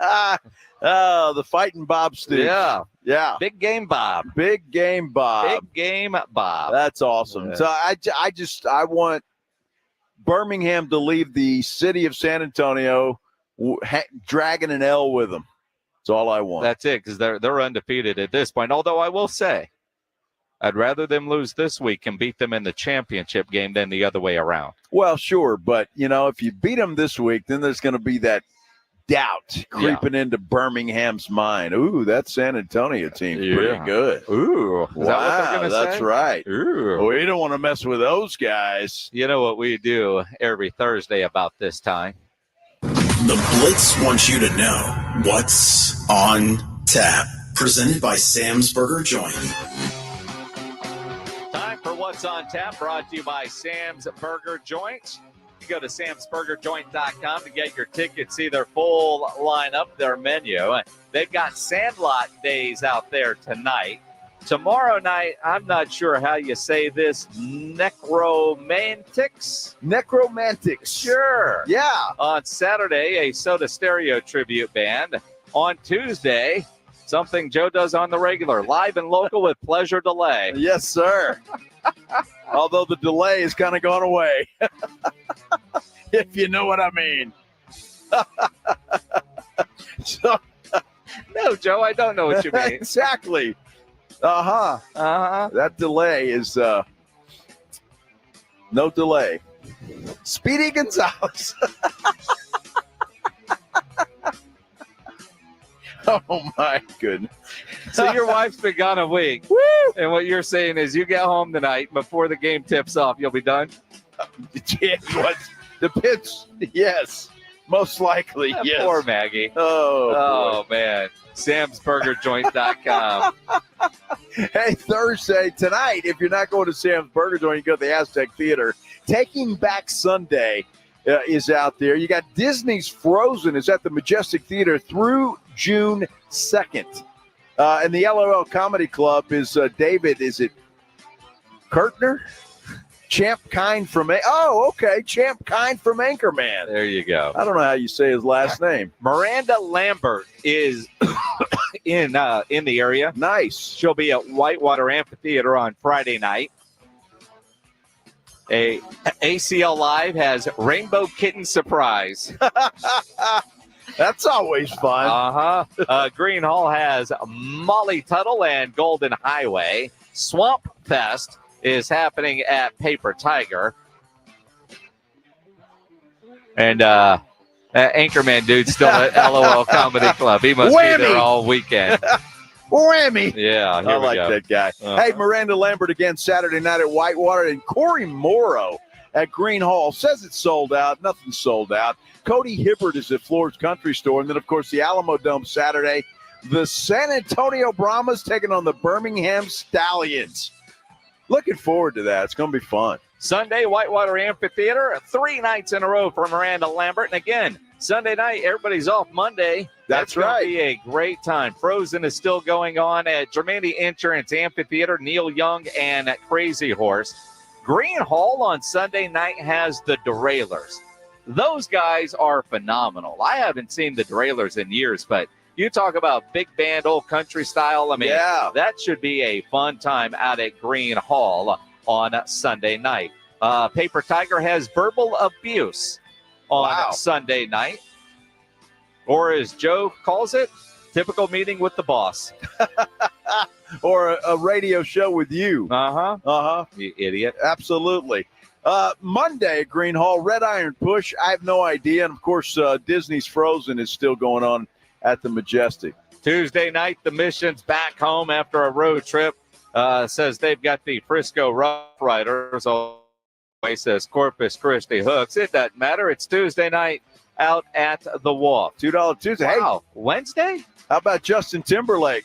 Oh, the fighting Bob Stoops. Yeah. Big game Bob. Big game Bob. Big game Bob. That's awesome. Yeah. So I want Birmingham to leave the city of San Antonio dragging an L with them. That's all I want. That's it, because they're undefeated at this point. Although I will say, I'd rather them lose this week and beat them in the championship game than the other way around. Well, sure, but, if you beat them this week, then there's going to be that doubt creeping into Birmingham's mind. Ooh, that San Antonio team's pretty good. Ooh. Is that what they're gonna that's say? right. Ooh. We don't want to mess with those guys. You know what we do every Thursday about this time? The Blitz wants you to know what's on tap. Presented by Sam's Burger Joint. Time for What's on Tap, brought to you by Sam's Burger Joint. You go to samsburgerjoint.com to get your tickets, see their full lineup, their menu. They've got Sandlot Days out there tonight. Tomorrow night, I'm not sure how you say this, Necromantics? Necromantics. Sure. Yeah. On Saturday, a Soda Stereo tribute band. On Tuesday, something Joe does on the regular, live and local with Pleasure Delay. Yes, sir. Although the delay has kind of gone away. If you know what I mean. No, Joe, I don't know what you mean. Exactly. That delay is no delay. Speedy Gonzalez. Oh, my goodness. So your wife's been gone a week. Woo! And what you're saying is you get home tonight, before the game tips off, you'll be done? Yeah, what? The pitch, yes. Most likely, yes. Poor Maggie. Oh, man. Sam'sBurgerJoint.com. Hey, Thursday, tonight, if you're not going to Sam's Burger Joint, you go to the Aztec Theater. Taking Back Sunday is out there. You got Disney's Frozen is at the Majestic Theater through June 2nd. And the LOL Comedy Club is David, is it Kurtner? Champ Kind from Champ Kind from Anchorman. There you go. I don't know how you say his last name. Miranda Lambert is in the area. Nice. She'll be at Whitewater Amphitheater on Friday night. ACL Live has Rainbow Kitten Surprise. That's always fun. Green Hall has Molly Tuttle and Golden Highway. Swamp Fest is happening at Paper Tiger. And Anchorman dude's still at LOL Comedy Club. He must be there all weekend. Whammy. Yeah, I like that guy. Hey, Miranda Lambert again Saturday night at Whitewater, and Corey Morrow at Green Hall. Says it's sold out. Nothing's sold out. Cody Hibbert is at Floor's Country Store. And then, of course, the Alamo Dome Saturday. The San Antonio Brahmas taking on the Birmingham Stallions. Looking forward to that. It's going to be fun. Sunday, Whitewater Amphitheater, 3 nights in a row for Miranda Lambert. And again, Sunday night, everybody's off Monday. That's right. Going to be a great time. Frozen is still going on at Germany Insurance Amphitheater, Neil Young and Crazy Horse. Green Hall on Sunday night has the Derailers. Those guys are phenomenal. I haven't seen the Derailers in years, but you talk about big band, old country style. I mean, that should be a fun time out at Green Hall on Sunday night. Paper Tiger has Verbal Abuse on Sunday night. Or as Joe calls it, typical meeting with the boss. Or a radio show with you. You idiot. Absolutely. Monday at Green Hall, Red Iron Push. I have no idea. And, of course, Disney's Frozen is still going on at the Majestic. Tuesday night, the Mission's back home after a road trip. Says they've got the Frisco Rough Riders. He says Corpus Christi Hooks. It doesn't matter. It's Tuesday night out at the Wharf. $2 Tuesday. Wow. Hey, Wednesday? How about Justin Timberlake?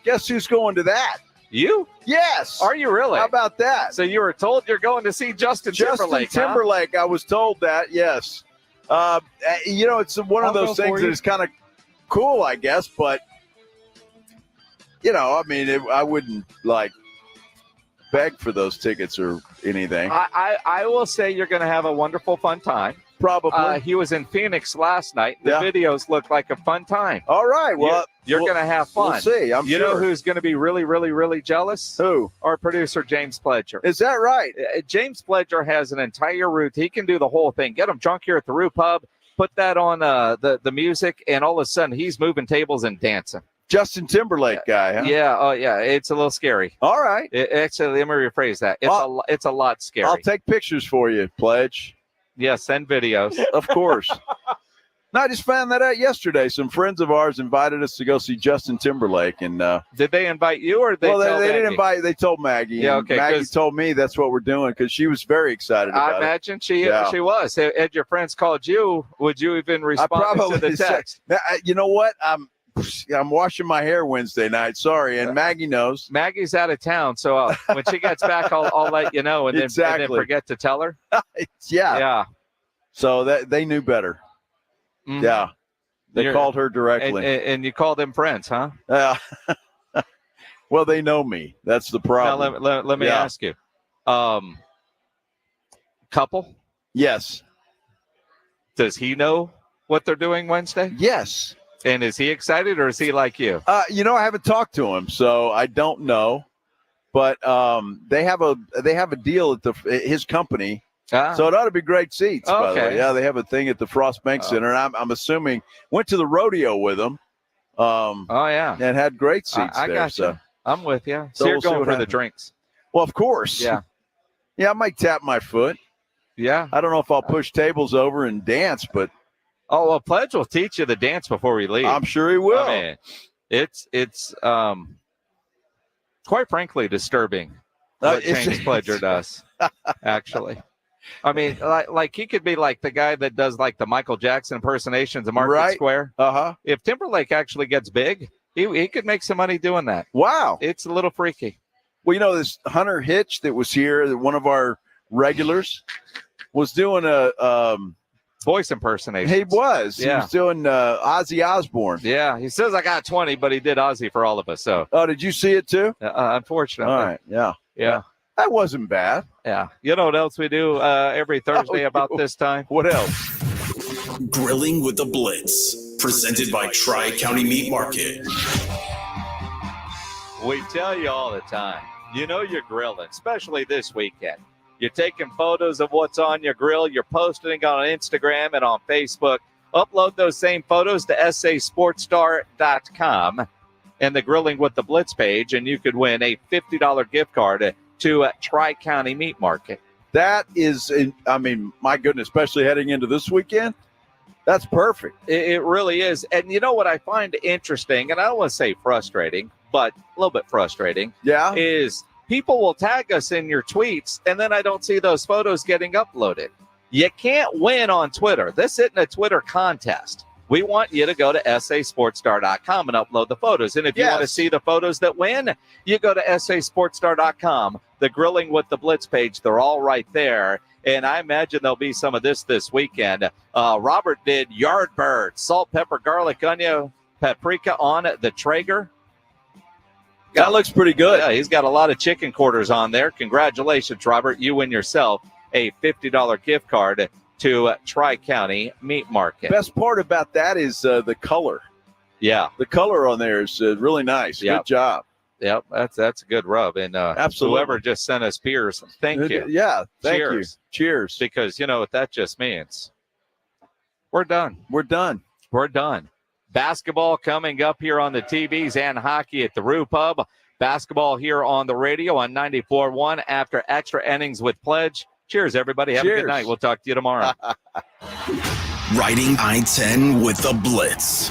Guess who's going to that? You? Yes. Are you really? How about that? So you were told you're going to see Justin Timberlake. Timberlake, I was told that, yes. It's one of those things that is kind of cool, I guess, but, I wouldn't, beg for those tickets or anything. I will say you're going to have a wonderful, fun time. Probably. He was in Phoenix last night. The videos look like a fun time. All right. Well, you're going to have fun. We'll see. I'm sure. You know who's going to be really, really, really jealous? Who? Our producer, James Pledger. Is that right? James Pledger has an entire route. He can do the whole thing. Get him drunk here at the Roo Pub, put that on the music, and all of a sudden he's moving tables and dancing. Justin Timberlake guy, huh? Yeah. Oh, yeah. It's a little scary. All right. Actually, let me rephrase that. It's a lot scary. I'll take pictures for you, Pledge. Yeah, send videos. Of course. No, I just found that out yesterday. Some friends of ours invited us to go see Justin Timberlake, and did they invite you or they didn't invite? They told Maggie. Yeah, okay. Maggie told me that's what we're doing because she was very excited about I imagine she was. Had your friends called you, would you even respond to the text? You know what? I'm washing my hair Wednesday night. Sorry, and Maggie knows. Maggie's out of town, so when she gets back, I'll let you know, and then forget to tell her. Yeah. So that they knew better. Mm-hmm. Yeah, they called her directly, and you called them friends, huh? Well, they know me. That's the problem. Now, let me ask you, couple? Yes. Does he know what they're doing Wednesday? Yes. And is he excited, or is he like you? I haven't talked to him, so I don't know. But they have a deal at his company, so it ought to be great seats. Okay. By the way, yeah, they have a thing at the Frost Bank Center, and I'm assuming went to the rodeo with him. And had great seats. I there, got so. you. I'm with you. So So you're we'll see going what for the happens. drinks. Well, of course. Yeah. Yeah, I might tap my foot. Yeah. I don't know if I'll push tables over and dance, but. Oh, well, Pledge will teach you the dance before we leave. I'm sure he will. I mean, it's quite frankly disturbing what James Pledger does, actually. I mean, like he could be like the guy that does like the Michael Jackson impersonations of Market Square. Uh-huh. If Timberlake actually gets big, he could make some money doing that. Wow. It's a little freaky. Well, this Hunter Hitch that was here, one of our regulars, was doing a voice impersonation. He was. Yeah. He was doing Ozzy Osbourne. Yeah. He says I got 20, but he did Ozzy for all of us. So. Oh, did you see it too? Unfortunately. All right. Yeah. Yeah. That wasn't bad. Yeah. You know what else we do every Thursday about this time? What else? Grilling with the Blitz, presented by Tri-County Meat Market. We tell you all the time, you know you're grilling, especially this weekend. You're taking photos of what's on your grill. You're posting it on Instagram and on Facebook. Upload those same photos to sasportstar.com and the Grilling with the Blitz page, and you could win a $50 gift card to Tri-County Meat Market. That is, my goodness, especially heading into this weekend. That's perfect. It really is. And you know what I find interesting, and I don't want to say frustrating, but a little bit frustrating, is people will tag us in your tweets, and then I don't see those photos getting uploaded. You can't win on Twitter. This isn't a Twitter contest. We want you to go to sasportstar.com and upload the photos. And if you want to see the photos that win, you go to sasportstar.com, the Grilling with the Blitz page. They're all right there. And I imagine there'll be some of this weekend. Robert did Yardbird, salt, pepper, garlic, onion, paprika on the Traeger. That looks pretty good. Yeah, he's got a lot of chicken quarters on there. Congratulations, Robert. You win yourself a $50 gift card to Tri-County Meat Market. Best part about that is the color. Yeah. The color on there is really nice. Yep. Good job. Yep, that's a good rub. And absolutely, whoever just sent us beers, thank you. Yeah, thank you. Cheers. Because you know what that just means? We're done. We're done. We're done. Basketball coming up here on the TVs and hockey at the Roo Pub. Basketball here on the radio on 94.1 after extra innings with Pledge. Cheers, everybody. Have a good night. We'll talk to you tomorrow. Riding I-10 with the Blitz.